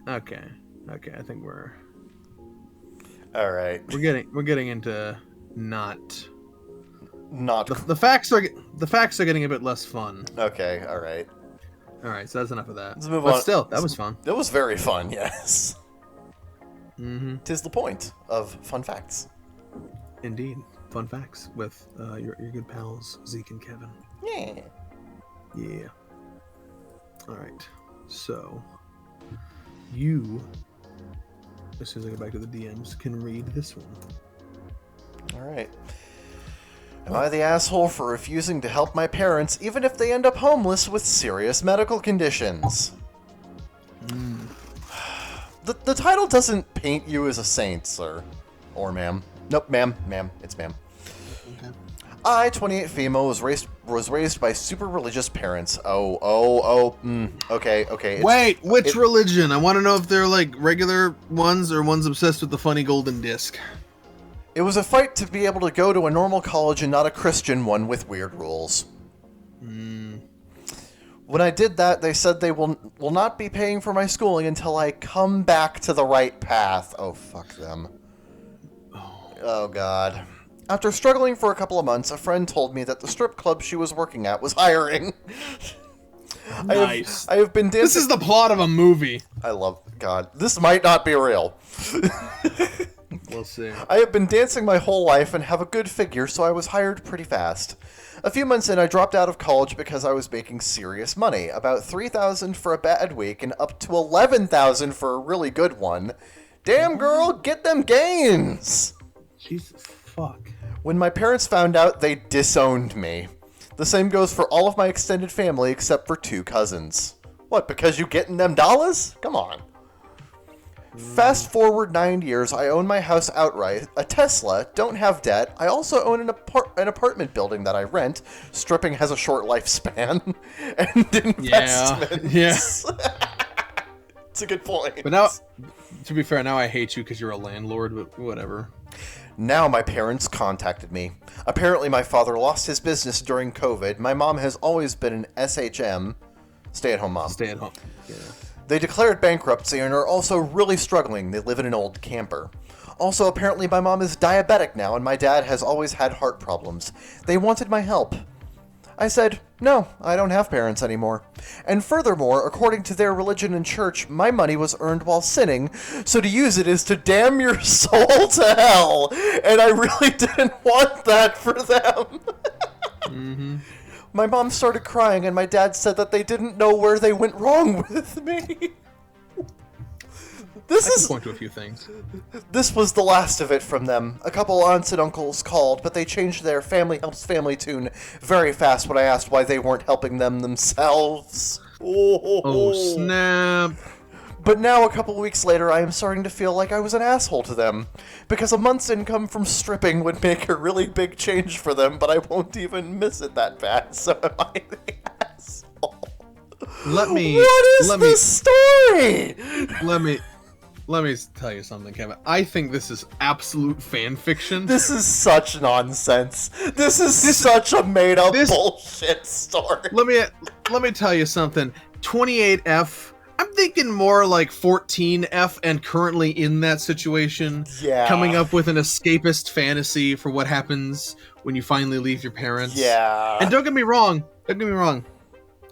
Okay, I think we're all right. We're getting into not the facts are getting a bit less fun. Okay, all right. So that's enough of that. Let's move but on. Still, that was fun. That was very fun. Yes. Mm-hmm. 'Tis the point of fun facts. Indeed, fun facts with your good pals Zeke and Kevin. Yeah. Yeah. All right. So you, as soon as I get back to the DMs, can read this one. All right. Am I the asshole for refusing to help my parents even if they end up homeless with serious medical conditions? The title doesn't paint you as a saint, sir. Or ma'am. Nope, ma'am. It's ma'am. Okay. I, 28 female, was raised by super religious parents. Okay. Wait, which religion? I want to know if they're like regular ones or ones obsessed with the funny golden disc. It was a fight to be able to go to a normal college and not a Christian one with weird rules. When I did that, they said they will not be paying for my schooling until I come back to the right path. Oh, fuck them. Oh, God. After struggling for a couple of months, a friend told me that the strip club she was working at was hiring. Nice. I have been dancing. This is the plot of a movie. I love God. This might not be real. We'll see. I have been dancing my whole life and have a good figure, so I was hired pretty fast. A few months in, I dropped out of college because I was making serious money. About $3,000 for a bad week and up to $11,000 for a really good one. Damn, girl, get them gains! Jesus fuck. When my parents found out, they disowned me. The same goes for all of my extended family except for 2 cousins. What, because you getting them dollars? Come on. Fast forward 9 years, I own my house outright, a Tesla, don't have debt. I also own an apartment building that I rent. Stripping has a short lifespan. And investments. Yeah. It's a good point. But now, to be fair, now I hate you because you're a landlord, but whatever. Now my parents contacted me. Apparently my father lost his business during COVID. My mom has always been an SHM, stay-at-home mom. Stay at home. Yeah. They declared bankruptcy and are also really struggling. They live in an old camper. Also, apparently my mom is diabetic now and my dad has always had heart problems. They wanted my help. I said, no, I don't have parents anymore. And furthermore, according to their religion and church, my money was earned while sinning, so to use it is to damn your soul to hell. And I really didn't want that for them. Mm-hmm. My mom started crying, and my dad said that they didn't know where they went wrong with me. I can point to a few things. This was the last of it from them. A couple aunts and uncles called, but they changed their family helps family tune very fast when I asked why they weren't helping them themselves. Oh, snap. But now, a couple weeks later, I am starting to feel like I was an asshole to them. Because a month's income from stripping would make a really big change for them, but I won't even miss it that bad, so am I the asshole? What is this story? Let me tell you something, Kevin. I think this is absolute fan fiction. This is such nonsense. This is such a made-up bullshit story. Let me tell you something. 28F. I'm thinking more like 14F and currently in that situation. Yeah. Coming up with an escapist fantasy for what happens when you finally leave your parents. Yeah. And don't get me wrong.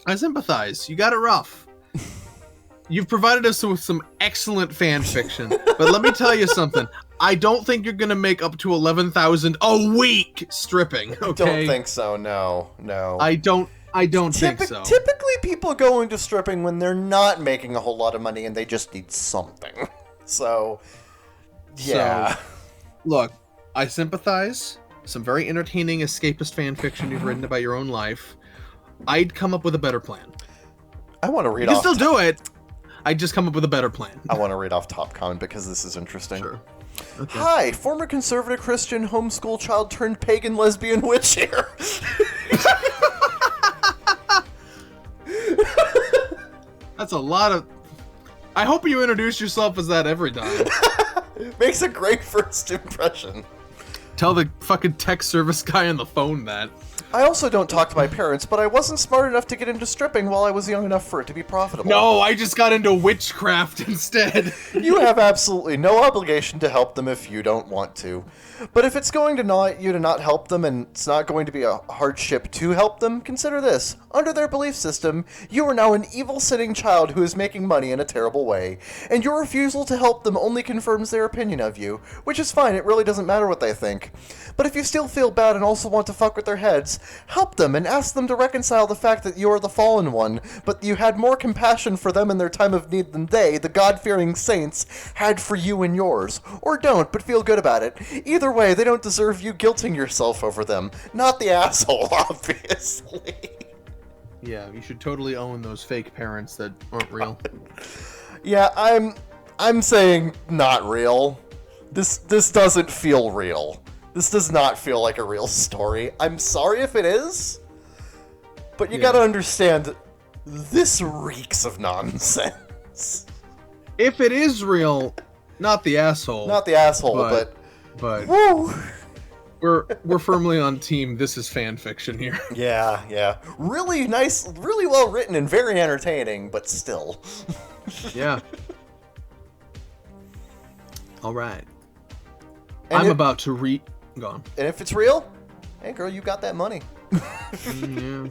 I sympathize. You got it rough. You've provided us with some excellent fan fiction. But let me tell you something. I don't think you're going to make up to 11,000 a week stripping, okay? Don't think so, no. I don't think so. Typically, people go into stripping when they're not making a whole lot of money and they just need something. So, yeah. So, look, I sympathize. Some very entertaining escapist fan fiction you've written about your own life. I'd come up with a better plan. I want to read off. You can still do it. I'd just come up with a better plan. I want to read off top comment because this is interesting. Sure. Okay. Hi, former conservative Christian homeschool child turned pagan lesbian witch here. That's a lot of... I hope you introduce yourself as that every time. Makes a great first impression. Tell the fucking tech service guy on the phone that. I also don't talk to my parents, but I wasn't smart enough to get into stripping while I was young enough for it to be profitable. No, I just got into witchcraft instead. You have absolutely no obligation to help them if you don't want to. But if it's going to not help them and it's not going to be a hardship to help them, consider this. Under their belief system, you are now an evil sinning child who is making money in a terrible way, and your refusal to help them only confirms their opinion of you, which is fine, it really doesn't matter what they think. But if you still feel bad and also want to fuck with their heads, help them and ask them to reconcile the fact that you are the fallen one, but you had more compassion for them in their time of need than they, the God-fearing saints, had for you and yours. Or don't, but feel good about it. Either way, they don't deserve you guilting yourself over them. Not the asshole, obviously. Yeah, you should totally own those fake parents that aren't real. Yeah, I'm saying not real. This doesn't feel real. This does not feel like a real story. I'm sorry if it is, but you gotta understand, this reeks of nonsense. If it is real, not the asshole. Not the asshole, but woo! We're firmly on team. This is fan fiction here. Yeah. Really nice, really well written, and very entertaining, but still. Yeah. All right. I'm about to read. Go on. And if it's real, hey girl, you got that money. Yeah.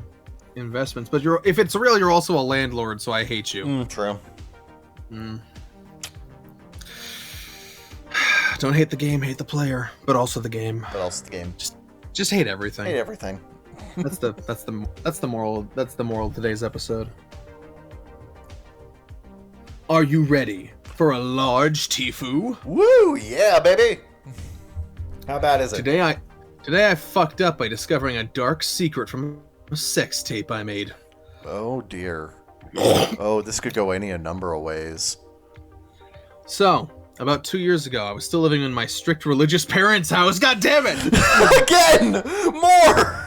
Investments, but if it's real, you're also a landlord, so I hate you. True. Don't hate the game, hate the player, but also the game. Just hate everything. Hate everything. That's the moral of today's episode. Are you ready for a large Tifu? Woo! Yeah, baby. How bad is it? Today I fucked up by discovering a dark secret from a sex tape I made. Oh dear. Oh, this could go a number of ways. So, about 2 years ago, I was still living in my strict religious parents' house. God damn it! Again! More!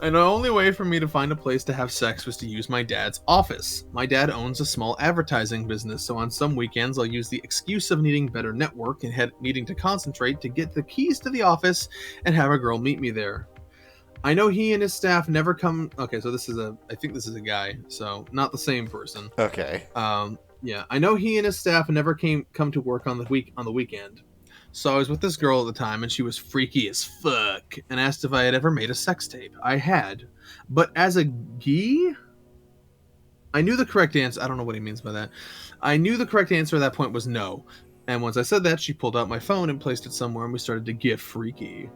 And the only way for me to find a place to have sex was to use my dad's office. My dad owns a small advertising business, so on some weekends I'll use the excuse of needing better network and needing to concentrate to get the keys to the office and have a girl meet me there. I know he and his staff never come... Okay, so I think this is a guy, so not the same person. Okay. Yeah, I know he and his staff never come to work on the weekend. So I was with this girl at the time, and she was freaky as fuck, and asked if I had ever made a sex tape. I had. But as a gee, I knew the correct answer. I don't know what he means by that. I knew the correct answer at that point was no. And once I said that, she pulled out my phone and placed it somewhere, and we started to get freaky.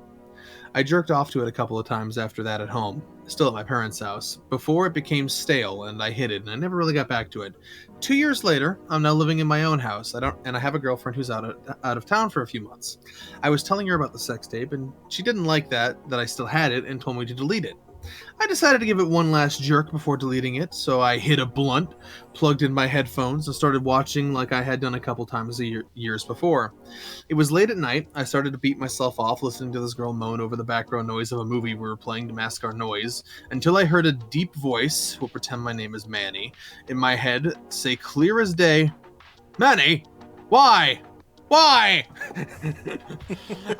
I jerked off to it a couple of times after that at home, still at my parents' house, before it became stale and I hid it, and I never really got back to it. 2 years later, I'm now living in my own house. I have a girlfriend who's out of town for a few months. I was telling her about the sex tape, and she didn't like that I still had it, and told me to delete it. I decided to give it one last jerk before deleting it, so I hit a blunt, plugged in my headphones, and started watching like I had done a couple times years before. It was late at night. I started to beat myself off listening to this girl moan over the background noise of a movie we were playing to mask our noise, until I heard a deep voice, we'll pretend my name is Manny, in my head say clear as day, "Manny, why? Why?"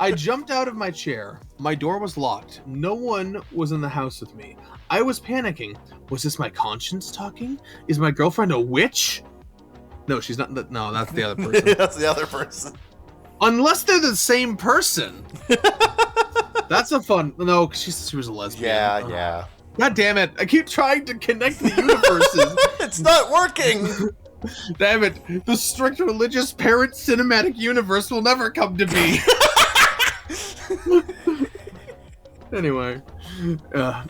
I jumped out of my chair. My door was locked. No one was in the house with me. I was panicking. Was this my conscience talking? Is my girlfriend a witch? No, she's not. No, that's the other person. That's the other person. Unless they're the same person. That's a fun... No, because she was a lesbian. Yeah. God damn it. I keep trying to connect the universes. It's not working. Damn it. The strict religious parent cinematic universe will never come to be. Anyway.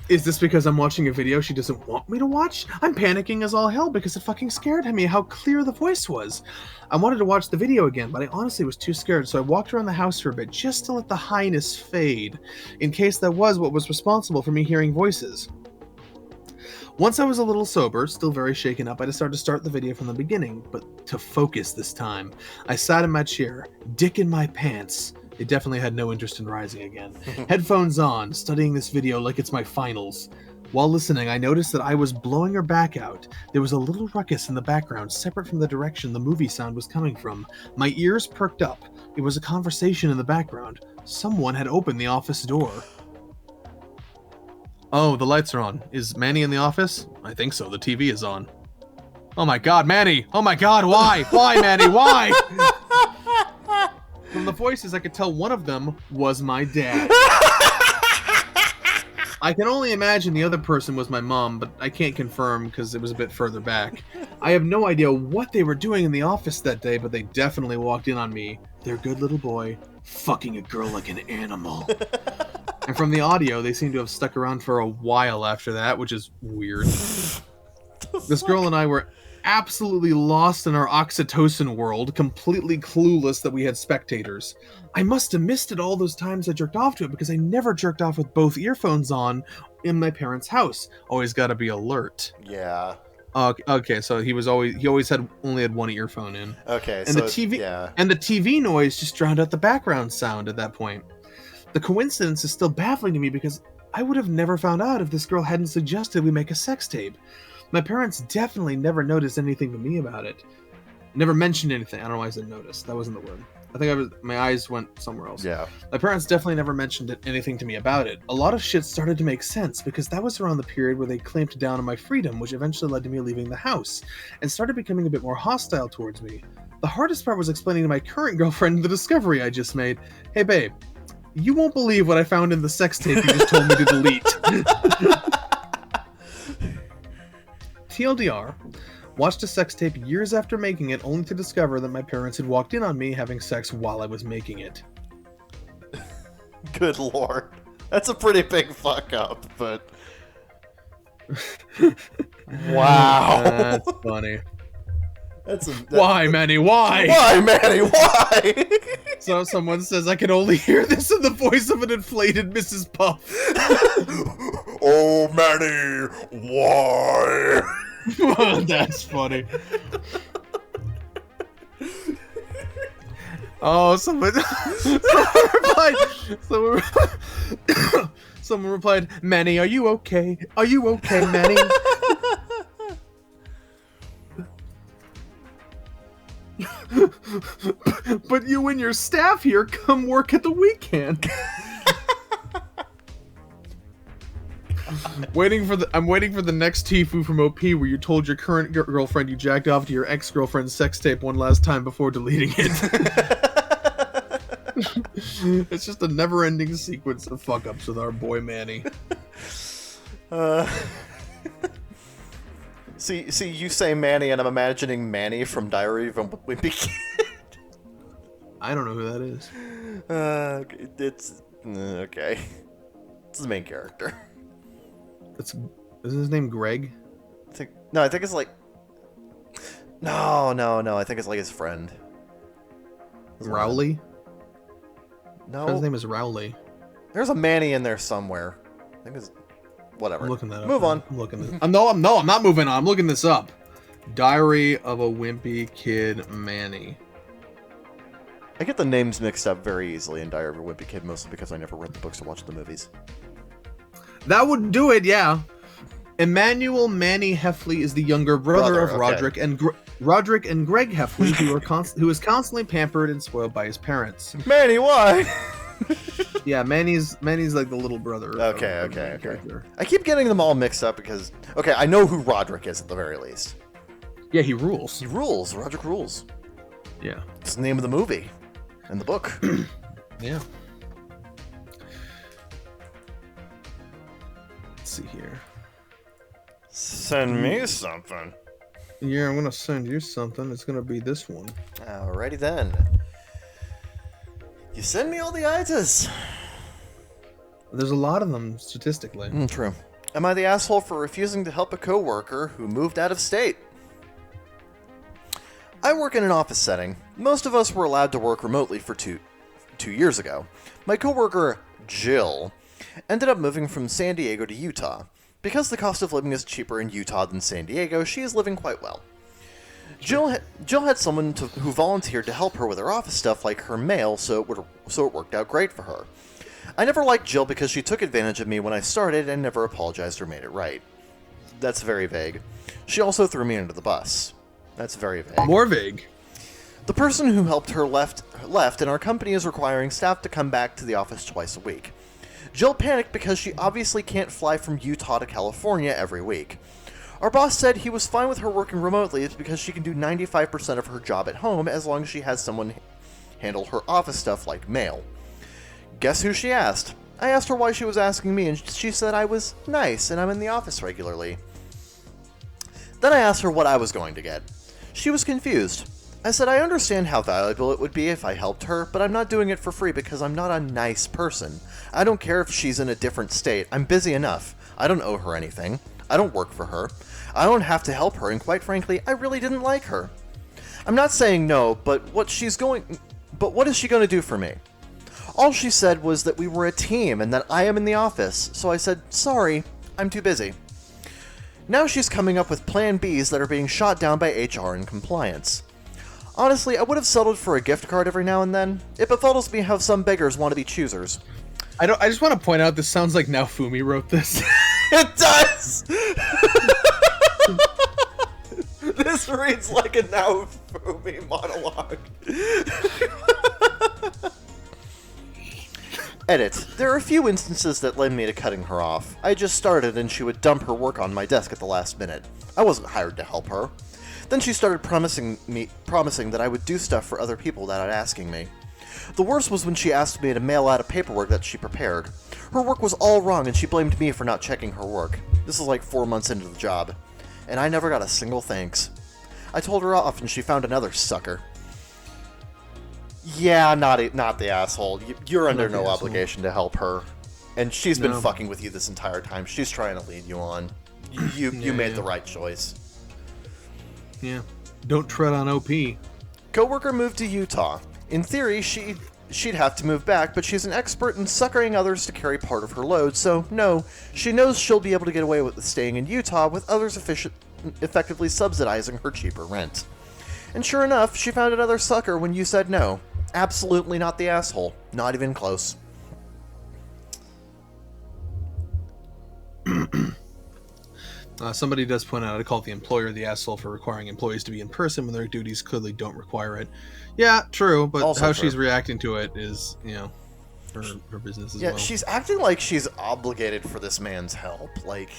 Is this because I'm watching a video she doesn't want me to watch? I'm panicking as all hell because it fucking scared me how clear the voice was. I wanted to watch the video again, but I honestly was too scared, so I walked around the house for a bit just to let the highness fade, in case that was what was responsible for me hearing voices. Once I was a little sober, still very shaken up, I decided to start the video from the beginning, but to focus this time. I sat in my chair, dick in my pants. It definitely had no interest in rising again. Headphones on, studying this video like it's my finals. While listening, I noticed that I was blowing her back out. There was a little ruckus in the background, separate from the direction the movie sound was coming from. My ears perked up. It was a conversation in the background. Someone had opened the office door. Oh, the lights are on. Is Manny in the office? I think so. The TV is on. Oh my god, Manny! Oh my god, why? Why, Manny? Why? From the voices, I could tell one of them was my dad. I can only imagine the other person was my mom, but I can't confirm because it was a bit further back. I have no idea what they were doing in the office that day, but they definitely walked in on me, their good little boy, fucking a girl like an animal. And from the audio, they seem to have stuck around for a while after that, which is weird. This girl and I were absolutely lost in our oxytocin world, completely clueless that we had spectators. I must have missed it all those times I jerked off to it because I never jerked off with both earphones on in my parents' house. Always got to be alert. Yeah. Okay, so he always only had one earphone in. Okay, and so the TV noise just drowned out the background sound at that point. The coincidence is still baffling to me because I would have never found out if this girl hadn't suggested we make a sex tape. My parents definitely never noticed anything to me about it. Never mentioned anything. I don't know why I said noticed. That wasn't the word. I think my eyes went somewhere else. Yeah. My parents definitely never mentioned anything to me about it. A lot of shit started to make sense because that was around the period where they clamped down on my freedom, which eventually led to me leaving the house, and started becoming a bit more hostile towards me. The hardest part was explaining to my current girlfriend the discovery I just made. Hey babe, you won't believe what I found in the sex tape you just told me to delete. TLDR, Watched a sex tape years after making it, only to discover that my parents had walked in on me having sex while I was making it. Good lord. That's a pretty big fuck up, but... Wow. That's funny. That's Why, Manny? Why? Why, Manny? Why? So someone says, I can only hear this in the voice of an inflated Mrs. Puff. Oh, Manny, why? That's funny. Oh, someone replied, Manny, are you okay? Are you okay, Manny? But you and your staff here come work at the weekend. I'm waiting for the next Tifu from OP where you told your current girlfriend you jacked off to your ex-girlfriend's sex tape one last time before deleting it. It's just a never-ending sequence of fuck-ups with our boy Manny. See, you say Manny, and I'm imagining Manny from Diary of a Wimpy Kid. I don't know who that is. It's okay. It's the main character. Is his name Greg? I think it's like... No, I think it's like his friend. Rowley? No. His name is Rowley. There's a Manny in there somewhere. I think it's... Whatever. I'm looking that up. Move on. I'm looking this. No, I'm not moving on. I'm looking this up. Diary of a Wimpy Kid Manny. I get the names mixed up very easily in Diary of a Wimpy Kid, mostly because I never read the books or watched the movies. That would do it, yeah. Emmanuel Manny Heffley is the younger brother of okay. Roderick and Greg Heffley, who is constantly pampered and spoiled by his parents. Manny, why? Yeah, Manny's like the little brother. Okay. I keep getting them all mixed up because... Okay, I know who Roderick is at the very least. Yeah, he rules. He rules. Roderick rules. Yeah. It's the name of the movie and the book. Yeah. Let's see here. Send me something. Yeah, I'm gonna send you something. It's gonna be this one. Alrighty then. You send me all the itas. There's a lot of them statistically. True. Am I the asshole for refusing to help a coworker who moved out of state? I work in an office setting. Most of us were allowed to work remotely for two years ago. My coworker, Jill, ended up moving from San Diego to Utah. Because the cost of living is cheaper in Utah than San Diego, she is living quite well. Jill had someone who volunteered to help her with her office stuff like her mail, so it worked out great for her. I never liked Jill because she took advantage of me when I started and never apologized or made it right. That's very vague. She also threw me under the bus. That's very vague. More vague. The person who helped her left, and our company is requiring staff to come back to the office twice a week. Jill panicked because she obviously can't fly from Utah to California every week. Our boss said he was fine with her working remotely because she can do 95% of her job at home as long as she has someone handle her office stuff like mail. Guess who she asked? I asked her why she was asking me, and she said I was nice and I'm in the office regularly. Then I asked her what I was going to get. She was confused. I said I understand how valuable it would be if I helped her, but I'm not doing it for free because I'm not a nice person. I don't care if she's in a different state. I'm busy enough. I don't owe her anything. I don't work for her. I don't have to help her, and quite frankly, I really didn't like her. I'm not saying no, but what is she going to do for me? All she said was that we were a team and that I am in the office, so I said, sorry, I'm too busy. Now she's coming up with plan Bs that are being shot down by HR and compliance. Honestly, I would have settled for a gift card every now and then. It befuddles me how some beggars want to be choosers. I just want to point out this sounds like Naofumi wrote this. It does! This reads like a Naofumi monologue. Edit. There are a few instances that led me to cutting her off. I just started and she would dump her work on my desk at the last minute. I wasn't hired to help her. Then she started promising that I would do stuff for other people without asking me. The worst was when she asked me to mail out a paperwork that she prepared. Her work was all wrong and she blamed me for not checking her work. This is like 4 months into the job. And I never got a single thanks. I told her off and she found another sucker. Yeah, not the asshole. You're under no obligation to help her. And she's been fucking with you this entire time. She's trying to lead you on. You made the right choice. Yeah. Don't tread on OP. Coworker moved to Utah. In theory, she'd have to move back, but she's an expert in suckering others to carry part of her load, so no, she knows she'll be able to get away with staying in Utah with others effectively subsidizing her cheaper rent. And sure enough, she found another sucker when you said no. Absolutely not the asshole. Not even close. Somebody does point out, I call the employer the asshole for requiring employees to be in person when their duties clearly don't require it. Yeah, true, but also how she's reacting to it is, her business as well. Yeah, she's acting like she's obligated for this man's help, like,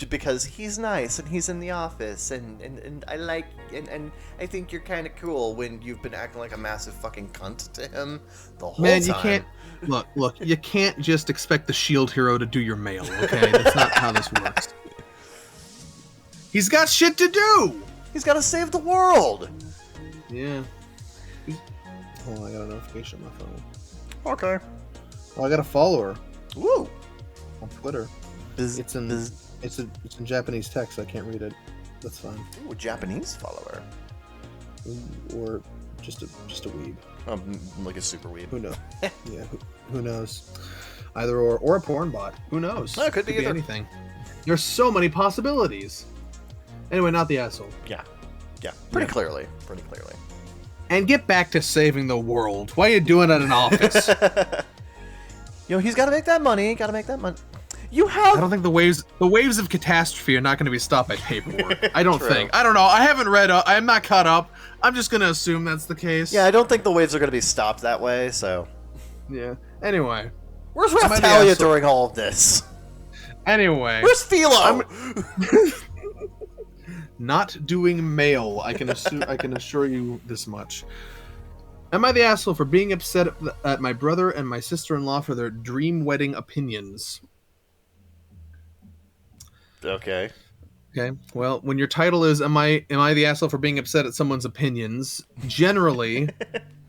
because he's nice and he's in the office and I like and I think you're kind of cool when you've been acting like a massive fucking cunt to him the whole time. You can't look, you can't just expect the shield hero to do your mail, okay? That's not how this works. He's got shit to do. He's got to save the world. Yeah. Hold on, I got a notification on my phone. Okay. Well, I got a follower. Woo. On Twitter. It's in Japanese text. I can't read it. That's fine. Ooh, a Japanese follower. Or just a weeb. Like a super weeb. Who knows? Yeah, who knows? Either or a porn bot. Who knows? No, it could be anything. There's so many possibilities. Anyway, not the asshole. Yeah. Pretty clearly. And get back to saving the world. Why are you doing it at an office? He's got to make that money. I don't think the waves of catastrophe are not going to be stopped by paperwork. I don't think. I don't know. I haven't read up. I'm not caught up. I'm just going to assume that's the case. Yeah, I don't think the waves are going to be stopped that way, so. Yeah. Anyway. Where's Raptalia during all of this? Anyway. Where's Philo? Not doing mail. I can assure you this much. Am I the asshole for being upset at my brother and my sister-in-law for their dream wedding opinions? Okay. Well, when your title is Am I the asshole for being upset at someone's opinions? Generally,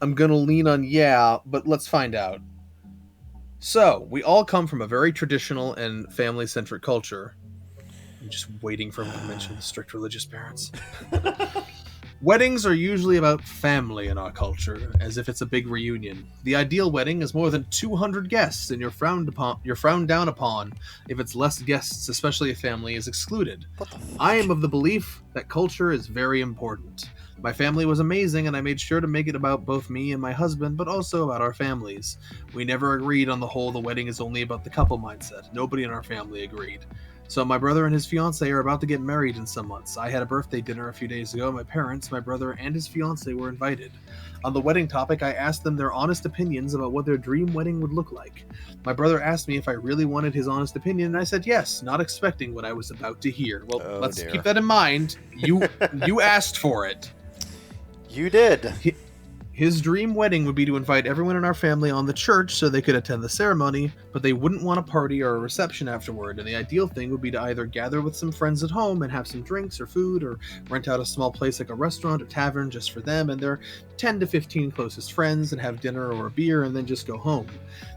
I'm going to lean on yeah, but let's find out. So, we all come from a very traditional and family-centric culture. I'm just waiting for him to mention the strict religious parents. Weddings are usually about family in our culture, as if it's a big reunion. The ideal wedding is more than 200 guests, and you're frowned down upon if it's less guests, especially if family is excluded. I am of the belief that culture is very important. My family was amazing, and I made sure to make it about both me and my husband, but also about our families. We never agreed on the whole the wedding is only about the couple mindset. Nobody in our family agreed. So my brother and his fiancée are about to get married in some months. I had a birthday dinner a few days ago. My parents, my brother, and his fiancée were invited. On the wedding topic, I asked them their honest opinions about what their dream wedding would look like. My brother asked me if I really wanted his honest opinion, and I said yes, not expecting what I was about to hear. Well, let's keep that in mind. You asked for it. You did. His dream wedding would be to invite everyone in our family on the church so they could attend the ceremony, but they wouldn't want a party or a reception afterward, and the ideal thing would be to either gather with some friends at home and have some drinks or food, or rent out a small place like a restaurant or tavern just for them and their 10 to 15 closest friends and have dinner or a beer and then just go home.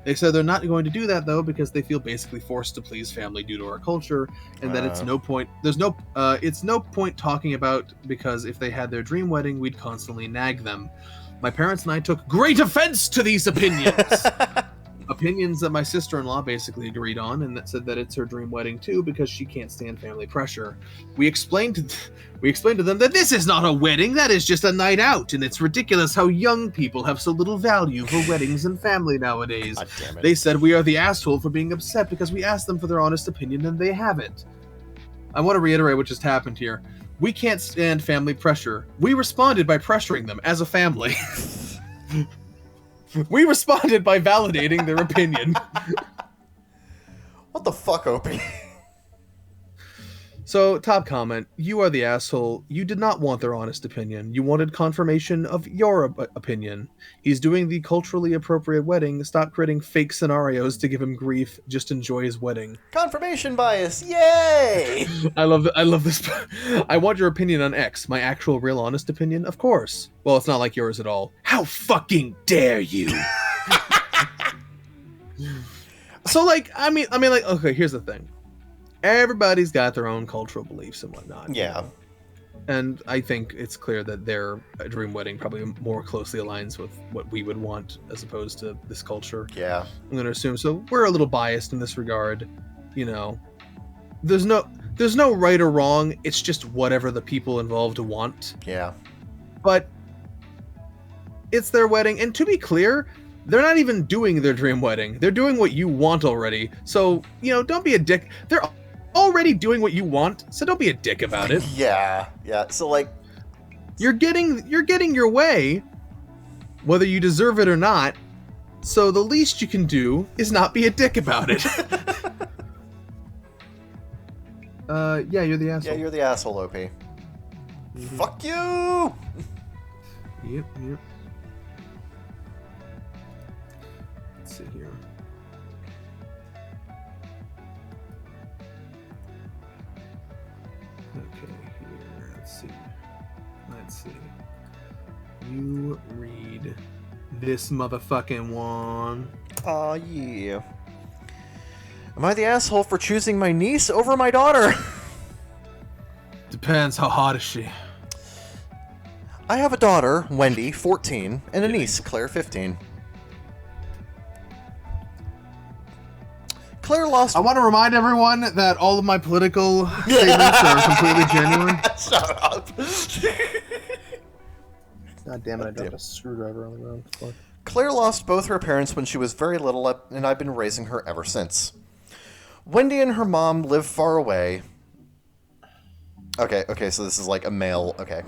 They said they're not going to do that though because they feel basically forced to please family due to our culture, and that it's no point talking about because if they had their dream wedding, we'd constantly nag them. My parents and I took great offense to these opinions. Opinions that my sister-in-law basically agreed on, and that said that it's her dream wedding too because she can't stand family pressure. We explained to them that this is not a wedding, that is just a night out, and it's ridiculous how young people have so little value for weddings and family nowadays. God damn it. They said we are the asshole for being upset because we asked them for their honest opinion and they haven't. I want to reiterate what just happened here. We can't stand family pressure. We responded by pressuring them as a family. We responded by validating their opinion. What the fuck, Opie? So, top comment. You are the asshole. You did not want their honest opinion. You wanted confirmation of your opinion. He's doing the culturally appropriate wedding. Stop creating fake scenarios to give him grief. Just enjoy his wedding. Confirmation bias. Yay! I love this. I want your opinion on X. My actual, real, honest opinion? Of course. Well, it's not like yours at all. How fucking dare you? So, like, I mean, like, okay, here's the thing. Everybody's got their own cultural beliefs and whatnot. Yeah. And I think it's clear that their dream wedding probably more closely aligns with what we would want as opposed to this culture. Yeah. I'm going to assume. So we're a little biased in this regard. You know, there's no right or wrong. It's just whatever the people involved want. Yeah. But it's their wedding. And to be clear, they're not even doing their dream wedding. They're doing what you want already. So, you know, don't be a dick. They're already doing what you want, so don't be a dick about it. Yeah. So, like, you're getting your way, whether you deserve it or not. So the least you can do is not be a dick about it. Yeah, you're the asshole. Yeah, you're the asshole, OP. Fuck you! Yep. Let's see here. Okay, here. Let's see. You read this motherfucking one. Aw, yeah. Am I the asshole for choosing my niece over my daughter? Depends. How hot is she? I have a daughter, Wendy, 14, and a niece, Claire, 15. Claire lost... I want to remind everyone that all of my political statements are completely genuine. Shut up. God damn it, I dropped a screwdriver on the ground. Fuck. Claire lost both her parents when she was very little, and I've been raising her ever since. Wendy and her mom live far away. Okay, so this is like a male... Okay.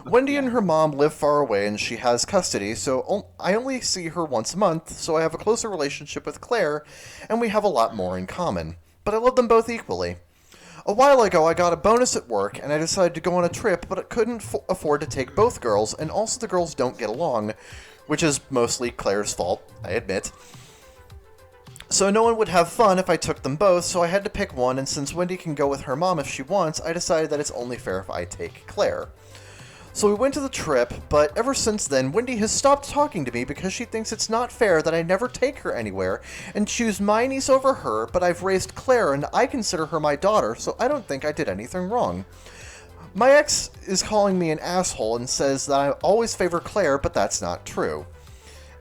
Wendy and her mom live far away, and she has custody, so I only see her once a month, so I have a closer relationship with Claire, and we have a lot more in common. But I love them both equally. A while ago, I got a bonus at work, and I decided to go on a trip, but I couldn't afford to take both girls, and also the girls don't get along, which is mostly Claire's fault, I admit. So no one would have fun if I took them both, so I had to pick one, and since Wendy can go with her mom if she wants, I decided that it's only fair if I take Claire. So we went to the trip, but ever since then, Wendy has stopped talking to me because she thinks it's not fair that I never take her anywhere and choose my niece over her, but I've raised Claire and I consider her my daughter, so I don't think I did anything wrong. My ex is calling me an asshole and says that I always favor Claire, but that's not true.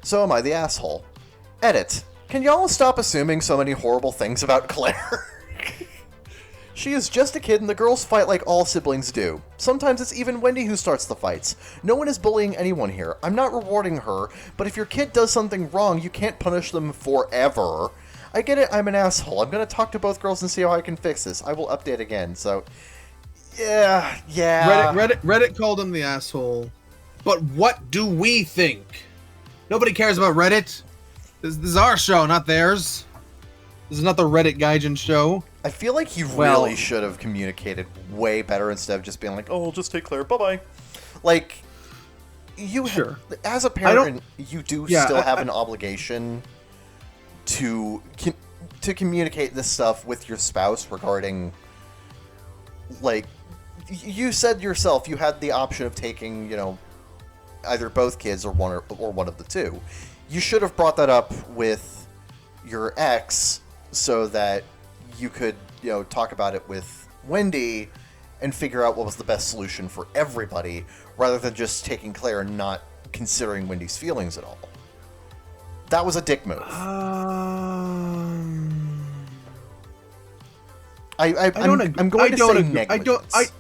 So am I the asshole? Edit. Can y'all stop assuming so many horrible things about Claire? She is just a kid and the girls fight like all siblings do. Sometimes it's even Wendy who starts the fights. No one is bullying anyone here. I'm not rewarding her, but if your kid does something wrong, you can't punish them forever. I get it, I'm an asshole. I'm gonna talk to both girls and see how I can fix this. I will update again, so... Yeah. Reddit called him the asshole. But what do we think? Nobody cares about Reddit. This is our show, not theirs. This is not the Reddit Gaijin show. I feel like he really should have communicated way better instead of just being like, oh, I'll just take Claire, bye-bye. Like, Sure. As a parent, you do still have an obligation to communicate this stuff with your spouse regarding, like, you said yourself you had the option of taking, either both kids or one of the two. You should have brought that up with your ex so that you could, talk about it with Wendy and figure out what was the best solution for everybody, rather than just taking Claire and not considering Wendy's feelings at all. That was a dick move. I'm going to say negligence.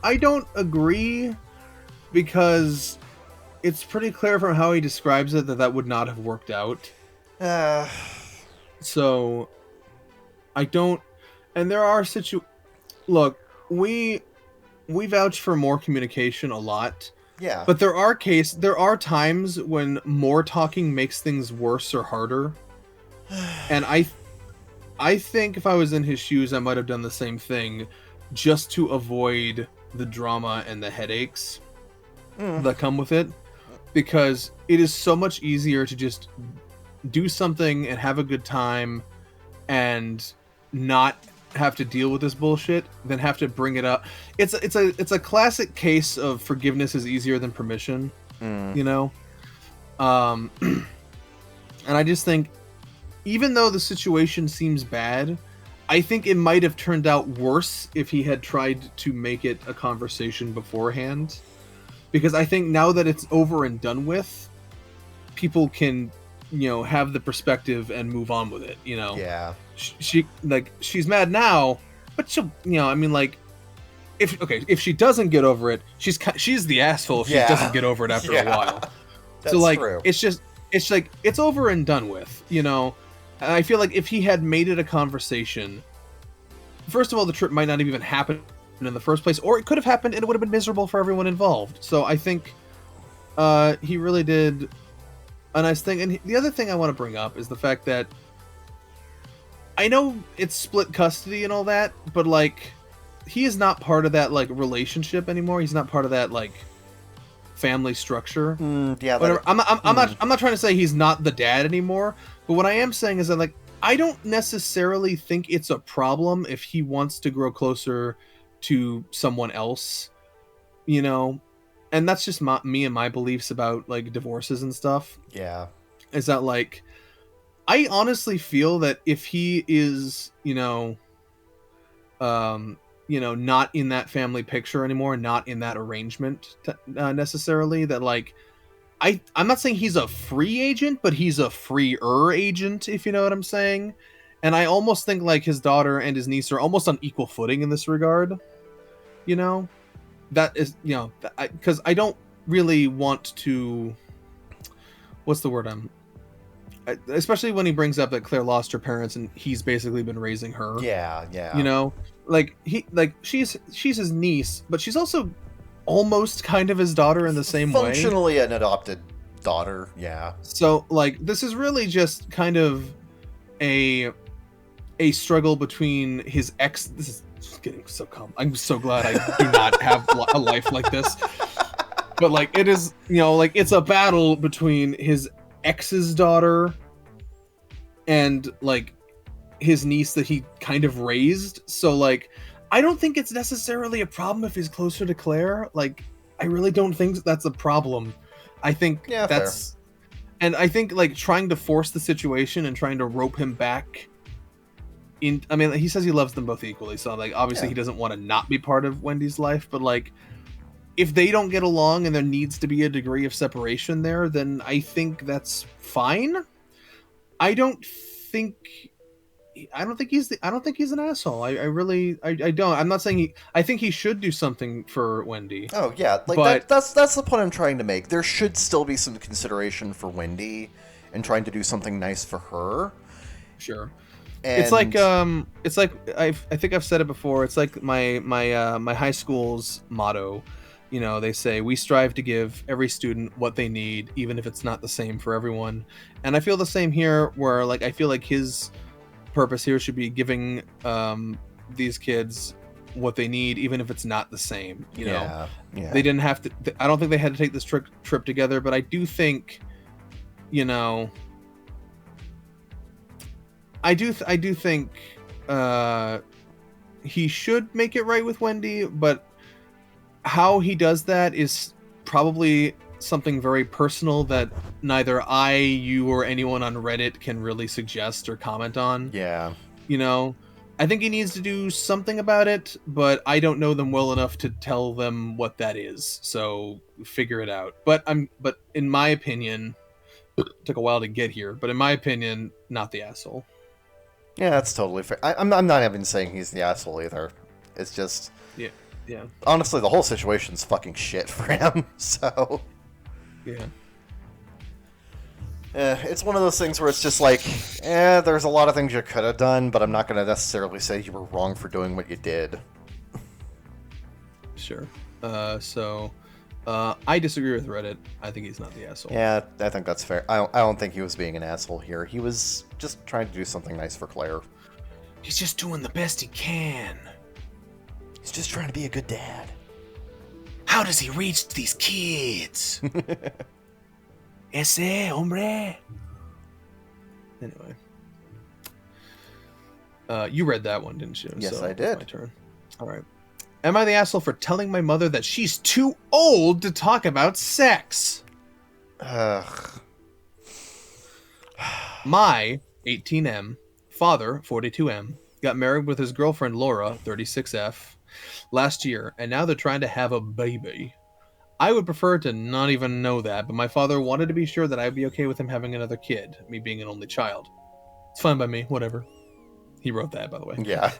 I don't agree, because it's pretty clear from how he describes it that would not have worked out. So, I don't... And there are Look, we vouch for more communication a lot. Yeah. But there are times when more talking makes things worse or harder. And I think if I was in his shoes, I might have done the same thing. just to avoid the drama and the headaches that come with it, because it is so much easier to just do something and have a good time and not have to deal with this bullshit than have to bring it up. It's a classic case of forgiveness is easier than permission, you know? And I just think, even though the situation seems bad, I think it might have turned out worse if he had tried to make it a conversation beforehand. Because I think now that it's over and done with, people can, have the perspective and move on with it, Yeah. She's mad now, but she'll, if she doesn't get over it, she's the asshole if she doesn't get over it after a while. That's true. It's over and done with, And I feel like if he had made it a conversation, first of all, the trip might not have even happened in the first place, or it could have happened and it would have been miserable for everyone involved. So I think he really did a nice thing. And the other thing I want to bring up is the fact that I know it's split custody and all that, but he is not part of that relationship anymore. He's not part of that family structure. Whatever. I'm not trying to say he's not the dad anymore, but what I am saying is that I don't necessarily think it's a problem if he wants to grow closer to someone else, and that's just me and my beliefs about divorces and stuff. Yeah, is that I honestly feel that if he is not in that family picture anymore, not in that arrangement necessarily, that I'm not saying he's a free agent, but he's a freer agent, if you know what I'm saying. And I almost think his daughter and his niece are almost on equal footing in this regard. That is, because I don't really want to. What's the word especially when he brings up that Claire lost her parents and he's basically been raising her. Yeah. She's his niece, but she's also almost kind of his daughter in the same way. Functionally an adopted daughter, yeah. So this is really just kind of a struggle between his ex. This is just getting so calm. I'm so glad I do not have a life like this. But it is, it's a battle between his ex's daughter and his niece that he kind of raised. So I don't think it's necessarily a problem if he's closer to Claire. I really don't think that's a problem. I think that's fair. And I think trying to force the situation and trying to rope him back in, I mean, he says he loves them both equally, so obviously he doesn't want to not be part of Wendy's life, but if they don't get along and there needs to be a degree of separation there, then I think that's fine. I don't think he's an asshole. I don't. I'm not saying I think he should do something for Wendy. Oh yeah, but that's the point I'm trying to make. There should still be some consideration for Wendy and trying to do something nice for her. Sure. And it's like I think I've said it before. It's like my high school's motto. They say we strive to give every student what they need, even if it's not the same for everyone. And I feel the same here, where I feel his purpose here should be giving these kids what they need, even if it's not the same. Yeah. They didn't have to. I don't think they had to take this trip together, but I do think, I do think he should make it right with Wendy, but how he does that is probably something very personal that neither I, you, or anyone on Reddit can really suggest or comment on. Yeah. I think he needs to do something about it, but I don't know them well enough to tell them what that is. So figure it out. But in my opinion, it took a while to get here, but in my opinion, not the asshole. Yeah, that's totally fair. I'm not even saying he's the asshole either. It's just... Yeah. Honestly, the whole situation's fucking shit for him, so... Yeah. It's one of those things where it's just there's a lot of things you could have done, but I'm not going to necessarily say you were wrong for doing what you did. Sure. I disagree with Reddit. I think he's not the asshole. Yeah, I think that's fair. I don't think he was being an asshole here. He was just trying to do something nice for Claire. He's just doing the best he can. just trying to be a good dad. How does he reach these kids? Ese hombre. Anyway. You read that one, didn't you? Yes, so I did. My turn. All right. Am I the asshole for telling my mother that she's too old to talk about sex? Ugh. My 18M, father 42M, got married with his girlfriend Laura 36F last year, and now they're trying to have a baby. I would prefer to not even know that, but my father wanted to be sure that I'd be okay with him having another kid, me being an only child. It's fine by me, whatever. He wrote that, by the way. Yeah.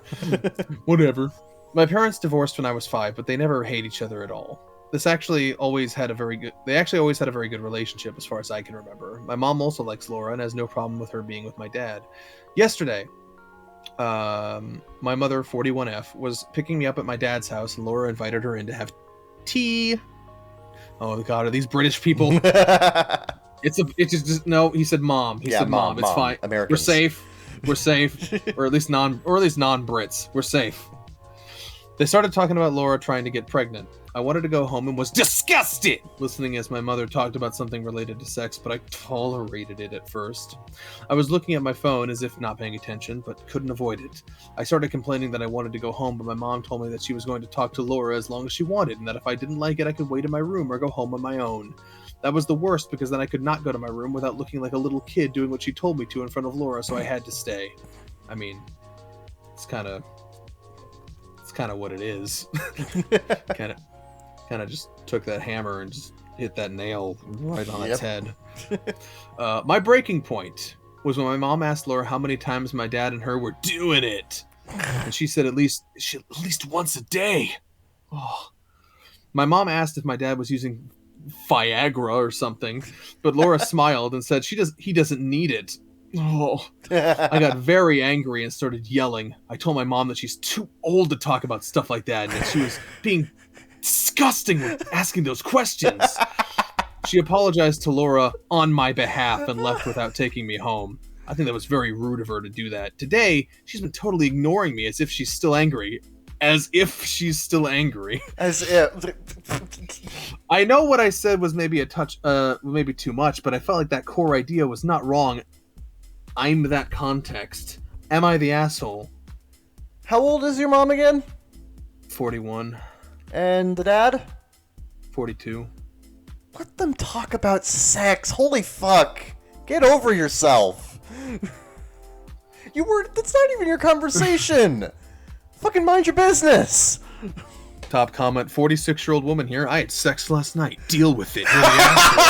Whatever. My parents divorced when I was 5, but they never hate each other at all. They actually always had a very good relationship as far as I can remember. My mom also likes Laura and has no problem with her being with my dad. Yesterday, my mother, 41F, was picking me up at my dad's house, and Laura invited her in to have tea. Oh God, are these British people? It's just no. He said mom. He said mom. It's fine. Americans. We're safe. We're safe. or at least non-Brits. We're safe. They started talking about Laura trying to get pregnant. I wanted to go home and was disgusted listening as my mother talked about something related to sex, but I tolerated it at first. I was looking at my phone as if not paying attention, but couldn't avoid it. I started complaining that I wanted to go home, but my mom told me that she was going to talk to Laura as long as she wanted, and that if I didn't like it, I could wait in my room or go home on my own. That was the worst, because then I could not go to my room without looking like a little kid doing what she told me to in front of Laura, so I had to stay. I mean, it's kind of what it is. kind of just took that hammer and just hit that nail right on its head. My breaking point was when my mom asked Laura how many times my dad and her were doing it, and she said at least once a day. Oh. My mom asked if my dad was using Viagra or something, but Laura smiled and said he doesn't need it. Oh, I got very angry and started yelling. I told my mom that she's too old to talk about stuff like that, and that she was being disgusting with asking those questions. She apologized to Laura on my behalf and left without taking me home. I think that was very rude of her to do that. Today, she's been totally ignoring me as if she's still angry. As if she's still angry. As if. I know what I said was maybe maybe too much, but I felt like that core idea was not wrong. I'm that context. Am I the asshole? How old is your mom again? 41. And the dad? 42. Let them talk about sex. Holy fuck. Get over yourself. That's not even your conversation. Fucking mind your business. Top comment, 46-year-old woman here. I had sex last night. Deal with it. You're the asshole.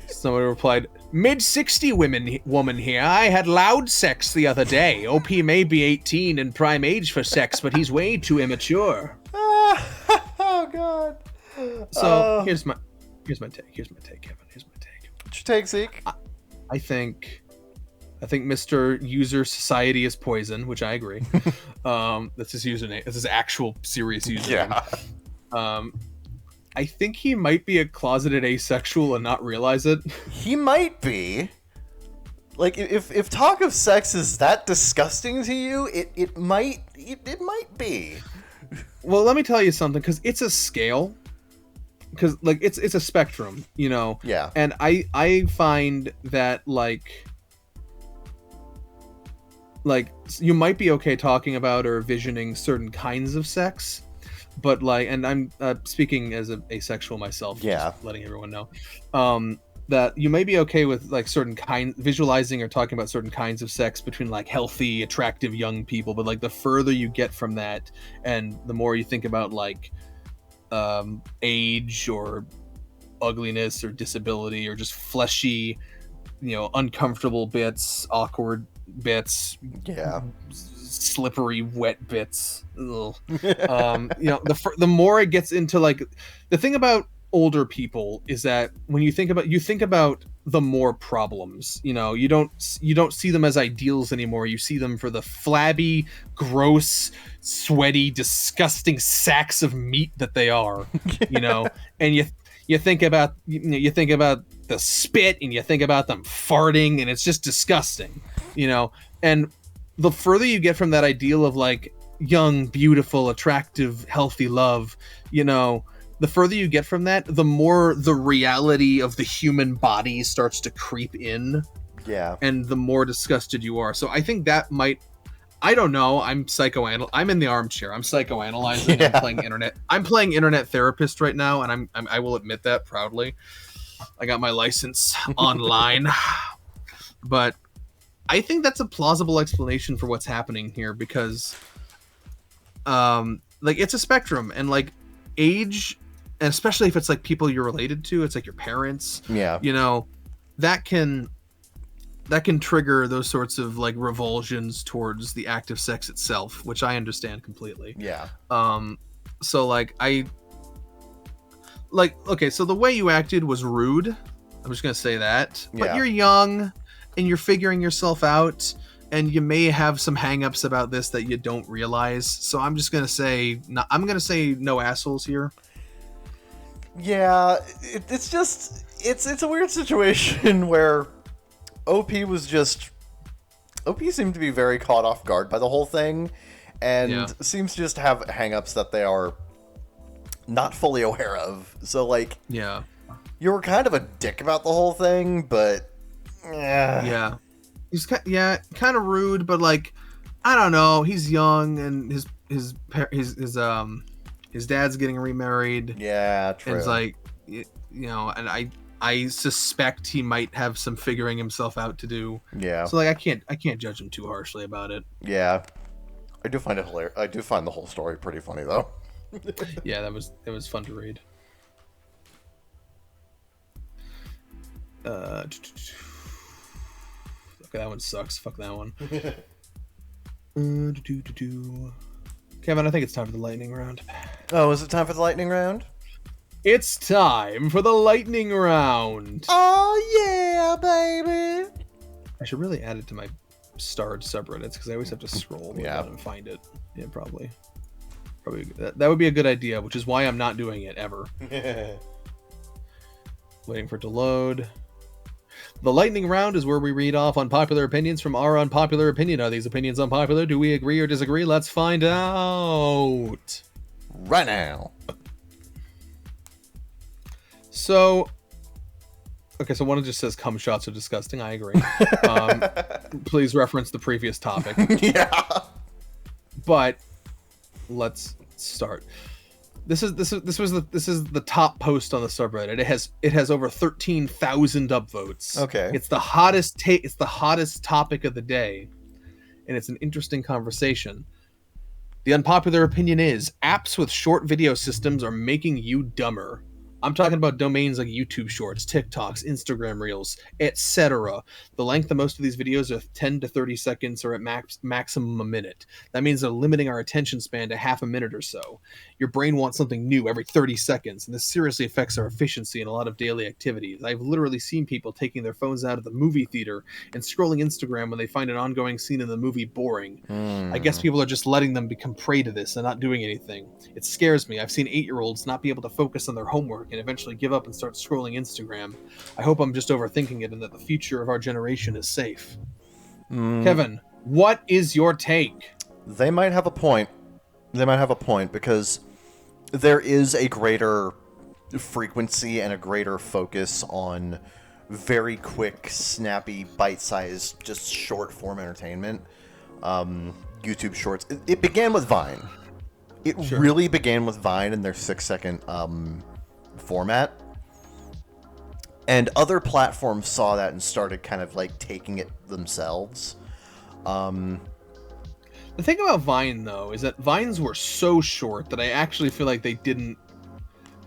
Somebody replied, mid-60 woman here. I had loud sex the other day. OP may be 18 and prime age for sex, but he's way too immature. Oh God. So here's my take. Kevin. Here's my take. What's your take, Zeke? I think Mr. User Society is poison, which I agree. That's his username. That's his actual serious username. Yeah. I think he might be a closeted asexual and not realize it. He might be. Like, if talk of sex is that disgusting to you, it might be. Well, let me tell you something, because it's a scale. Because, like, it's a spectrum, you know? Yeah. And I find that, like, you might be okay talking about or visioning certain kinds of sex. But like, and I'm speaking as an asexual myself, yeah, just letting everyone know that you may be okay with like visualizing or talking about certain kinds of sex between like healthy, attractive young people. But like the further you get from that, and the more you think about like age or ugliness or disability or just fleshy, uncomfortable bits, awkward bits, yeah, slippery wet bits. The more it gets into like, the thing about older people is that when you think about the more problems, you don't see them as ideals anymore. You see them for the flabby, gross, sweaty, disgusting sacks of meat that they are. And you think about the spit, and you think about them farting, and it's just disgusting. And the further you get from that ideal of like young, beautiful, attractive, healthy love, you know, the further you get from that, the more the reality of the human body starts to creep in. Yeah. And the more disgusted you are. So I think that might, I don't know. I'm in the armchair. I'm psychoanalyzing. Yeah. I'm playing internet therapist right now, and I will admit that proudly. I got my license online. But I think that's a plausible explanation for what's happening here, because like, it's a spectrum, and like age, and especially if it's like people you're related to, it's like your parents. Yeah. You know, that can trigger those sorts of like revulsions towards the act of sex itself, which I understand completely. Yeah. So like okay, so the way you acted was rude. I'm just gonna say that. But Yeah. you're young and you're figuring yourself out, and you may have some hangups about this that you don't realize. So I'm just gonna say no assholes here. Yeah, it's just it's a weird situation where OP seemed to be very caught off guard by the whole thing, and seems to just have hangups that they are not fully aware of. So like, Yeah. you were kind of a dick about the whole thing, but Yeah. He's kind of rude, but like, I don't know. He's young, and his dad's getting remarried. Yeah, true. And it's like, you know, and I suspect he might have some figuring himself out to do. Yeah. So like, I can't judge him too harshly about it. Yeah. I do find it hilarious. I do find the whole story pretty funny though. Yeah, that was fun to read. Okay, that one sucks. Fuck that one. Kevin, I think it's time for the lightning round. Oh, is it time for the lightning round? It's time for the lightning round. Oh yeah, baby. I should really add it to my starred subreddits, because I always have to scroll down and find it. Yeah, probably that would be a good idea, which is why I'm not doing it ever. Waiting for it to load. The lightning round is where we read off unpopular opinions from our unpopular opinion. Are these opinions unpopular? Do we agree or disagree? Let's find out right now. So, okay, so one just says cum shots are disgusting. I agree. Please reference the previous topic. Yeah. But let's start. This is the top post on the subreddit. It has over 13,000 upvotes. Okay. It's the hottest topic of the day, and it's an interesting conversation. The unpopular opinion is apps with short video systems are making you dumber. I'm talking about domains like YouTube Shorts, TikToks, Instagram Reels, etc. The length of most of these videos are 10 to 30 seconds or at maximum a minute. That means they're limiting our attention span to half a minute or so. Your brain wants something new every 30 seconds, and this seriously affects our efficiency in a lot of daily activities. I've literally seen people taking their phones out of the movie theater and scrolling Instagram when they find an ongoing scene in the movie boring. I guess people are just letting them become prey to this and not doing anything. It scares me. I've seen 8-year-olds not be able to focus on their homework and eventually give up and start scrolling Instagram. I hope I'm just overthinking it and that the future of our generation is safe. Kevin, what is your take? They might have a point. Because there is a greater frequency and a greater focus on very quick, snappy, bite-sized, just short-form entertainment. YouTube Shorts. It began with Vine. It really began with Vine and their 6-second format, and other platforms saw that and started kind of like taking it themselves. The thing about Vine, though, is that Vines were so short that I actually feel like they didn't,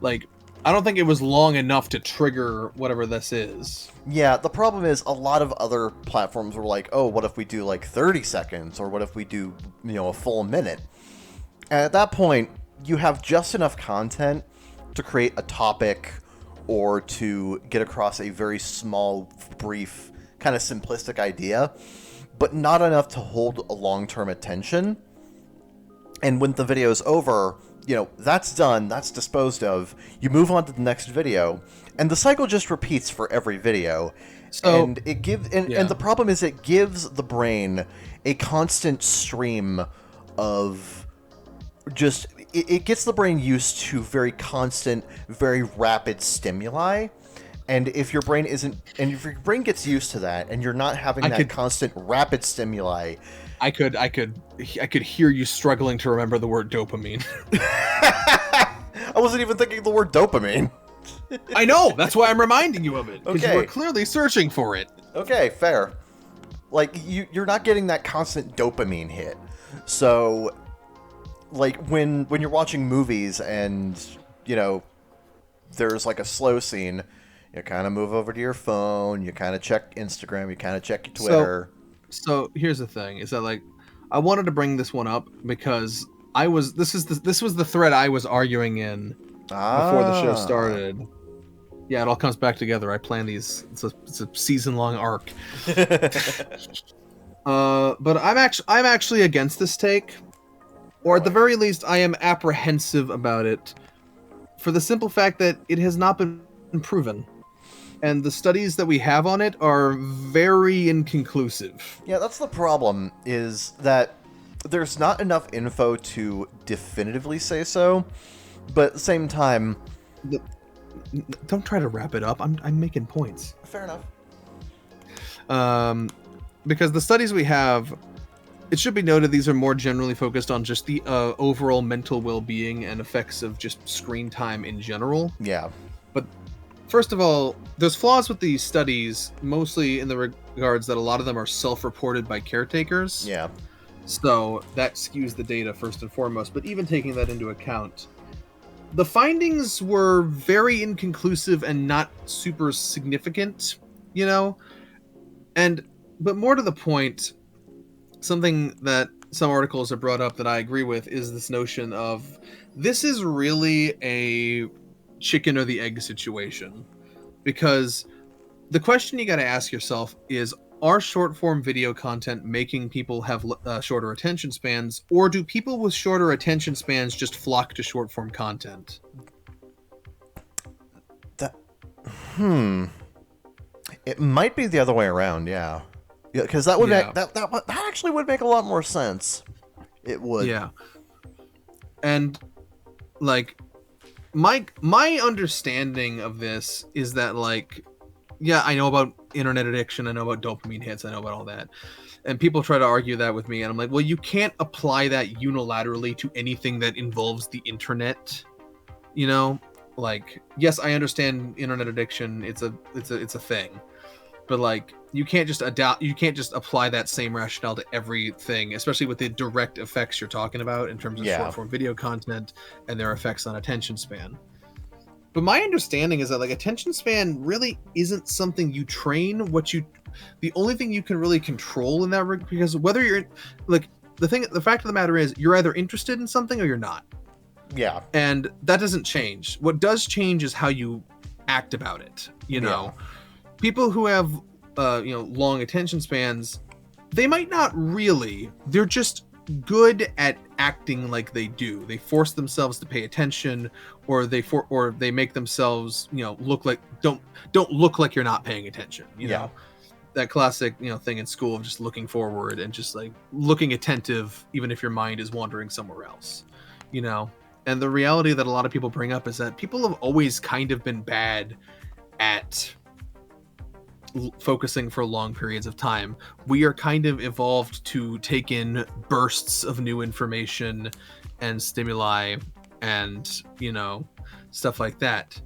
like, I don't think it was long enough to trigger whatever this is. Yeah, the problem is a lot of other platforms were like, oh, what if we do like 30 seconds, or what if we do, a full minute? And at that point, you have just enough content to create a topic or to get across a very small, brief, kind of simplistic idea, but not enough to hold a long-term attention. And when the video is over, that's done, that's disposed of. You move on to the next video, and the cycle just repeats for every video. So, and it gives, and the problem is it gives the brain a constant stream of just it gets the brain used to very constant, very rapid stimuli. And if your brain gets used to that, and you're not having constant rapid stimuli, I could hear you struggling to remember the word dopamine. I wasn't even thinking the word dopamine. I know, that's why I'm reminding you of it, because Okay. you were clearly searching for it. Okay, fair. Like you're not getting that constant dopamine hit. So, like when you're watching movies and there's like a slow scene. You kind of move over to your phone, you kind of check Instagram, you kind of check your Twitter. So here's the thing, is that like I wanted to bring this one up because this was the thread I was arguing in before the show started. Yeah, it all comes back together. I plan these. It's a season-long arc. But I'm actually against this take, or at the very least, I am apprehensive about it, for the simple fact that it has not been proven. And the studies that we have on it are very inconclusive. Yeah, that's the problem, is that there's not enough info to definitively say so, but at the same time... Don't try to wrap it up. I'm making points. Fair enough. Because the studies we have, it should be noted, these are more generally focused on just the overall mental well-being and effects of just screen time in general. Yeah. But first of all, there's flaws with these studies, mostly in the regards that a lot of them are self-reported by caretakers. Yeah. So that skews the data first and foremost. But even taking that into account, the findings were very inconclusive and not super significant, but more to the point, something that some articles have brought up that I agree with is this notion of this is really a chicken or the egg situation, because the question you got to ask yourself is, are short form video content making people have shorter attention spans, or do people with shorter attention spans just flock to short form content? It might be the other way around. Yeah, because that would that actually would make a lot more sense. It would. Yeah. And like my understanding of this is that, like, yeah, I know about internet addiction, I know about dopamine hits, I know about all that. And people try to argue that with me, and I'm like, well, you can't apply that unilaterally to anything that involves the internet. Like, yes, I understand internet addiction, it's a thing. But like, you can't just apply that same rationale to everything, especially with the direct effects you're talking about in terms of short form video content and their effects on attention span. But my understanding is that, like, attention span really isn't something you train. The only thing you can really control in that, because whether you're like, the fact of the matter is, you're either interested in something or you're not. Yeah. And that doesn't change. What does change is how you act about it. People who have long attention spans, they might not really. They're just good at acting like they do. They force themselves to pay attention, or they make themselves look like don't look like you're not paying attention. That classic thing in school of just looking forward and just like looking attentive even if your mind is wandering somewhere else. And the reality that a lot of people bring up is that people have always kind of been bad at focusing for long periods of time. We are kind of evolved to take in bursts of new information and stimuli and stuff like that.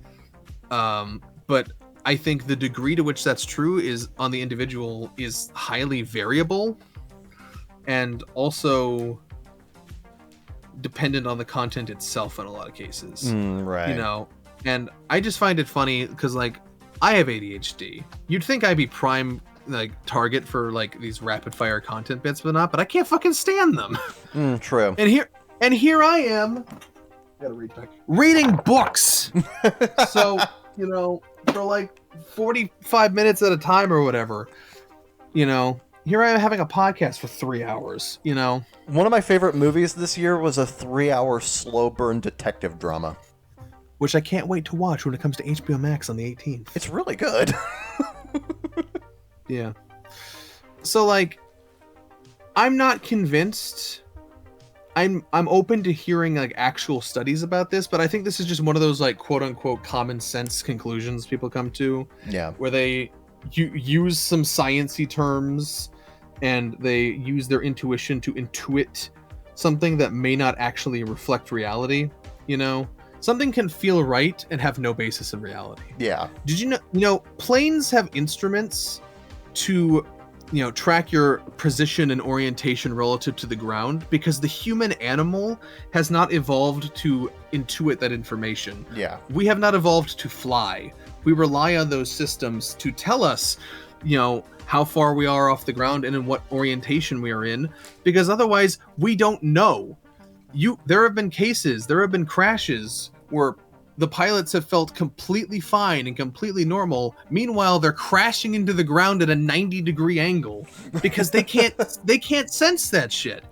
But I think the degree to which that's true is on the individual is highly variable, and also dependent on the content itself in a lot of cases. Right. And I just find it funny because, like, I have ADHD. You'd think I'd be prime, like, target for like these rapid fire content bits, but not. But I can't fucking stand them. True. And here I am. Gotta read back. Reading books. So for like 45 minutes at a time or whatever. Here I am having a podcast for 3 hours. One of my favorite movies this year was a 3-hour slow burn detective drama, which I can't wait to watch when it comes to HBO Max on the 18th. It's really good. Yeah. So, like, I'm not convinced I'm open to hearing like actual studies about this, but I think this is just one of those like quote unquote common sense conclusions people come to. Yeah. Where they use some sciencey terms and they use their intuition to intuit something that may not actually reflect reality. You know, something can feel right and have no basis in reality. Yeah. Did you know? You know, planes have instruments to, you know, track your position and orientation relative to the ground because the human animal has not evolved to intuit that information. Yeah. We have not evolved to fly. We rely on those systems to tell us, you know, how far we are off the ground and in what orientation we are in, because otherwise we don't know. There have been cases, there have been crashes where the pilots have felt completely fine and completely normal. Meanwhile, they're crashing into the ground at a 90-degree angle because they can't sense that shit.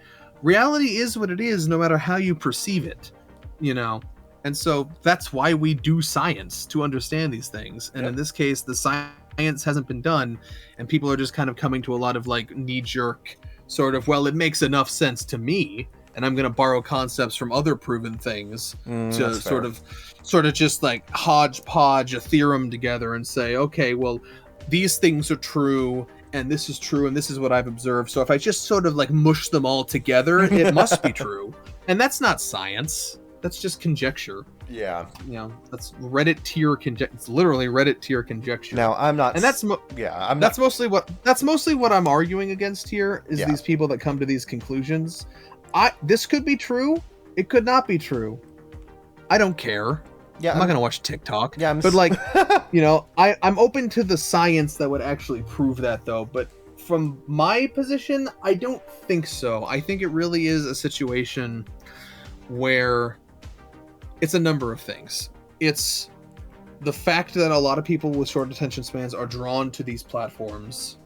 Reality is what it is, no matter how you perceive it, you know. And so that's why we do science, to understand these things. And in this case, the science hasn't been done, and people are just kind of coming to a lot of like knee-jerk sort of, well, it makes enough sense to me, and I'm going to borrow concepts from other proven things to sort of just like hodgepodge a theorem together and say, okay, well, these things are true, and this is true, and this is what I've observed. So if I just sort of like mush them all together, it must be true. And that's not science. That's just conjecture. Yeah. You know, that's Reddit tier conjecture. It's literally Reddit tier conjecture. Now, I'm not... And that's mostly what I'm arguing against here is these people that come to these conclusions. This could be true. It could not be true. I don't care. Yeah, I'm not gonna watch TikTok. Yeah, but like, you know, I'm open to the science that would actually prove that, though. But from my position, I don't think so. I think it really is a situation where it's a number of things. It's the fact that a lot of people with short attention spans are drawn to these platforms.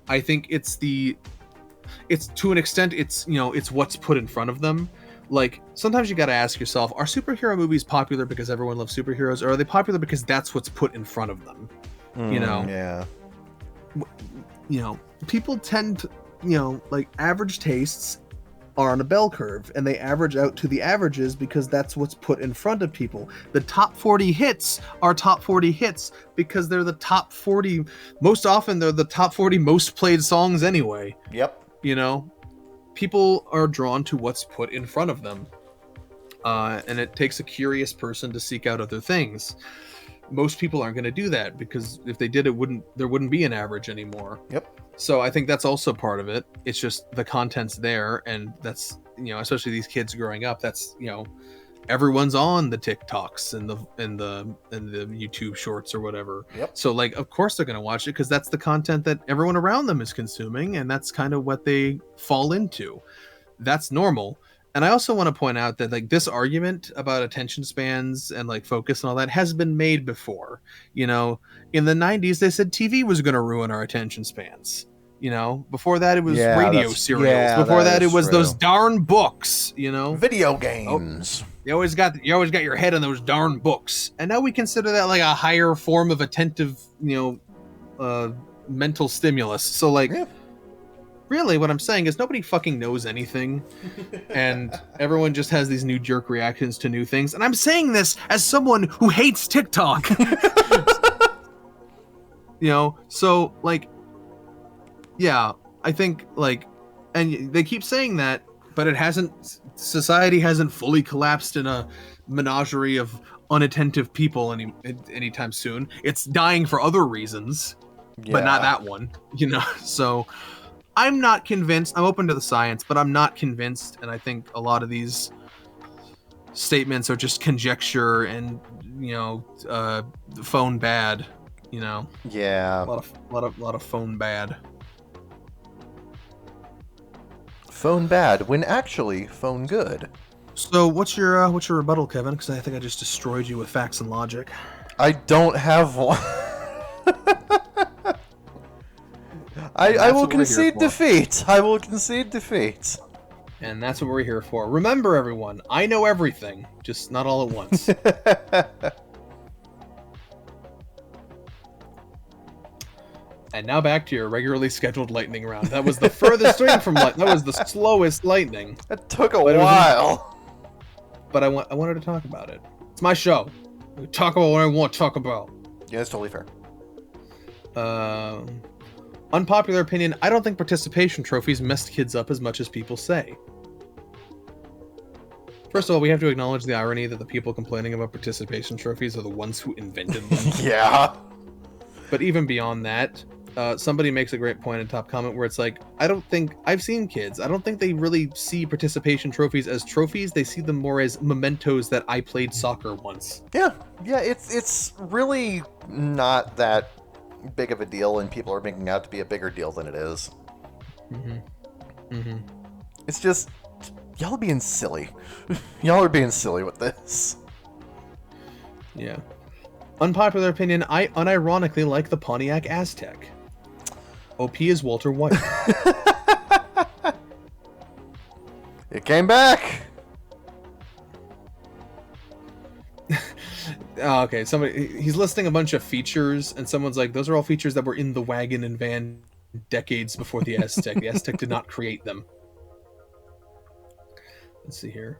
I think it's to an extent, it's, you know, it's what's put in front of them. Like, sometimes you got to ask yourself, are superhero movies popular because everyone loves superheroes, or are they popular because that's what's put in front of them? You know? Yeah. You know, people tend to, you know, like, average tastes are on a bell curve, and they average out to the averages because that's what's put in front of people. The top 40 hits are top 40 hits because they're the top 40. Most often, they're the top 40 most played songs anyway. Yep. You know, people are drawn to what's put in front of them. And it takes a curious person to seek out other things. Most people aren't going to do that because if they did, there wouldn't be an average anymore. Yep. So I think that's also part of it. It's just the content's there, and that's, you know, especially these kids growing up, that's, you know, everyone's on the TikToks and the YouTube shorts or whatever. Yep. So like, of course they're going to watch it because that's the content that everyone around them is consuming, and that's kind of what they fall into. That's normal. And I also want to point out that like this argument about attention spans and like focus and all that has been made before. You know, in the 90s, they said TV was going to ruin our attention spans. You know, before that, it was radio serials. Yeah, before that it was those darn books, you know, video games. You always got your head on those darn books. And now we consider that like a higher form of attentive, you know, mental stimulus. So like, really what I'm saying is nobody fucking knows anything. And everyone just has these new jerk reactions to new things. And I'm saying this as someone who hates TikTok. You know, so like, yeah, I think like, and they keep saying that, but society hasn't fully collapsed in a menagerie of unattentive people anytime soon. It's dying for other reasons, but not that one, you know? So I'm not convinced. I'm open to the science, but I'm not convinced. And I think a lot of these statements are just conjecture and, you know, phone bad, you know? Yeah. A lot of phone bad. Phone bad when actually phone good. So what's your rebuttal, Kevin? Because I think I just destroyed you with facts and logic. I don't have one. I will concede defeat. I will concede defeat. And that's what we're here for. Remember, everyone, I know everything, just not all at once. And And now back to your regularly scheduled lightning round. That was the furthest swing from that was the slowest lightning. It took a while. But I wanted to talk about it. It's my show. I talk about what I want to talk about. Yeah, that's totally fair. Unpopular opinion, I don't think participation trophies messed kids up as much as people say. First of all, we have to acknowledge the irony that the people complaining about participation trophies are the ones who invented them. Yeah. But even beyond that, somebody makes a great point in top comment where it's like, I've seen kids, I don't think they really see participation trophies as trophies. They see them more as mementos that I played soccer once. Yeah, it's really not that big of a deal, and people are making out to be a bigger deal than it is. It's just, y'all are being silly. Y'all are being silly with this. Yeah. Unpopular opinion, I unironically like the Pontiac Aztec. OP is Walter White. It came back! Oh, okay, he's listing a bunch of features, and someone's like, those are all features that were in the wagon and van decades before the Aztec. The Aztec did not create them. Let's see here.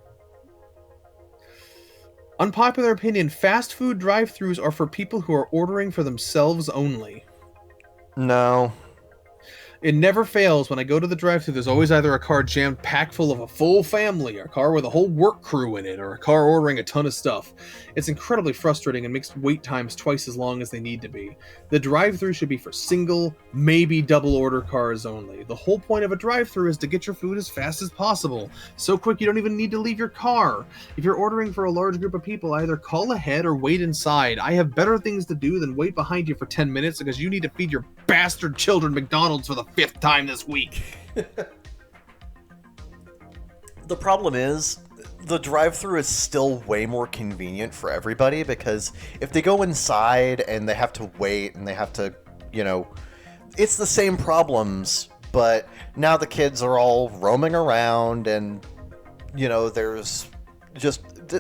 Unpopular opinion, fast food drive-thrus are for people who are ordering for themselves only. No. It never fails. When I go to the drive-thru, there's always either a car jammed packed full of a full family, or a car with a whole work crew in it, or a car ordering a ton of stuff. It's incredibly frustrating and makes wait times twice as long as they need to be. The drive-thru should be for single, maybe double order cars only. The whole point of a drive-thru is to get your food as fast as possible. So quick you don't even need to leave your car. If you're ordering for a large group of people, either call ahead or wait inside. I have better things to do than wait behind you for 10 minutes because you need to feed your bastard children McDonald's for the 5th time this week. The problem is, the drive-thru is still way more convenient for everybody, because if they go inside and they have to wait and they have to, it's the same problems, but now the kids are all roaming around and, there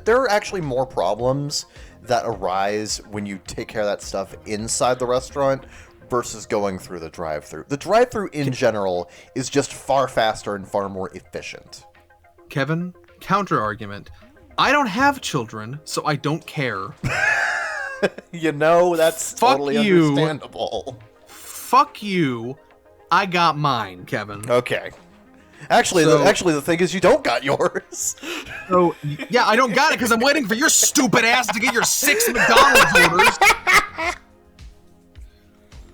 are actually more problems that arise when you take care of that stuff inside the restaurant versus going through the drive-thru. The drive-thru in general is just far faster and far more efficient. Kevin, counter argument. I don't have children, so I don't care. That's totally understandable. Fuck you. I got mine, Kevin. Okay. Actually, the thing is, you don't got yours. So, yeah, I don't got it because I'm waiting for your stupid ass to get your 6 McDonald's orders.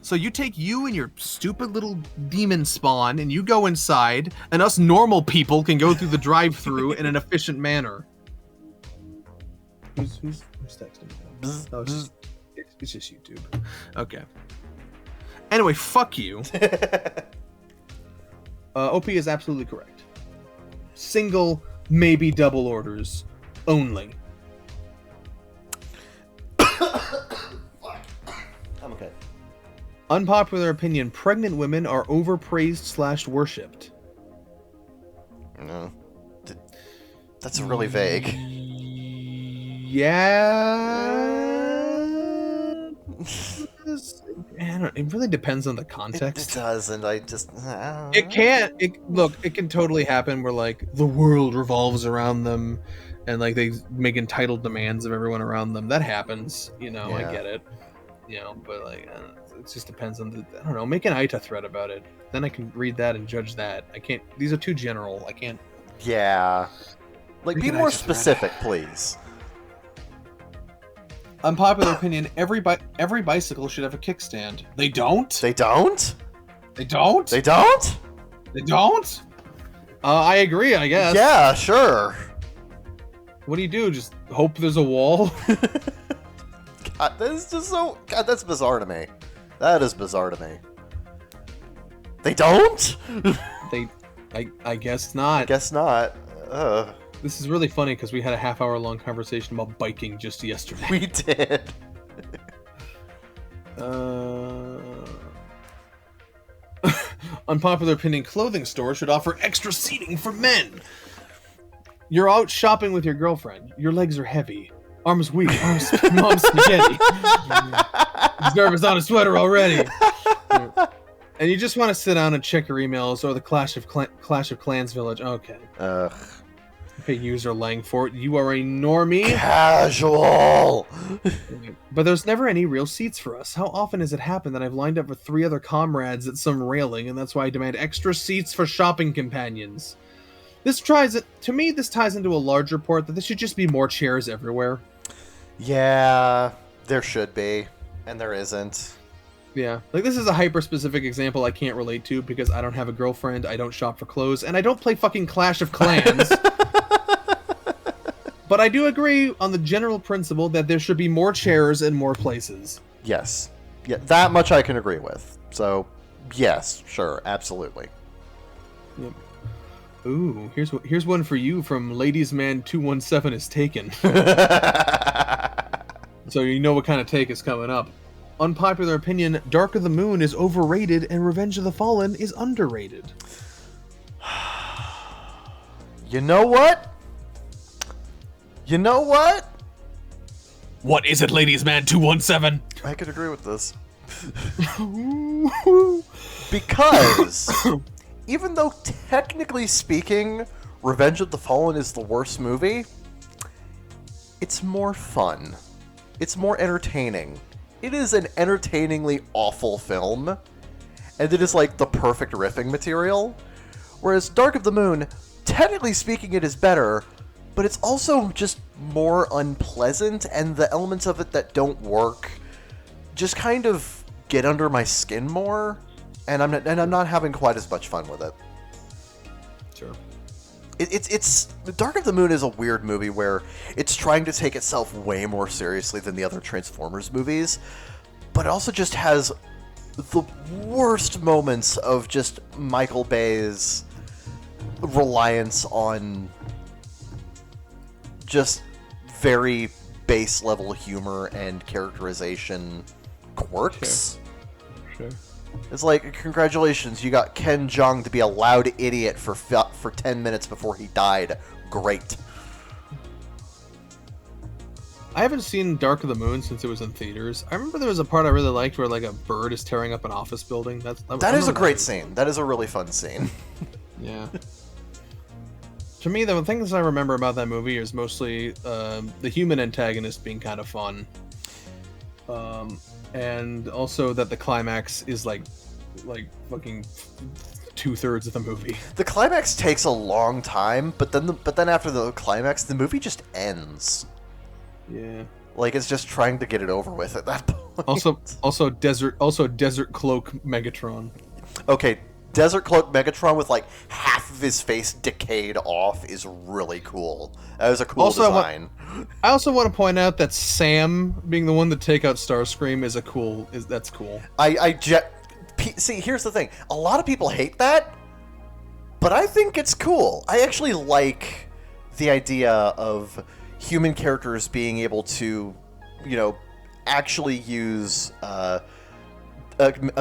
So you take you and your stupid little demon spawn and you go inside, and us normal people can go through the drive-thru in an efficient manner. Who's texting me? Oh, it's just YouTube. Okay. Anyway, fuck you. OP is absolutely correct. Single, maybe double orders only. I'm okay. Unpopular opinion, pregnant women are overpraised / worshipped. No. That's really vague. Yeah. It really depends on the context. It does, and I just... It can totally happen where, like, the world revolves around them, and, like, they make entitled demands of everyone around them. That happens, Yeah. I get it. But, like, it just depends on I don't know, make an ITA thread about it. Then I can read that and judge that. I can't, these are too general. I can't. Yeah. Like, be more specific, please. Unpopular opinion, every bicycle should have a kickstand. They don't? They don't? They don't? They don't? They don't? I agree, I guess. Yeah, sure. What do you do? Just hope there's a wall? God, that's just so... God, that's bizarre to me. That is bizarre to me. They don't? I guess not. Guess not. This is really funny because we had a half-hour-long conversation about biking just yesterday. We did. Unpopular opinion, clothing stores should offer extra seating for men. You're out shopping with your girlfriend. Your legs are heavy. Arms weak. Mom's spaghetti. He's nervous on a sweater already. And you just want to sit down and check your emails or the Clash of Clans Village. Okay. Ugh. Okay, user Langfort, you are a normie. Casual! But there's never any real seats for us. How often has it happened that I've lined up with 3 other comrades at some railing, and that's why I demand extra seats for shopping companions? To me, this ties into a larger point that there should just be more chairs everywhere. Yeah, there should be, and there isn't. Yeah, like this is a hyper-specific example I can't relate to because I don't have a girlfriend, I don't shop for clothes, and I don't play fucking Clash of Clans. But I do agree on the general principle that there should be more chairs and more places. Yes. Yeah, that much I can agree with. So, yes, sure, absolutely. Yep. Ooh, here's one for you from Ladies Man 217 is taken. So you know what kind of take is coming up. Unpopular opinion, Dark of the Moon is overrated and Revenge of the Fallen is underrated. You know what? What is it, Ladies Man 217? I could agree with this. Because even though technically speaking, Revenge of the Fallen is the worst movie, it's more fun. It's more entertaining. It is an entertainingly awful film, and it is like the perfect riffing material. Whereas Dark of the Moon, technically speaking, it is better, but it's also just more unpleasant, and the elements of it that don't work just kind of get under my skin more, and I'm not having quite as much fun with it. Sure. It's Dark of the Moon is a weird movie where it's trying to take itself way more seriously than the other Transformers movies, but it also just has the worst moments of just Michael Bay's reliance on just very base level humor and characterization quirks. Sure. It's like, congratulations, you got Ken Jeong to be a loud idiot for 10 minutes before he died. Great. I haven't seen Dark of the Moon since it was in theaters. I remember there was a part I really liked where like a bird is tearing up an office building. That is a great scene. That is a really fun scene. Yeah. To me, the things I remember about that movie is mostly the human antagonist being kind of fun. And also that the climax is like fucking 2/3 of the movie. The climax takes a long time, but then after the climax, the movie just ends. Yeah. Like it's just trying to get it over with at that point. Also Desert Cloak Megatron. Okay, Desert Cloak Megatron with like half of his face decayed off is really cool. That was a cool design. I also want to point out that Sam being the one to take out Starscream that's cool. See, here's the thing. A lot of people hate that, but I think it's cool. I actually like the idea of human characters being able to, actually use a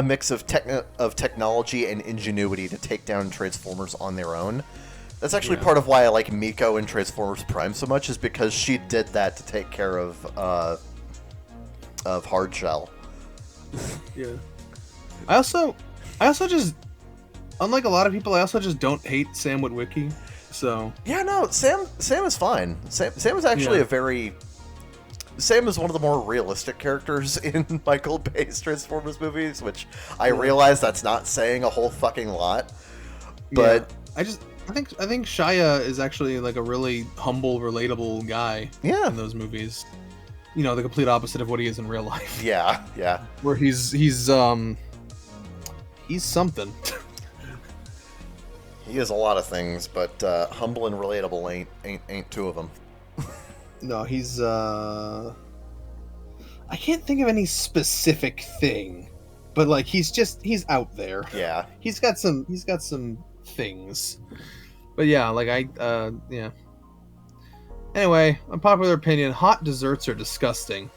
mix of technology and ingenuity to take down Transformers on their own. That's actually part of why I like Miko in Transformers Prime so much, is because she did that to take care of Hardshell. Yeah. I also just, unlike a lot of people, I also just don't hate Sam Witwicky. So yeah, no, Sam is fine. Sam is actually Sam is one of the more realistic characters in Michael Bay's Transformers movies, which I realize that's not saying a whole fucking lot. But I think Shia is actually like a really humble, relatable guy in those movies. The complete opposite of what he is in real life. Yeah. Where he's something. He is a lot of things, but humble and relatable ain't two of them. No, he's I can't think of any specific thing, but like he's out there. Yeah. He's got some things. But yeah, like yeah. Anyway, unpopular opinion, hot desserts are disgusting.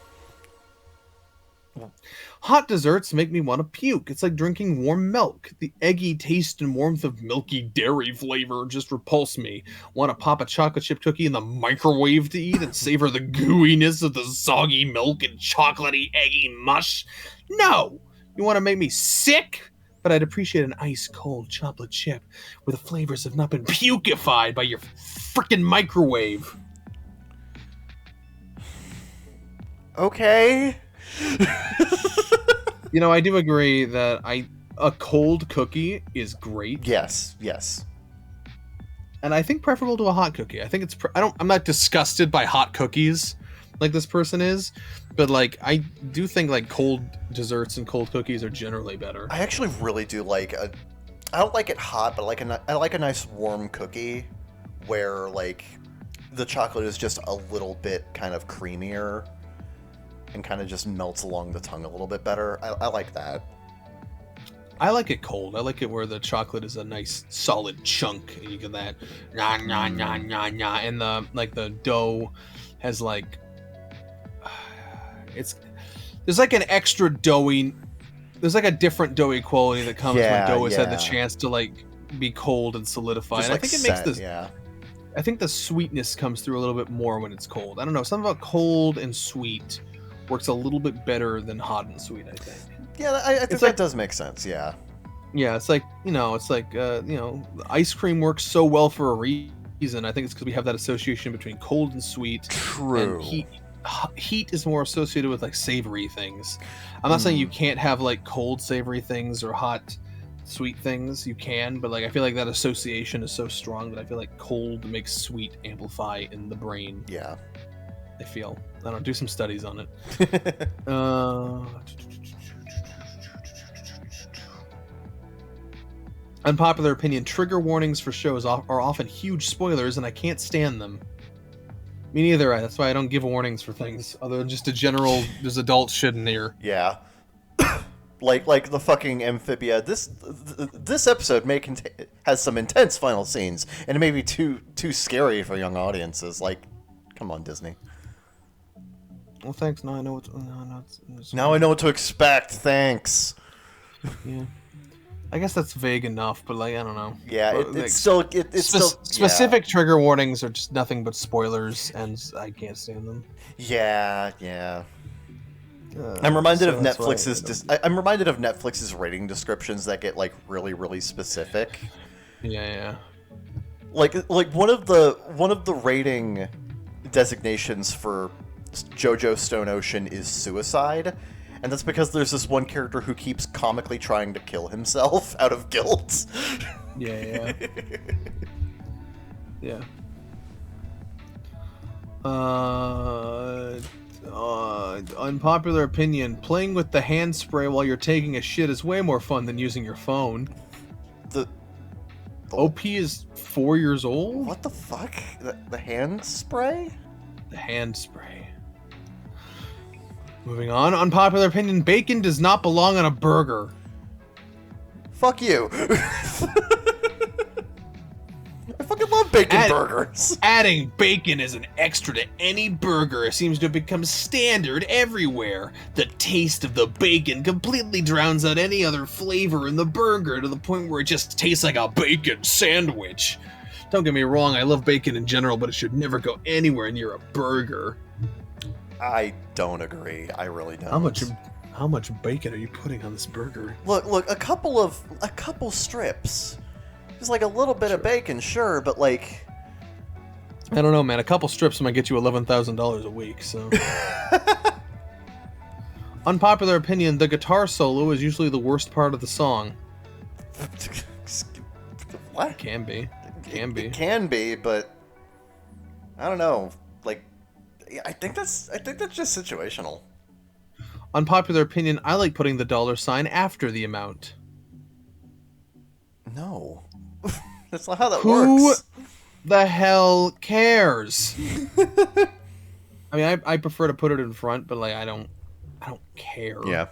Hot desserts make me want to puke. It's like drinking warm milk. The eggy taste and warmth of milky dairy flavor just repulse me. Want to pop a chocolate chip cookie in the microwave to eat and savor the gooiness of the soggy milk and chocolatey eggy mush? No! You want to make me sick? but I'd appreciate an ice-cold chocolate chip where the flavors have not been pukified by your frickin' microwave. Okay. You know, I do agree that a cold cookie is great. Yes. And I think preferable to a hot cookie. I think it's I'm not disgusted by hot cookies like this person is, but like I do think like cold desserts and cold cookies are generally better. I actually really do like I don't like it hot, but I like a nice warm cookie where like the chocolate is just a little bit kind of creamier and kind of just melts along the tongue a little bit better. I like that. I like it cold. I like it where the chocolate is a nice solid chunk and you get that nah, nah, nah, nah, nah, and the dough has like there's like an extra doughy, there's like a different doughy quality that comes when dough has had the chance to like be cold and solidify. Just and like I think it makes this I think the sweetness comes through a little bit more when it's cold. I don't know, something about cold and sweet works a little bit better than hot and sweet, I think. Yeah, I think that does make sense, yeah. Yeah, it's like, ice cream works so well for a reason. I think it's because we have that association between cold and sweet. True. And heat is more associated with like savory things. I'm not saying you can't have like cold savory things or hot sweet things. You can, but like I feel like that association is so strong that I feel like cold makes sweet amplify in the brain. Yeah. I feel. I don't do some studies on it. Unpopular opinion, trigger warnings for shows are often huge spoilers and I can't stand them. Me neither. That's why I don't give warnings for things other than just a general there's adults shouldn't hear. Yeah. like the fucking amphibia. This episode has some intense final scenes and it may be too scary for young audiences. Like, come on, Disney. Well, thanks. Now I know now I know what to expect. Thanks. Yeah. I guess that's vague enough, but like I don't know. Yeah, it's still specific trigger warnings are just nothing but spoilers, and I can't stand them. Yeah. I'm reminded of Netflix's. I'm reminded of Netflix's rating descriptions that get like really, really specific. Yeah. Like one of the rating designations for JoJo Stone Ocean is suicide. And that's because there's this one character who keeps comically trying to kill himself out of guilt. Yeah. Unpopular opinion, playing with the hand spray while you're taking a shit is way more fun than using your phone. The OP is 4 years old? What the fuck? The hand spray? The hand spray. Moving on, unpopular opinion, bacon does not belong on a burger. Fuck you. I fucking love bacon burgers. Adding bacon as an extra to any burger seems to have become standard everywhere. The taste of the bacon completely drowns out any other flavor in the burger to the point where it just tastes like a bacon sandwich. Don't get me wrong, I love bacon in general, but it should never go anywhere near a burger. I don't agree. I really don't. How much bacon are you putting on this burger? Look, a couple strips. Just like a little bit of bacon, sure, but like I don't know, man. A couple strips might get you $11,000 a week, so. Unpopular opinion, the guitar solo is usually the worst part of the song. What? It can be, but I don't know. Like I think that's just situational. Unpopular opinion, I like putting the $sign after the amount. No. That's not how that works. Who the hell cares? I mean, I prefer to put it in front, but like I don't care. Yeah.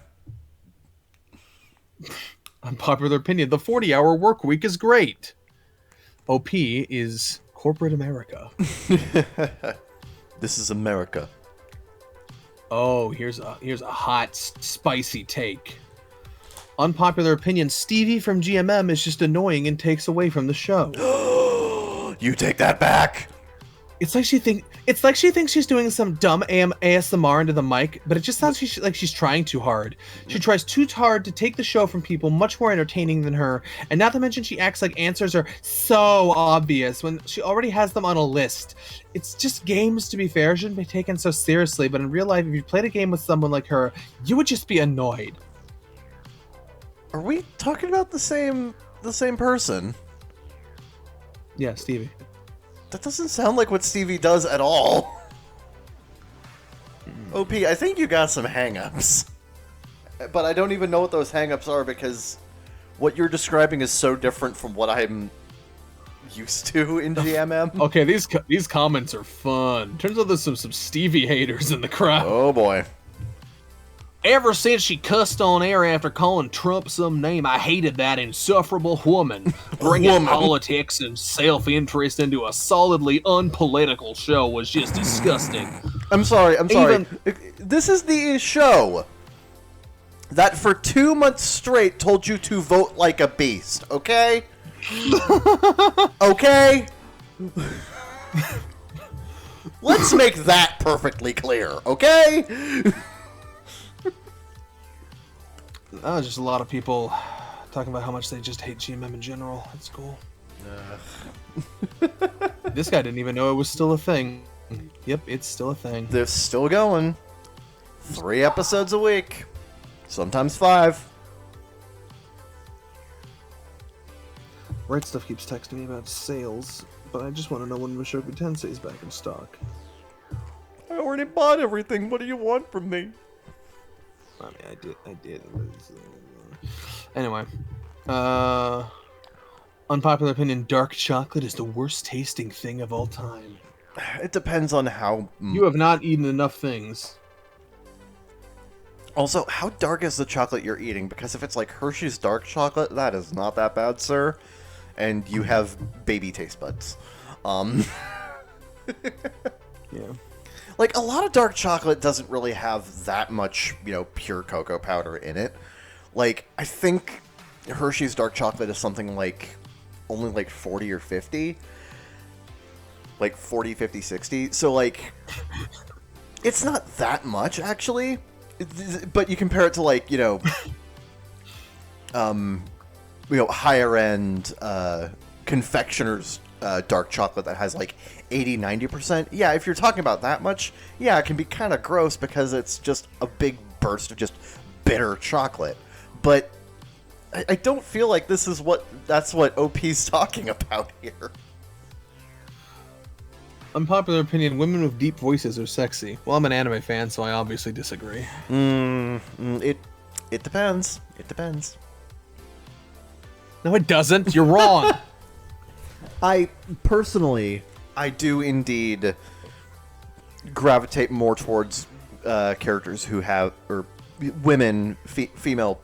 Unpopular opinion, the 40-hour work week is great. OP is corporate America. This is America. Oh, here's a hot, spicy take. Unpopular opinion, Stevie from GMM is just annoying and takes away from the show. You take that back. It's like she thinks she's doing some dumb ASMR into the mic, but it just sounds like she's trying too hard. She tries too hard to take the show from people much more entertaining than her, and not to mention she acts like answers are so obvious when she already has them on a list. It's just games, to be fair, shouldn't be taken so seriously, but in real life, if you played a game with someone like her, you would just be annoyed. Are we talking about the same person? Yeah, Stevie. That doesn't sound like what Stevie does at all. OP, I think you got some hang-ups. But I don't even know what those hang-ups are because what you're describing is so different from what I'm used to in GMM. Okay, these comments are fun. Turns out there's some Stevie haters in the crowd. Oh boy. Ever since she cussed on air after calling Trump some name, I hated that insufferable woman. Bringing politics and self-interest into a solidly unpolitical show was just disgusting. I'm sorry. This is the show that for 2 months straight told you to vote like a beast, okay? Okay? Let's make that perfectly clear, okay? Just a lot of people talking about how much they just hate GMM in general. That's cool. This guy didn't even know it was still a thing. Yep, it's still a thing. They're still going. 3 episodes a week. Sometimes 5. Right Stuff keeps texting me about sales, but I just want to know when Mushoku Tensei is back in stock. I already bought everything. What do you want from me? I mean, I did. Anyway, unpopular opinion: dark chocolate is the worst tasting thing of all time. It depends on how. You have not eaten enough things. Also, how dark is the chocolate you're eating? Because if it's like Hershey's dark chocolate, that is not that bad, sir. And you have baby taste buds. Yeah. Like, a lot of dark chocolate doesn't really have that much, pure cocoa powder in it. Like, I think Hershey's dark chocolate is something like, only like 40 or 50. Like, 40, 50, 60. So, like, it's not that much, actually. But you compare it to, like, higher end confectioner's dark chocolate that has like 80-90%. Yeah, if you're talking about that much, yeah, it can be kind of gross because it's just a big burst of just bitter chocolate. But I don't feel like that's what OP's talking about here. Unpopular opinion: women with deep voices are sexy. Well, I'm an anime fan, so I obviously disagree. It depends. It depends. No, it doesn't. You're wrong. I do indeed gravitate more towards characters who have, or women, female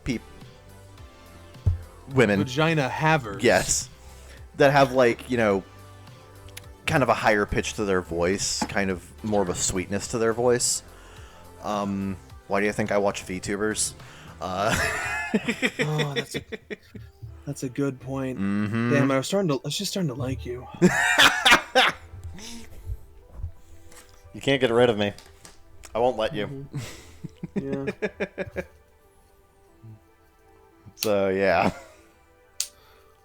women. Vagina havers. Yes. That have, like, kind of a higher pitch to their voice, kind of more of a sweetness to their voice. Why do you think I watch VTubers? Oh, that's a good point. Mm-hmm. Damn, I was just starting to like you. You can't get rid of me. I won't let you. Yeah. So, yeah.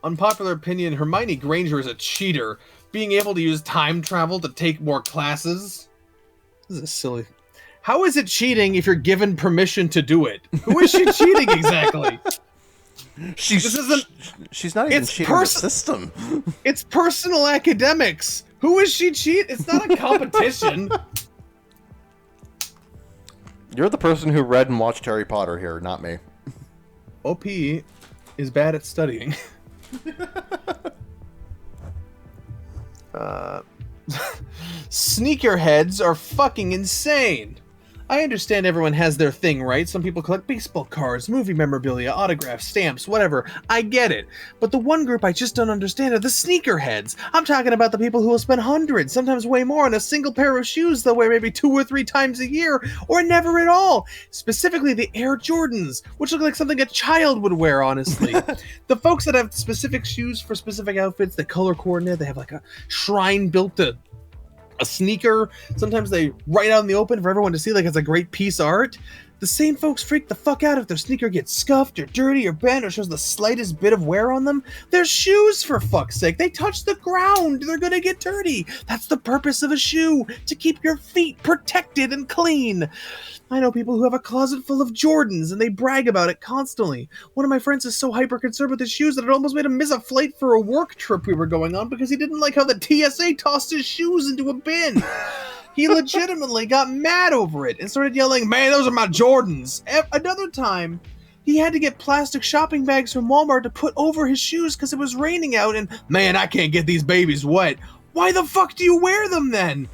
Unpopular opinion: Hermione Granger is a cheater, being able to use time travel to take more classes. This is silly. How is it cheating if you're given permission to do it? Who is she cheating exactly? She's not even cheating the system. It's personal academics. Who is she cheat? It's not a competition. You're the person who read and watched Harry Potter here, not me. OP is bad at studying. Sneakerheads are fucking insane. I understand everyone has their thing, right? Some people collect baseball cards, movie memorabilia, autographs, stamps, whatever. I get it. But the one group I just don't understand are the sneakerheads. I'm talking about the people who will spend hundreds, sometimes way more, on a single pair of shoes they'll wear maybe 2 or 3 times a year, or never at all. Specifically the Air Jordans, which look like something a child would wear, honestly. The folks that have specific shoes for specific outfits, that color coordinate, they have like a shrine built to a sneaker. Sometimes they write out in the open for everyone to see like it's a great piece of art. The same folks freak the fuck out if their sneaker gets scuffed or dirty or bent or shows the slightest bit of wear on them. They're shoes, for fuck's sake. They touch the ground. They're gonna get dirty. That's the purpose of a shoe, to keep your feet protected and clean. I know people who have a closet full of Jordans and they brag about it constantly. One of my friends is so hyper concerned with his shoes that it almost made him miss a flight for a work trip we were going on because he didn't like how the TSA tossed his shoes into a bin. He legitimately got mad over it and started yelling, "Man, those are my Jordans." Another time, he had to get plastic shopping bags from Walmart to put over his shoes because it was raining out and, "Man, I can't get these babies wet." Why the fuck do you wear them then?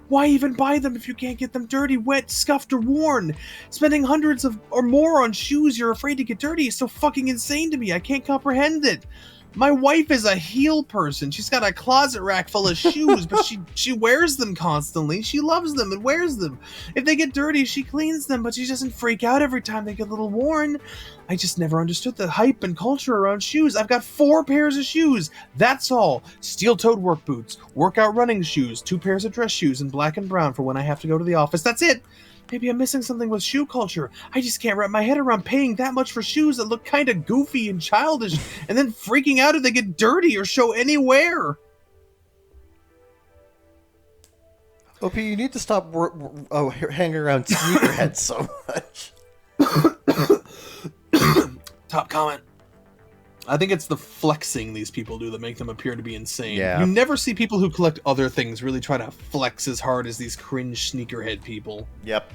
Why even buy them if you can't get them dirty, wet, scuffed, or worn? Spending hundreds of or more on shoes you're afraid to get dirty is so fucking insane to me. I can't comprehend it. My wife is a heel person. She's got a closet rack full of shoes, but she wears them constantly. She loves them and wears them. If they get dirty, she cleans them, but she doesn't freak out every time they get a little worn. I just never understood the hype and culture around shoes. I've got 4 pairs of shoes. That's all. Steel-toed work boots, workout running shoes, 2 pairs of dress shoes in black and brown for when I have to go to the office. That's it. Maybe I'm missing something with shoe culture. I just can't wrap my head around paying that much for shoes that look kind of goofy and childish, and then freaking out if they get dirty or show any wear. OP, you need to stop hanging around sneakerheads so much. Top comment. I think it's the flexing these people do that make them appear to be insane. Yeah. You never see people who collect other things really try to flex as hard as these cringe sneakerhead people. Yep.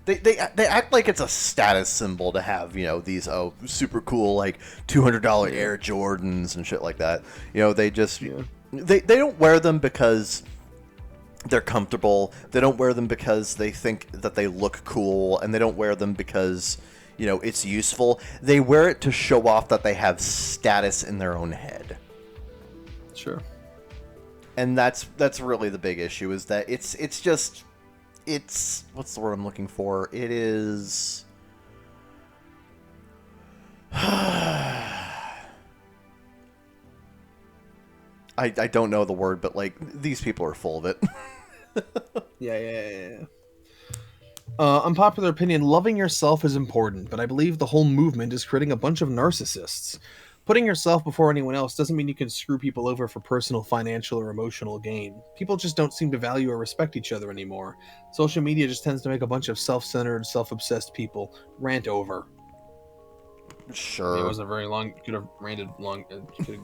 They act like it's a status symbol to have, you know, these super cool like $200 Air Jordans and shit like that. You know, they just they don't wear them because they're comfortable. They don't wear them because they think that they look cool, and they don't wear them because, you know, it's useful. They wear it to show off that they have status in their own head. Sure. And that's really the big issue, is that it's what's the word I'm looking for? It is I don't know the word, but like these people are full of it. Yeah. Unpopular opinion, loving yourself is important, but I believe the whole movement is creating a bunch of narcissists. Putting yourself before anyone else doesn't mean you can screw people over for personal, financial, or emotional gain. People just don't seem to value or respect each other anymore. Social media just tends to make a bunch of self-centered, self-obsessed people rant over. Sure. It wasn't very long. Could have ranted long. Could have,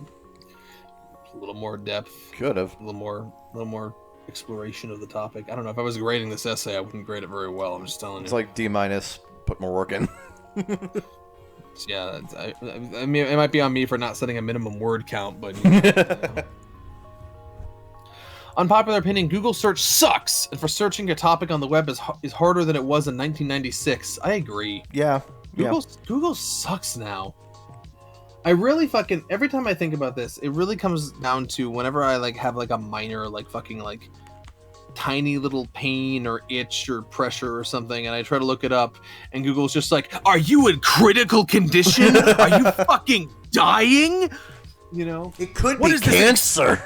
a little more depth. Could have. A little more exploration of the topic. I don't know. If I was grading this essay, I wouldn't grade it very well. I'm just telling you. It's like D-. Put more work in. Yeah, I mean, it might be on me for not setting a minimum word count, but... You know. Unpopular opinion, Google search sucks, and for searching a topic on the web is harder than it was in 1996. I agree. Yeah. Google sucks now. I really fucking... Every time I think about this, it really comes down to whenever I, like, have, like, a minor, like, fucking, like... tiny little pain or itch or pressure or something, and I try to look it up, and Google's just like, "Are you in critical condition? Are you fucking dying?" You know, it could be cancer.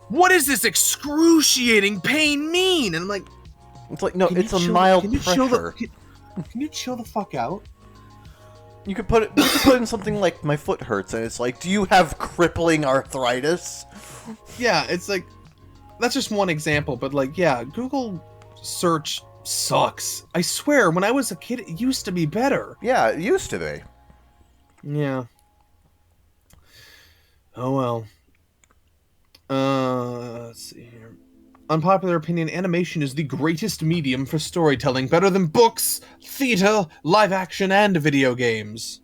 What does this excruciating pain mean? And I'm like, it's like, no, it's a mild pressure. Can you chill the fuck out? You could put in something like, "My foot hurts," and it's like, "Do you have crippling arthritis?" Yeah, it's like, that's just one example, but like, yeah, Google search sucks. I swear, when I was a kid, it used to be better. Yeah, it used to be. Yeah. Oh well. Let's see here. Unpopular opinion, animation is the greatest medium for storytelling, better than books, theater, live action, and video games.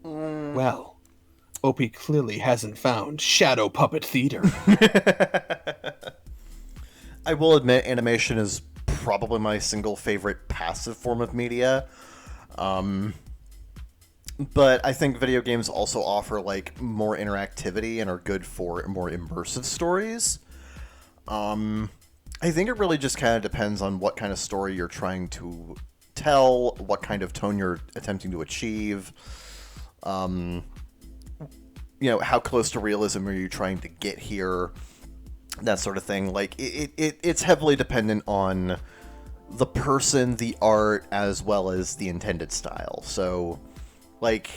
Well, OP clearly hasn't found shadow puppet theater. I will admit, animation is probably my single favorite passive form of media. But I think video games also offer like more interactivity and are good for more immersive stories. I think it really just kind of depends on what kind of story you're trying to tell, what kind of tone you're attempting to achieve. You know, how close to realism are you trying to get here? that sort of thing. Like it's heavily dependent on the person, the art, as well as the intended style. So, like,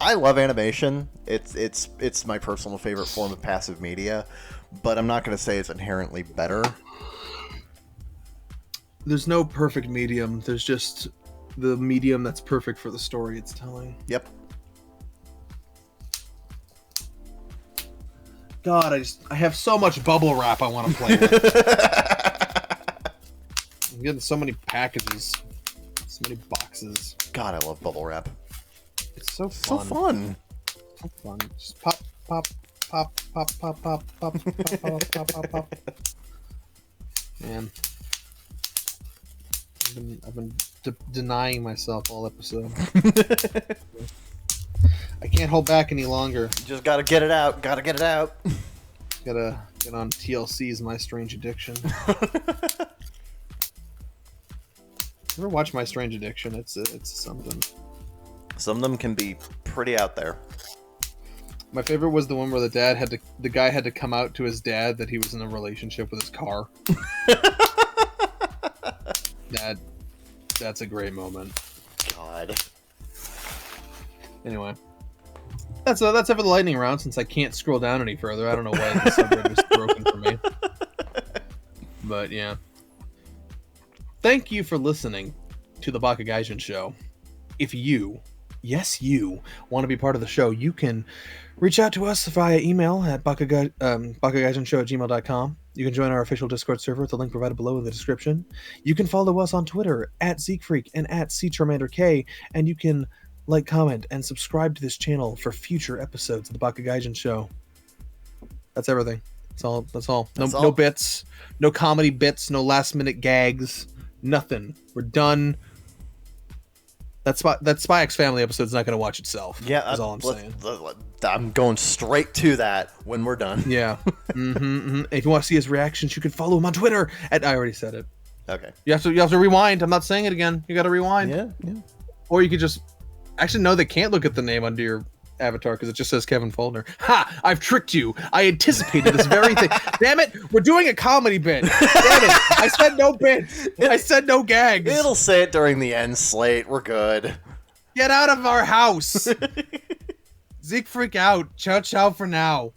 I love animation. It's my personal favorite form of passive media, but I'm not going to say it's inherently better. There's no perfect medium. There's just the medium that's perfect for the story it's telling. Yep. God, I have so much bubble wrap I want to play with. I'm getting so many packages, so many boxes. God, I love bubble wrap. It's so fun. So fun. So fun. Just pop, pop, pop, pop, pop, pop, pop, pop, pop, pop, pop, pop. Man, I've been denying myself all episode. I can't hold back any longer. You just gotta get it out. Gotta get it out. Gotta get on TLC's My Strange Addiction. Ever watch My Strange Addiction? It's something. Some of them can be pretty out there. My favorite was the one where the guy had to come out to his dad that he was in a relationship with his car. That's a great moment. God. Anyway, that's it for the lightning round. Since I can't scroll down any further, I don't know why the subreddit is broken for me. But yeah. Thank you for listening to the bakagaijinshow. If you, yes you, want to be part of the show, you can reach out to us via email at bakagaijinshow@gmail.com. You can join our official Discord server with the link provided below in the description. You can follow us on Twitter at ZeekFreak and at CCharmanderK, and you can like, comment, and subscribe to this channel for future episodes of the Baka Show. That's everything. That's all. No bits, no comedy bits, no last minute gags. Nothing. We're done. That Spy X Family episode's not going to watch itself. Yeah, that's all I'm saying. I'm going straight to that when we're done. Yeah. If you want to see his reactions, you can follow him on Twitter. I already said it. Okay. You have to rewind. I'm not saying it again. You got to rewind. Yeah. Or you could just actually no. They can't look at the name under your avatar because it just says Kevin Foldner. Ha! I've tricked you. I anticipated this very thing. Damn it! We're doing a comedy bit. Damn it! I said no bits. I said no gags. It'll say it during the end slate. We're good. Get out of our house. Zeke freak out. Ciao ciao for now.